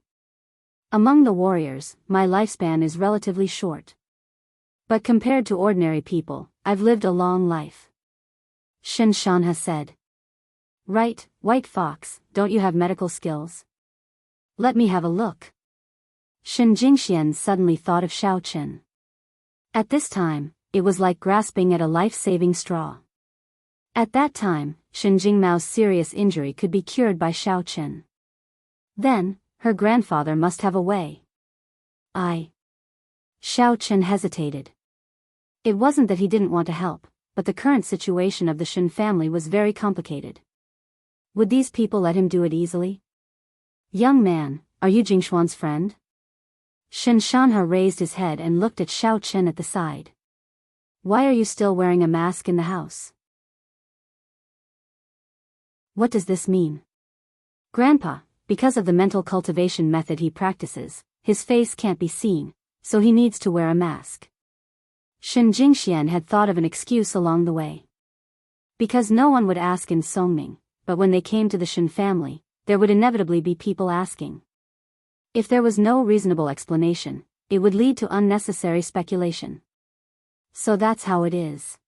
S1: Among the warriors, my lifespan is relatively short. But compared to ordinary people, I've lived a long life. Shen Shanha said. Right, White Fox, don't you have medical skills? Let me have a look. Shen Jingxian suddenly thought of Xiao Chen. At this time, it was like grasping at a life-saving straw. At that time, Shen Jingmao's serious injury could be cured by Xiao Chen. Then, her grandfather must have a way. Xiao Chen hesitated. It wasn't that he didn't want to help, but the current situation of the Shen family was very complicated. Would these people let him do it easily? Young man, are you Jingshuan's friend? Shen Shanha raised his head and looked at Xiao Chen at the side. Why are you still wearing a mask in the house? What does this mean? Grandpa, because of the mental cultivation method he practices, his face can't be seen, so he needs to wear a mask. Shen Jingxian had thought of an excuse along the way. Because no one would ask in Songming, but when they came to the Shen family, there would inevitably be people asking. If there was no reasonable explanation, it would lead to unnecessary speculation. So that's how it is.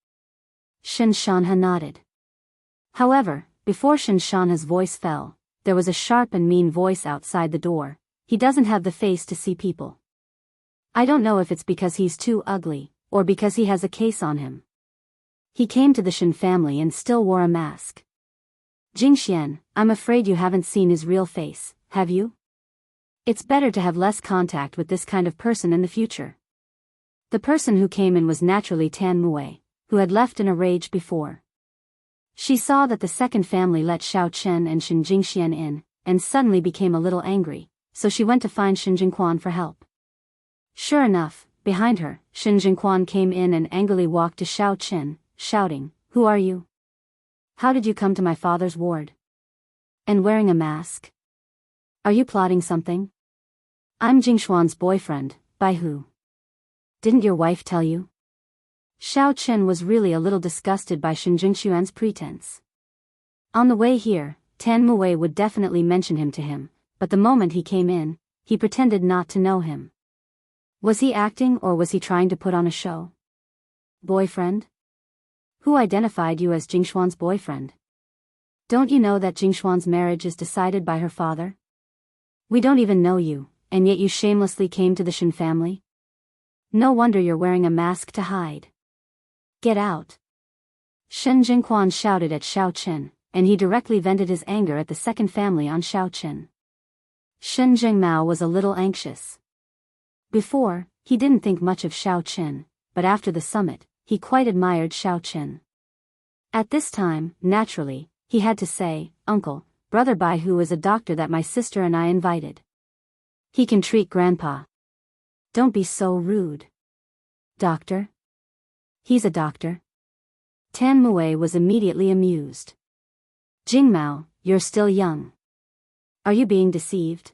S1: Shen Shanha nodded. However, before Shen Shanha's voice fell, there was a sharp and mean voice outside the door. He doesn't have the face to see people. I don't know if it's because he's too ugly, or because he has a case on him. He came to the Shen family and still wore a mask. Jingxian, I'm afraid you haven't seen his real face, have you? It's better to have less contact with this kind of person in the future. The person who came in was naturally Tan Mue, who had left in a rage before. She saw that the second family let Xiao Chen and Shen Jingxian in, and suddenly became a little angry, so she went to find Shen Jingquan for help. Sure enough, behind her, Shen Jingquan came in and angrily walked to Xiao Chen, shouting, Who are you? How did you come to my father's ward? And wearing a mask? Are you plotting something? I'm Jingshuan's boyfriend, by who? Didn't your wife tell you? Xiao Chen was really a little disgusted by Shen Jingshuan's pretense. On the way here, Tan Mue would definitely mention him to him, but the moment he came in, he pretended not to know him. Was he acting or was he trying to put on a show? Boyfriend? Who identified you as Jingshuan's boyfriend? Don't you know that Jingshuan's marriage is decided by her father? We don't even know you, and yet you shamelessly came to the Shen family? No wonder you're wearing a mask to hide. Get out. Shen Jingquan shouted at Xiao Chen, and he directly vented his anger at the second family on Xiao Chen. Shen Jingmao was a little anxious. Before, he didn't think much of Xiao Chen, but after the summit, he quite admired Xiao Chen. At this time, naturally, he had to say, Uncle, Brother Bai Hu is a doctor that my sister and I invited. He can treat Grandpa. Don't be so rude. Doctor? He's a doctor. Tan Mue was immediately amused. Jingmao, you're still young. Are you being deceived?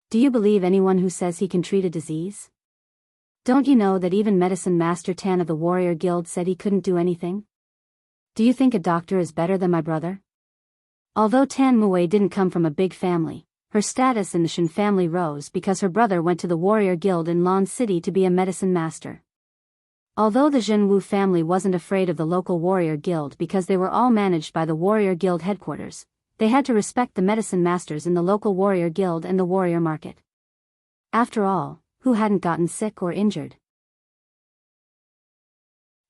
S1: Do you believe anyone who says he can treat a disease? Don't you know that even Medicine Master Tan of the Warrior Guild said he couldn't do anything? Do you think a doctor is better than my brother? Although Tan Mue didn't come from a big family, her status in the Shen family rose because her brother went to the Warrior Guild in Lan City to be a medicine master. Although the Zhenwu family wasn't afraid of the local Warrior Guild because they were all managed by the Warrior Guild headquarters, they had to respect the medicine masters in the local Warrior Guild and the Warrior Market. After all, who hadn't gotten sick or injured?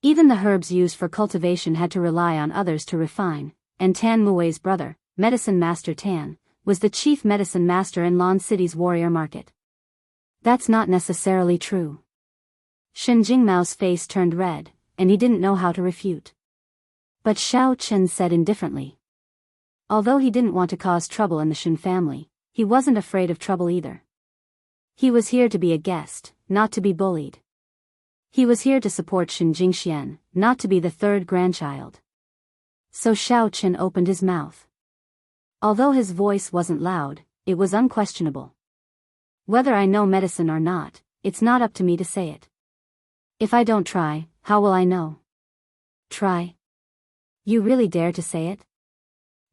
S1: Even the herbs used for cultivation had to rely on others to refine, and Tan Mue's brother, Medicine Master Tan, was the chief medicine master in Lan City's Warrior Market. That's not necessarily true. Shen Jingmao's face turned red, and he didn't know how to refute. But Xiao Chen said indifferently. Although he didn't want to cause trouble in the Shen family, he wasn't afraid of trouble either. He was here to be a guest, not to be bullied. He was here to support Shen Jingxian, not to be the third grandchild. So Xiao Chen opened his mouth. Although his voice wasn't loud, it was unquestionable. Whether I know medicine or not, it's not up to me to say it. If I don't try, how will I know? Try? You really dare to say it?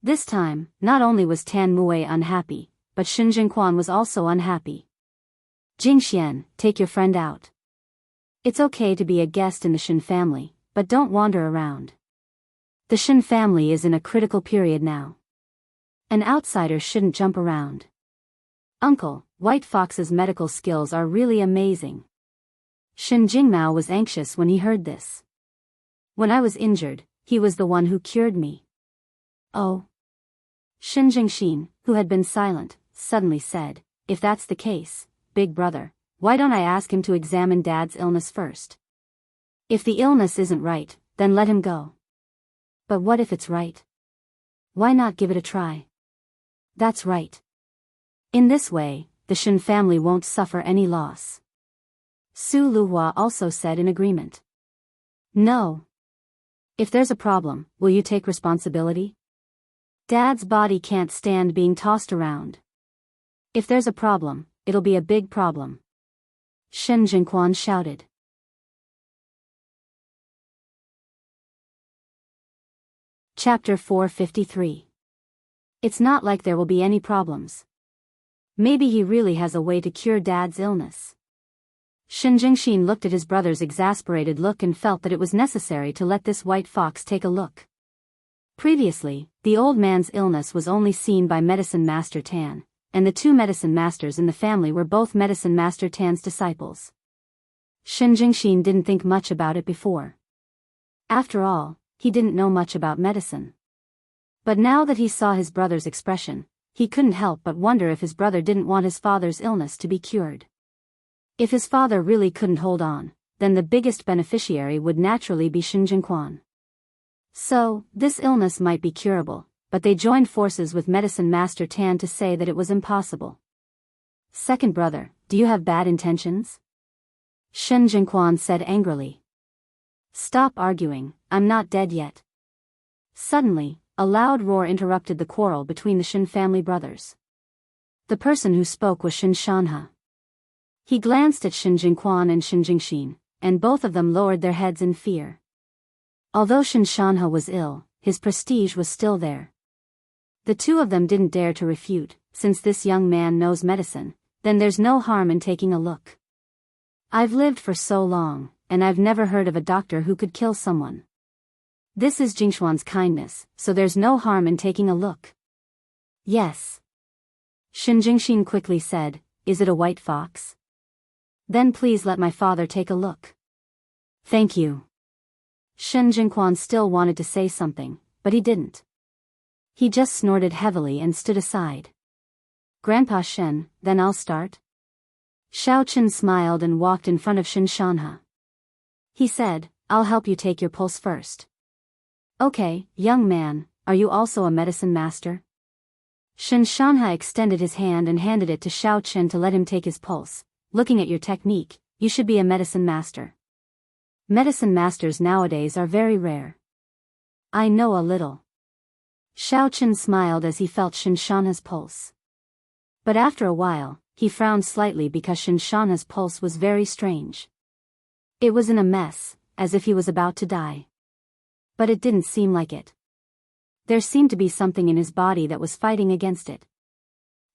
S1: This time, not only was Tan Mue unhappy, but Shen Jingquan was also unhappy. Jingxian, take your friend out. It's okay to be a guest in the Shen family, but don't wander around. The Shen family is in a critical period now. An outsider shouldn't jump around. Uncle, White Fox's medical skills are really amazing. Shen Jingmao was anxious when he heard this. When I was injured, he was the one who cured me. Oh. Shen Jingxin, who had been silent, suddenly said, if that's the case, big brother, why don't I ask him to examine Dad's illness first? If the illness isn't right, then let him go. But what if it's right? Why not give it a try? That's right. In this way, the Shen family won't suffer any loss. Su Luhua also said in agreement. No. If there's a problem, will you take responsibility? Dad's body can't stand being tossed around. If there's a problem, it'll be a big problem. Shen Jingquan shouted. Chapter 453. It's not like there will be any problems. Maybe he really has a way to cure Dad's illness. Shen Jingxin looked at his brother's exasperated look and felt that it was necessary to let this white fox take a look. Previously, the old man's illness was only seen by Medicine Master Tan, and the two medicine masters in the family were both Medicine Master Tan's disciples. Shen Jingxin didn't think much about it before. After all, he didn't know much about medicine. But now that he saw his brother's expression, he couldn't help but wonder if his brother didn't want his father's illness to be cured. If his father really couldn't hold on, then the biggest beneficiary would naturally be Shen Jingquan. So, this illness might be curable, but they joined forces with Medicine Master Tan to say that it was impossible. Second brother, do you have bad intentions? Shen Jingquan said angrily. Stop arguing, I'm not dead yet. Suddenly, a loud roar interrupted the quarrel between the Shen family brothers. The person who spoke was Shen Shanhe. He glanced at Shen Jingquan and Shen Jingxin, and both of them lowered their heads in fear. Although Shen Shanhe was ill, his prestige was still there. The two of them didn't dare to refute, since this young man knows medicine, then there's no harm in taking a look. I've lived for so long, and I've never heard of a doctor who could kill someone. This is Jingxuan's kindness, so there's no harm in taking a look. Yes. Shen Jingxin quickly said, is it a white fox? Then please let my father take a look. Thank you. Shen Jingquan still wanted to say something, but he didn't. He just snorted heavily and stood aside. Grandpa Shen, then I'll start? Xiao Chen smiled and walked in front of Shen Shanhe. He said, I'll help you take your pulse first. Okay, young man, are you also a medicine master? Shen Shanhe extended his hand and handed it to Xiao Chen to let him take his pulse. Looking at your technique, you should be a medicine master. Medicine masters nowadays are very rare. I know a little. Xiao Chen smiled as he felt Shen Shanhe's pulse. But after a while, he frowned slightly because Shen Shanhe's pulse was very strange. It was in a mess, as if he was about to die. But it didn't seem like it. There seemed to be something in his body that was fighting against it.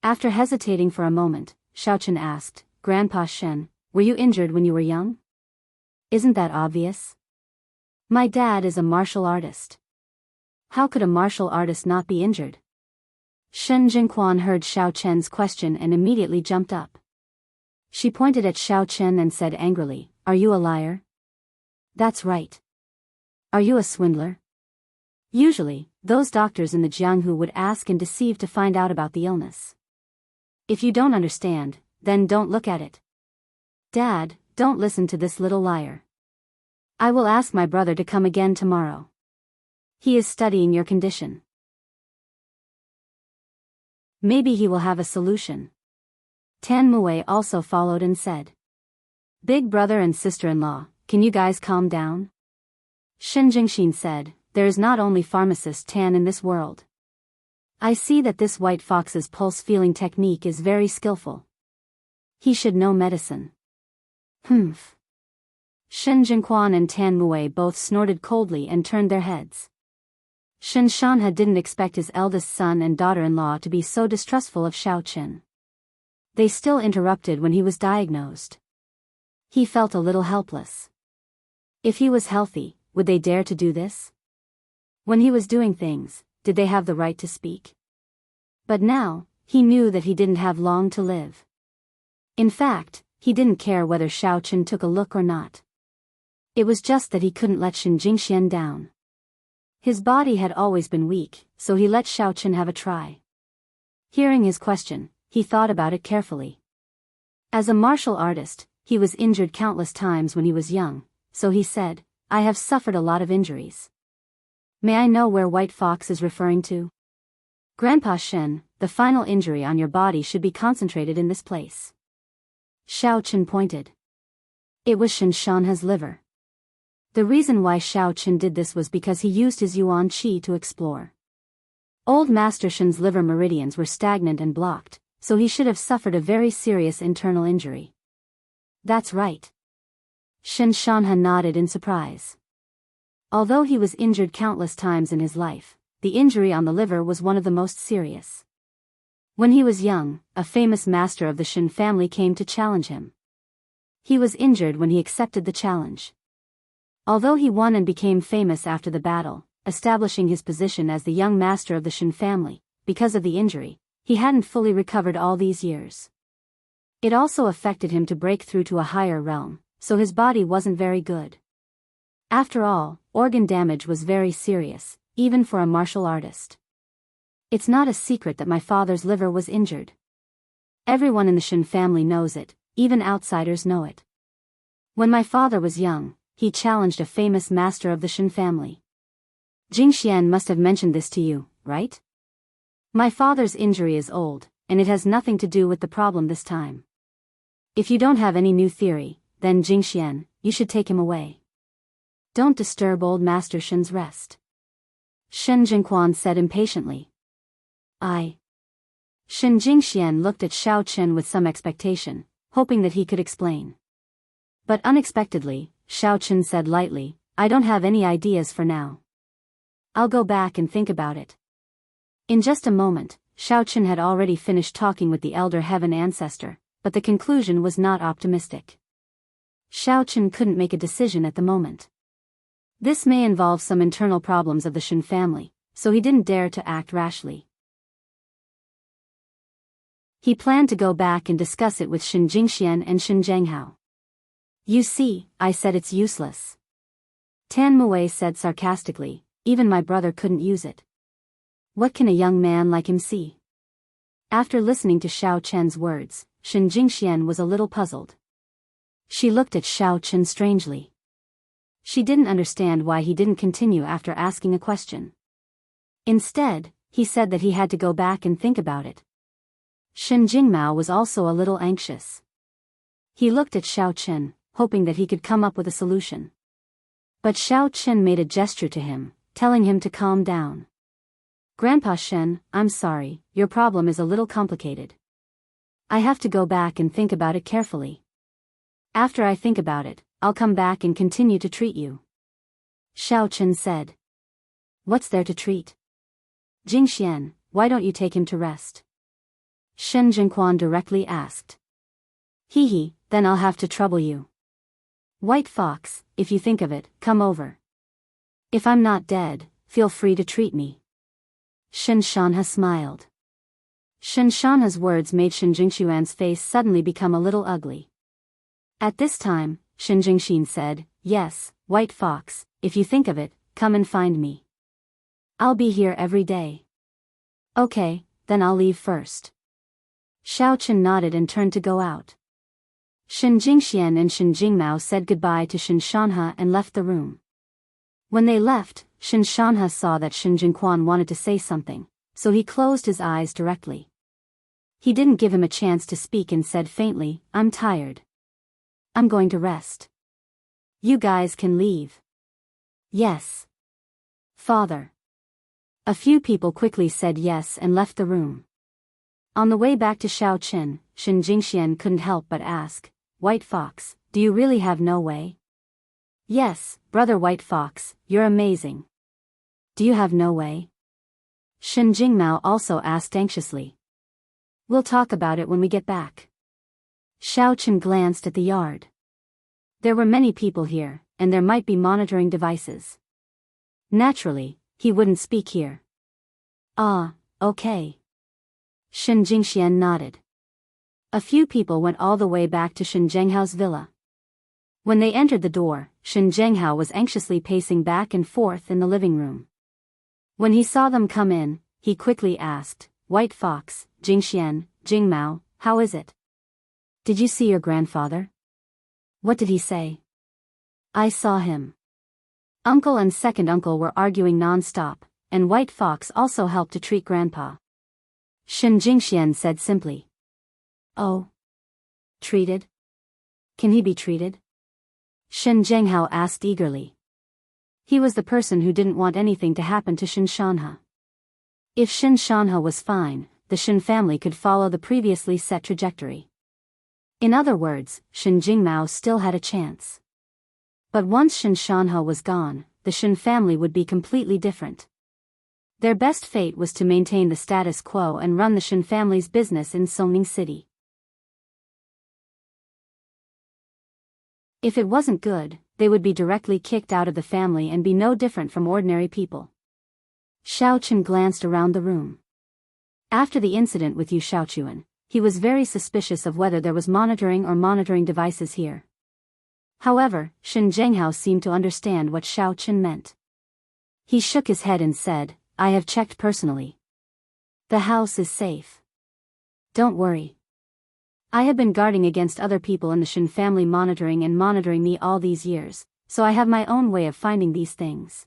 S1: After hesitating for a moment, Xiao Chen asked, Grandpa Shen, were you injured when you were young? Isn't that obvious? My dad is a martial artist. How could a martial artist not be injured? Shen Jingquan heard Xiao Chen's question and immediately jumped up. She pointed at Xiao Chen and said angrily, Are you a liar? That's right. Are you a swindler? Usually, those doctors in the Jianghu would ask and deceive to find out about the illness. If you don't understand, then don't look at it. Dad, don't listen to this little liar. I will ask my brother to come again tomorrow. He is studying your condition. Maybe he will have a solution. Tan Mui also followed and said. Big brother and sister-in-law, can you guys calm down? Shin Jingxin said, there is not only pharmacist Tan in this world. I see that this white fox's pulse-feeling technique is very skillful. He should know medicine. Humph. Shin Jingquan and Tan Mui both snorted coldly and turned their heads. Shin Shanha didn't expect his eldest son and daughter-in-law to be so distrustful of Xiaoqin. They still interrupted when he was diagnosed. He felt a little helpless. If he was healthy, would they dare to do this? When he was doing things, did they have the right to speak? But now, he knew that he didn't have long to live. In fact, he didn't care whether Xiaoqin took a look or not. It was just that he couldn't let Shin Jingxian down. His body had always been weak, so he let Xiaoqin have a try. Hearing his question, he thought about it carefully. As a martial artist, he was injured countless times when he was young, so he said, I have suffered a lot of injuries. May I know where White Fox is referring to? Grandpa Shen, the final injury on your body should be concentrated in this place. Xiaoqin pointed. It was Shin Shanha's liver. The reason why Xiaoqin did this was because he used his yuan qi to explore. Old Master Shin's liver meridians were stagnant and blocked, so he should have suffered a very serious internal injury. That's right. Shin Shanha nodded in surprise. Although he was injured countless times in his life, the injury on the liver was one of the most serious. When he was young, a famous master of the Shin family came to challenge him. He was injured when he accepted the challenge. Although he won and became famous after the battle, establishing his position as the young master of the Shin family, because of the injury, he hadn't fully recovered all these years. It also affected him to break through to a higher realm, so his body wasn't very good. After all, organ damage was very serious, even for a martial artist. It's not a secret that my father's liver was injured. Everyone in the Shin family knows it, even outsiders know it. When my father was young, he challenged a famous master of the Shin family. Jingxian must have mentioned this to you, right? My father's injury is old, and it has nothing to do with the problem this time. If you don't have any new theory, then Jingxian, you should take him away. Don't disturb old Master Shin's rest. Shen Jingquan said impatiently. Shin Jingxian looked at Xiaoqin with some expectation, hoping that he could explain. But unexpectedly, Xiaoqin said lightly, I don't have any ideas for now. I'll go back and think about it. In just a moment, Xiaoqin had already finished talking with the elder heaven ancestor, but the conclusion was not optimistic. Xiaoqin couldn't make a decision at the moment. This may involve some internal problems of the Shin family, so he didn't dare to act rashly. He planned to go back and discuss it with Shin Jingxian and Shin Zhenghao. You see, I said it's useless. Tan Mui said sarcastically, even my brother couldn't use it. What can a young man like him see? After listening to Xiaoqin's words, Shin Jingxian was a little puzzled. She looked at Xiaoqin strangely. She didn't understand why he didn't continue after asking a question. Instead, he said that he had to go back and think about it. Shin Jingmao was also a little anxious. He looked at Xiaoqin, hoping that he could come up with a solution. But Xiaoqin made a gesture to him, telling him to calm down. Grandpa Shen, I'm sorry, your problem is a little complicated. I have to go back and think about it carefully. After I think about it, I'll come back and continue to treat you. Xiaoqin said. What's there to treat? Jingxian, why don't you take him to rest? Shen Jingquan directly asked. Hee, then I'll have to trouble you. White Fox, if you think of it, come over. If I'm not dead, feel free to treat me. Shin Shanha smiled. Shin Shanha's words made Shin Jingxuan's face suddenly become a little ugly. At this time, Shin Jingxin said, yes, White Fox, if you think of it, come and find me. I'll be here every day. Okay, then I'll leave first. Xiaoqin nodded and turned to go out. Shin Jingxian and Shin Jingmao said goodbye to Shin Shanha and left the room. When they left, Shin Shanha saw that Shin Jingquan wanted to say something, so he closed his eyes directly. He didn't give him a chance to speak and said faintly, "I'm tired. I'm going to rest. You guys can leave." "Yes, Father." A few people quickly said yes and left the room. On the way back to Shaoqin, Shin Jingxian couldn't help but ask, "White Fox, do you really have no way?" "Yes, Brother White Fox, you're amazing. Do you have no way?" Shin Jingmao also asked anxiously. "We'll talk about it when we get back." Shaoqin glanced at the yard. There were many people here, and there might be monitoring devices. Naturally, he wouldn't speak here. "Ah, okay." Shin Jingxian nodded. A few people went all the way back to Shin Zhenghao's villa. When they entered the door, Shin Zhenghao was anxiously pacing back and forth in the living room. When he saw them come in, he quickly asked, "White Fox, Jingxian, Jingmao, how is it? Did you see your grandfather? What did he say?" "I saw him. Uncle and second uncle were arguing non-stop, and White Fox also helped to treat Grandpa." Shin Jingxian said simply. "Oh. Treated? Can he be treated?" Shin Zhenghao asked eagerly. He was the person who didn't want anything to happen to Shin Shanha. If Shin Shanha was fine, the Shin family could follow the previously set trajectory. In other words, Shin Jingmao still had a chance. But once Shin Shanha was gone, the Shin family would be completely different. Their best fate was to maintain the status quo and run the Shin family's business in Songning City. If it wasn't good, they would be directly kicked out of the family and be no different from ordinary people. Shaoqin glanced around the room. After the incident with Yu Shaochuan, he was very suspicious of whether there was monitoring devices here. However, Shin Zhenghao seemed to understand what Shaoqin meant. He shook his head and said, "I have checked personally. The house is safe. Don't worry. I have been guarding against other people in the Shin family monitoring me all these years, so I have my own way of finding these things."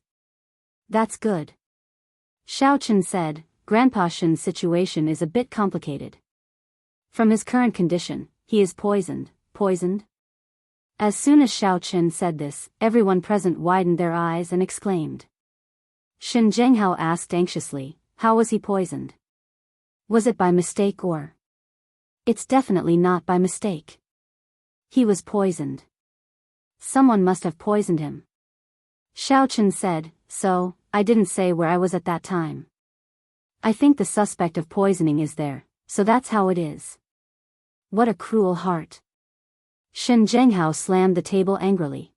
S1: "That's good." Shaoqin said, "Grandpa Shin's situation is a bit complicated. From his current condition, he is poisoned. As soon as Shaoqin said this, everyone present widened their eyes and exclaimed. Shin Zhenghao asked anxiously, "How was he poisoned? Was it by mistake or?" "It's definitely not by mistake. He was poisoned. Someone must have poisoned him." Shaoqin said, "So, I didn't say where I was at that time. I think the suspect of poisoning is there, so that's how it is." What a cruel heart. Shin Zhenghao slammed the table angrily.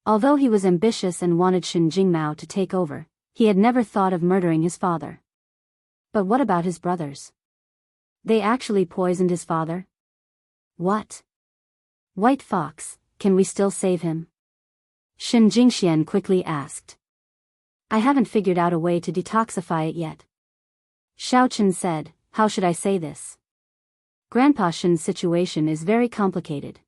S1: Although he was ambitious and wanted Shin Jingmao to take over, he had never thought of murdering his father. But what about his brothers? They actually poisoned his father? What? White Fox, can we still save him? Shin Jingxian quickly asked. "I haven't figured out a way to detoxify it yet." Shaoqin said, "How should I say this? Grandpa Shin's situation is very complicated.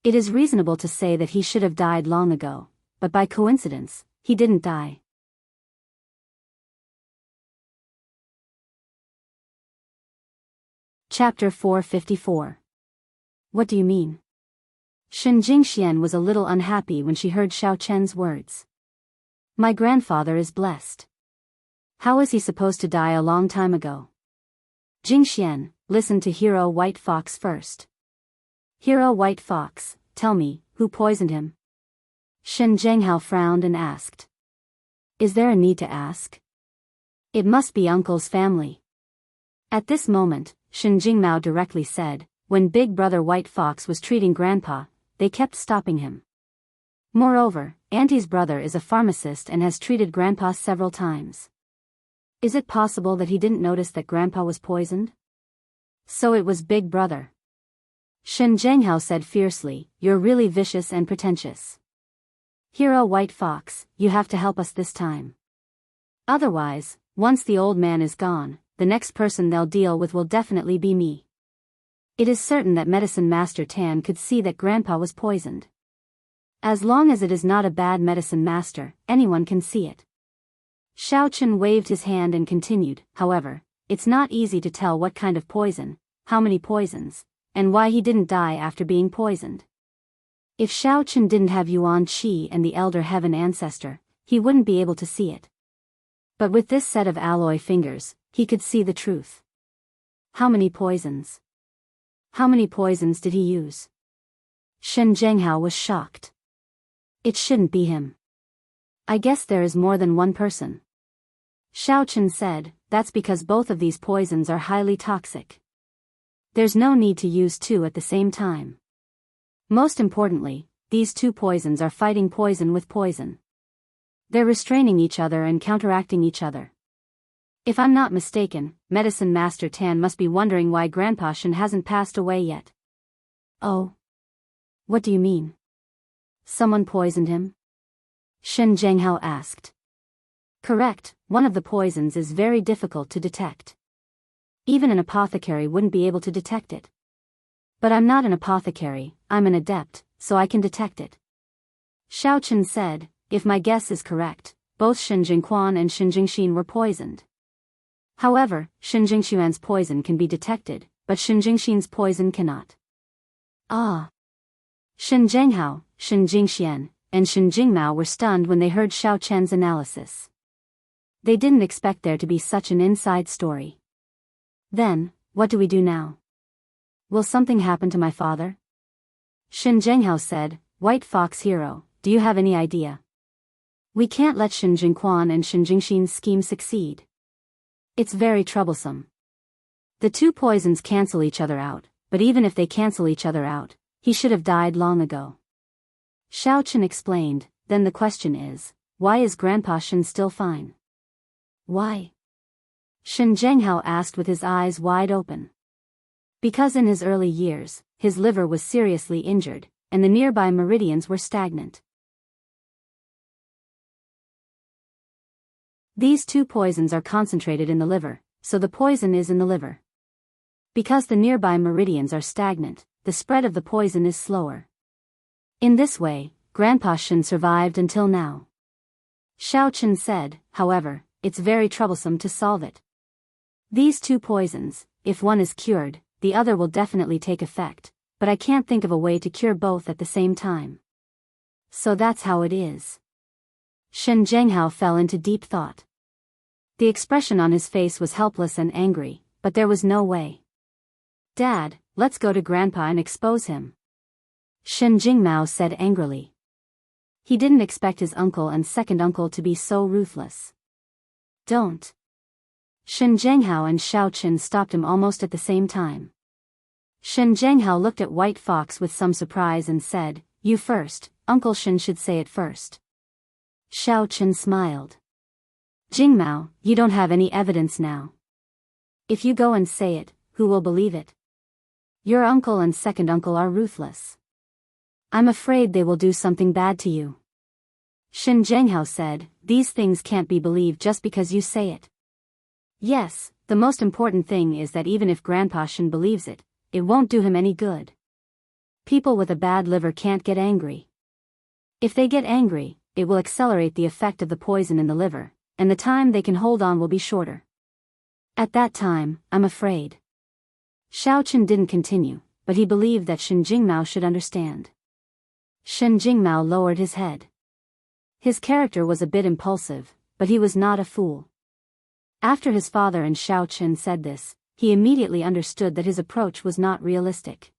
S1: It is reasonable to say that he should have died long ago, but by coincidence, he didn't die." Chapter 454. What do you mean? Shin Jingxian was a little unhappy when she heard Shaoqian's words. My grandfather is blessed. How is he supposed to die a long time ago? Jingxian, listen to Hero White Fox first. Hero White Fox, tell me, who poisoned him? Shin Zhenghao frowned and asked. Is there a need to ask? It must be Uncle's family. At this moment, Shin Jingmao directly said, when Big Brother White Fox was treating Grandpa, they kept stopping him. Moreover, Auntie's brother is a pharmacist and has treated Grandpa several times. Is it possible that he didn't notice that Grandpa was poisoned? So it was Big Brother. Shin Zhenghao said fiercely, you're really vicious and pretentious. Hero White Fox, you have to help us this time. Otherwise, once the old man is gone, the next person they'll deal with will definitely be me. It is certain that Medicine Master Tan could see that Grandpa was poisoned. As long as it is not a bad medicine master, anyone can see it. Xiaochen waved his hand and continued, however, it's not easy to tell what kind of poison, how many poisons, and why he didn't die after being poisoned. If Xiaochen didn't have Yuan Qi and the Elder Heaven Ancestor, he wouldn't be able to see it. But with this set of alloy fingers, he could see the truth. How many poisons? How many poisons did he use? Shen Zhenghao was shocked. It shouldn't be him. I guess there is more than one person. Xiaochen said, that's because both of these poisons are highly toxic. There's no need to use two at the same time. Most importantly, these two poisons are fighting poison with poison. They're restraining each other and counteracting each other. If I'm not mistaken, Medicine Master Tan must be wondering why Grandpa Shen hasn't passed away yet. Oh? What do you mean? Someone poisoned him? Shen Zhenghao asked. Correct, one of the poisons is very difficult to detect. Even an apothecary wouldn't be able to detect it. But I'm not an apothecary, I'm an adept, so I can detect it. Xiaochen said, if my guess is correct, both Shen Jingquan and Shen Jingxin were poisoned. However, Shen Jingxuan's poison can be detected, but Shen Jingxin's poison cannot. Ah! Shen Zhenghao, Shen Jingxian, and Shen Jingmao were stunned when they heard Xiaochen's analysis. They didn't expect there to be such an inside story. Then, what do we do now? Will something happen to my father? Shen Zhenghao said, White Fox Hero, do you have any idea? We can't let Shen Jingquan and Shen Jingxin's scheme succeed. It's very troublesome. The two poisons cancel each other out, but even if they cancel each other out, he should have died long ago. Xiaochen explained, then the question is, why is Grandpa Shen still fine? Why? Shen Zhenghao asked with his eyes wide open. Because in his early years, his liver was seriously injured, and the nearby meridians were stagnant. These two poisons are concentrated in the liver, so the poison is in the liver. Because the nearby meridians are stagnant, the spread of the poison is slower. In this way, Grandpa Shen survived until now. Xiaochen said, however, it's very troublesome to solve it. These two poisons, if one is cured, the other will definitely take effect, but I can't think of a way to cure both at the same time. So that's how it is. Shen Zhenghao fell into deep thought. The expression on his face was helpless and angry, but there was no way. Dad, let's go to Grandpa and expose him. Shen Jingmao said angrily. He didn't expect his uncle and second uncle to be so ruthless. Don't. Shen Zhenghao and Xiaochen stopped him almost at the same time. Shen Zhenghao looked at White Fox with some surprise and said, You first, Uncle Shen should say it first. Xiaochen smiled. Jingmao, you don't have any evidence now. If you go and say it, who will believe it? Your uncle and second uncle are ruthless. I'm afraid they will do something bad to you. Shen Zhenghao said, These things can't be believed just because you say it. Yes, the most important thing is that even if Grandpa Shen believes it, it won't do him any good. People with a bad liver can't get angry. If they get angry, it will accelerate the effect of the poison in the liver, and the time they can hold on will be shorter. At that time, I'm afraid. Xiaochen didn't continue, but he believed that Shen Jingmao should understand. Shen Jingmao lowered his head. His character was a bit impulsive, but he was not a fool. After his father and Xiaochen said this, he immediately understood that his approach was not realistic.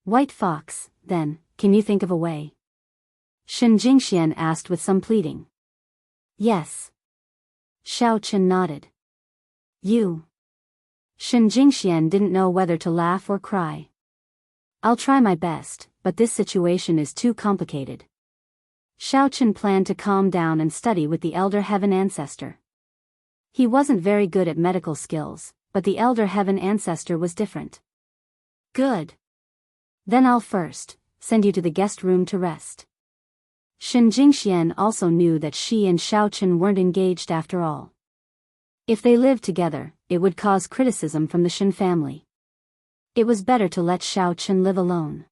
S1: White Fox, then, can you think of a way? Shen Jingxian asked with some pleading. Yes. Xiaochen nodded. You. Shen Jingxian didn't know whether to laugh or cry. I'll try my best, but this situation is too complicated. Xiaochen planned to calm down and study with the Elder Heaven Ancestor. He wasn't very good at medical skills, but the Elder Heaven Ancestor was different. Good. Then I'll first send you to the guest room to rest. Shen Jingxian also knew that she and Xiaochen weren't engaged after all. If they lived together, it would cause criticism from the Shen family. It was better to let Xiaochen live alone.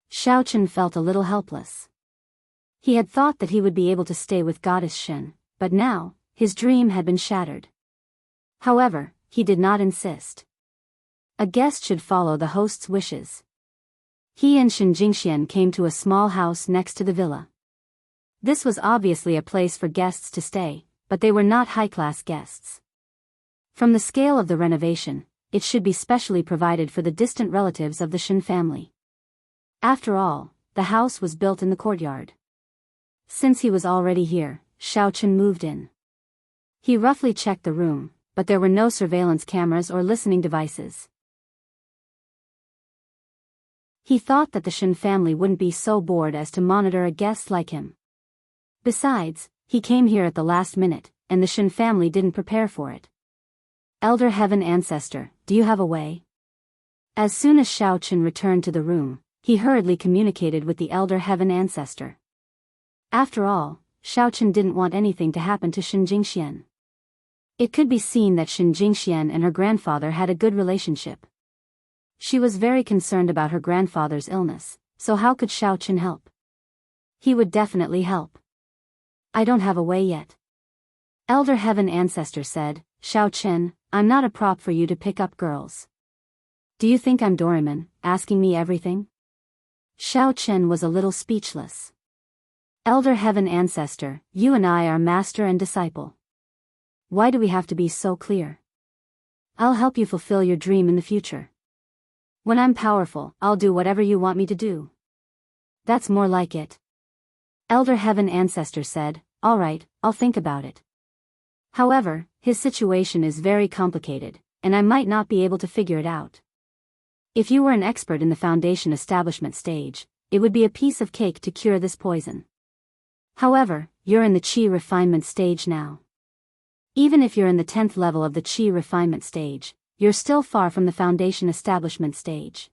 S1: Xiaochen felt a little helpless. He had thought that he would be able to stay with Goddess Shin, but now, his dream had been shattered. However, he did not insist. A guest should follow the host's wishes. He and Shin Jingxian came to a small house next to the villa. This was obviously a place for guests to stay, but they were not high-class guests. From the scale of the renovation, it should be specially provided for the distant relatives of the Shin family. After all, the house was built in the courtyard. Since he was already here, Xiaochen moved in. He roughly checked the room, but there were no surveillance cameras or listening devices. He thought that the Shin family wouldn't be so bored as to monitor a guest like him. Besides, he came here at the last minute, and the Shin family didn't prepare for it. Elder Heaven Ancestor, do you have a way? As soon as Xiaochen returned to the room, he hurriedly communicated with the Elder Heaven Ancestor. After all, Xiaochen didn't want anything to happen to Shin Jingxian. It could be seen that Shin Jingxian and her grandfather had a good relationship. She was very concerned about her grandfather's illness, so how could Xiaochen help? He would definitely help. I don't have a way yet. Elder Heaven Ancestor said, Xiaochen, I'm not a prop for you to pick up girls. Do you think I'm Doraemon, asking me everything? Xiaochen was a little speechless. Elder Heaven Ancestor, you and I are master and disciple. Why do we have to be so clear? I'll help you fulfill your dream in the future. When I'm powerful, I'll do whatever you want me to do. That's more like it. Elder Heaven Ancestor said, all right, I'll think about it. However, his situation is very complicated, and I might not be able to figure it out. If you were an expert in the foundation establishment stage, it would be a piece of cake to cure this poison. However, you're in the Qi refinement stage now. Even if you're in the 10th level of the Qi refinement stage, you're still far from the foundation establishment stage.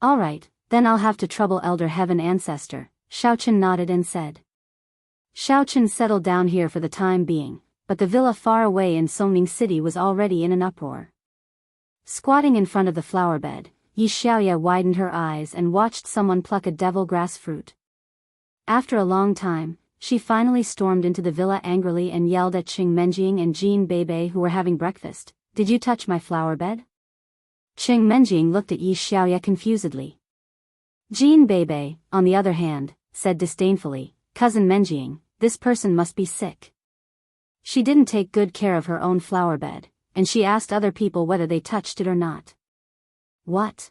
S1: Alright, then I'll have to trouble Elder Heaven Ancestor, Xiaochen nodded and said. Xiaochen settled down here for the time being, but the villa far away in Songning City was already in an uproar. Squatting in front of the flower bed, Yi Xiaoya widened her eyes and watched someone pluck a devil grass fruit. After a long time, she finally stormed into the villa angrily and yelled at Qing Menjing and Jean Beibei who were having breakfast, did you touch my flower bed? Qing Menjing looked at Yi Xiaoya confusedly. Jean Beibei, on the other hand, said disdainfully, Cousin Menjing, this person must be sick. She didn't take good care of her own flower bed, and she asked other people whether they touched it or not. What?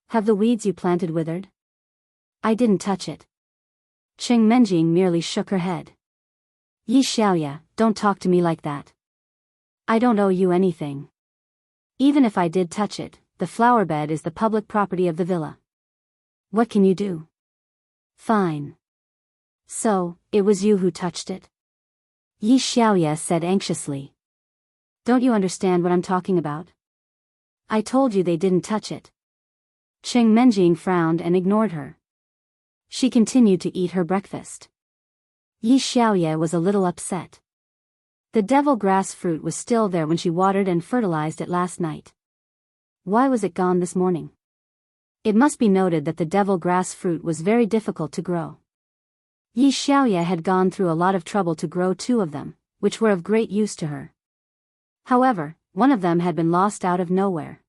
S1: Have the weeds you planted withered? I didn't touch it. Qing Menjing merely shook her head. Yi Xiaoya, don't talk to me like that. I don't owe you anything. Even if I did touch it, the flower bed is the public property of the villa. What can you do? Fine. So, it was you who touched it? Yi Xiaoya said anxiously. Don't you understand what I'm talking about? I told you they didn't touch it. Qing Menjing frowned and ignored her. She continued to eat her breakfast. Yi Xiaoya was a little upset. The devil grass fruit was still there when she watered and fertilized it last night. Why was it gone this morning? It must be noted that the devil grass fruit was very difficult to grow. Yi Xiaoya had gone through a lot of trouble to grow 2 of them, which were of great use to her. However, one of them had been lost out of nowhere.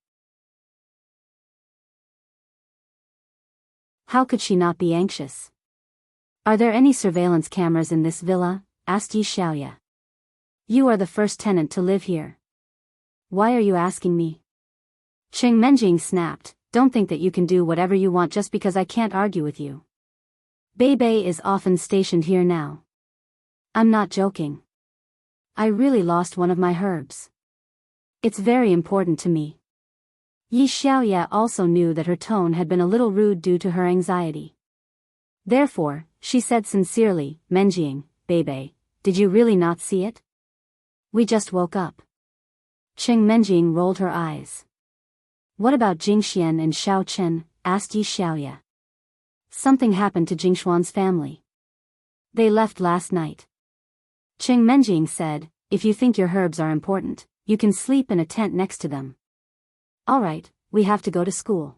S1: How could she not be anxious? Are there any surveillance cameras in this villa? Asked Yi Xiaoya. You are the first tenant to live here. Why are you asking me? Qing Menjing snapped, don't think that you can do whatever you want just because I can't argue with you. Beibei is often stationed here now. I'm not joking. I really lost one of my herbs. It's very important to me. Yi Xiaoya also knew that her tone had been a little rude due to her anxiety. Therefore, she said sincerely, Menjing, Beibei, did you really not see it? We just woke up. Qing Menjing rolled her eyes. What about Jingxian and Xiaochen? Asked Yi Xiaoya. Something happened to Jingshuan's family. They left last night. Qing Menjing said, if you think your herbs are important, you can sleep in a tent next to them. Alright, we have to go to school.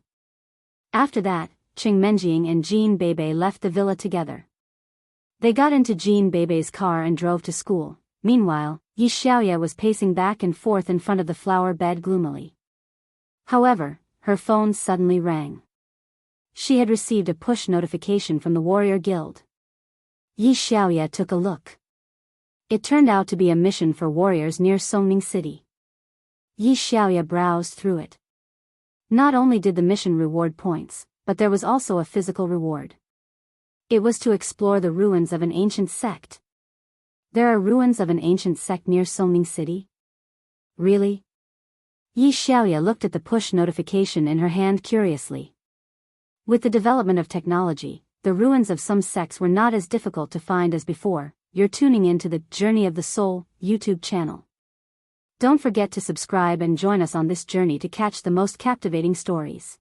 S1: After that, Qing Menjing and Jean Beibei left the villa together. They got into Jean Bebe's car and drove to school. Meanwhile, Yi Xiaoya was pacing back and forth in front of the flower bed gloomily. However, her phone suddenly rang. She had received a push notification from the Warrior Guild. Yi Xiaoya took a look. It turned out to be a mission for warriors near Songming City. Yi Xiaoya browsed through it. Not only did the mission reward points, but there was also a physical reward. It was to explore the ruins of an ancient sect. There are ruins of an ancient sect near Songming City? Really? Yi Xiaoya looked at the push notification in her hand curiously. With the development of technology, the ruins of some sects were not as difficult to find as before. You're tuning in to the Journey of the Soul YouTube channel. Don't forget to subscribe and join us on this journey to catch the most captivating stories.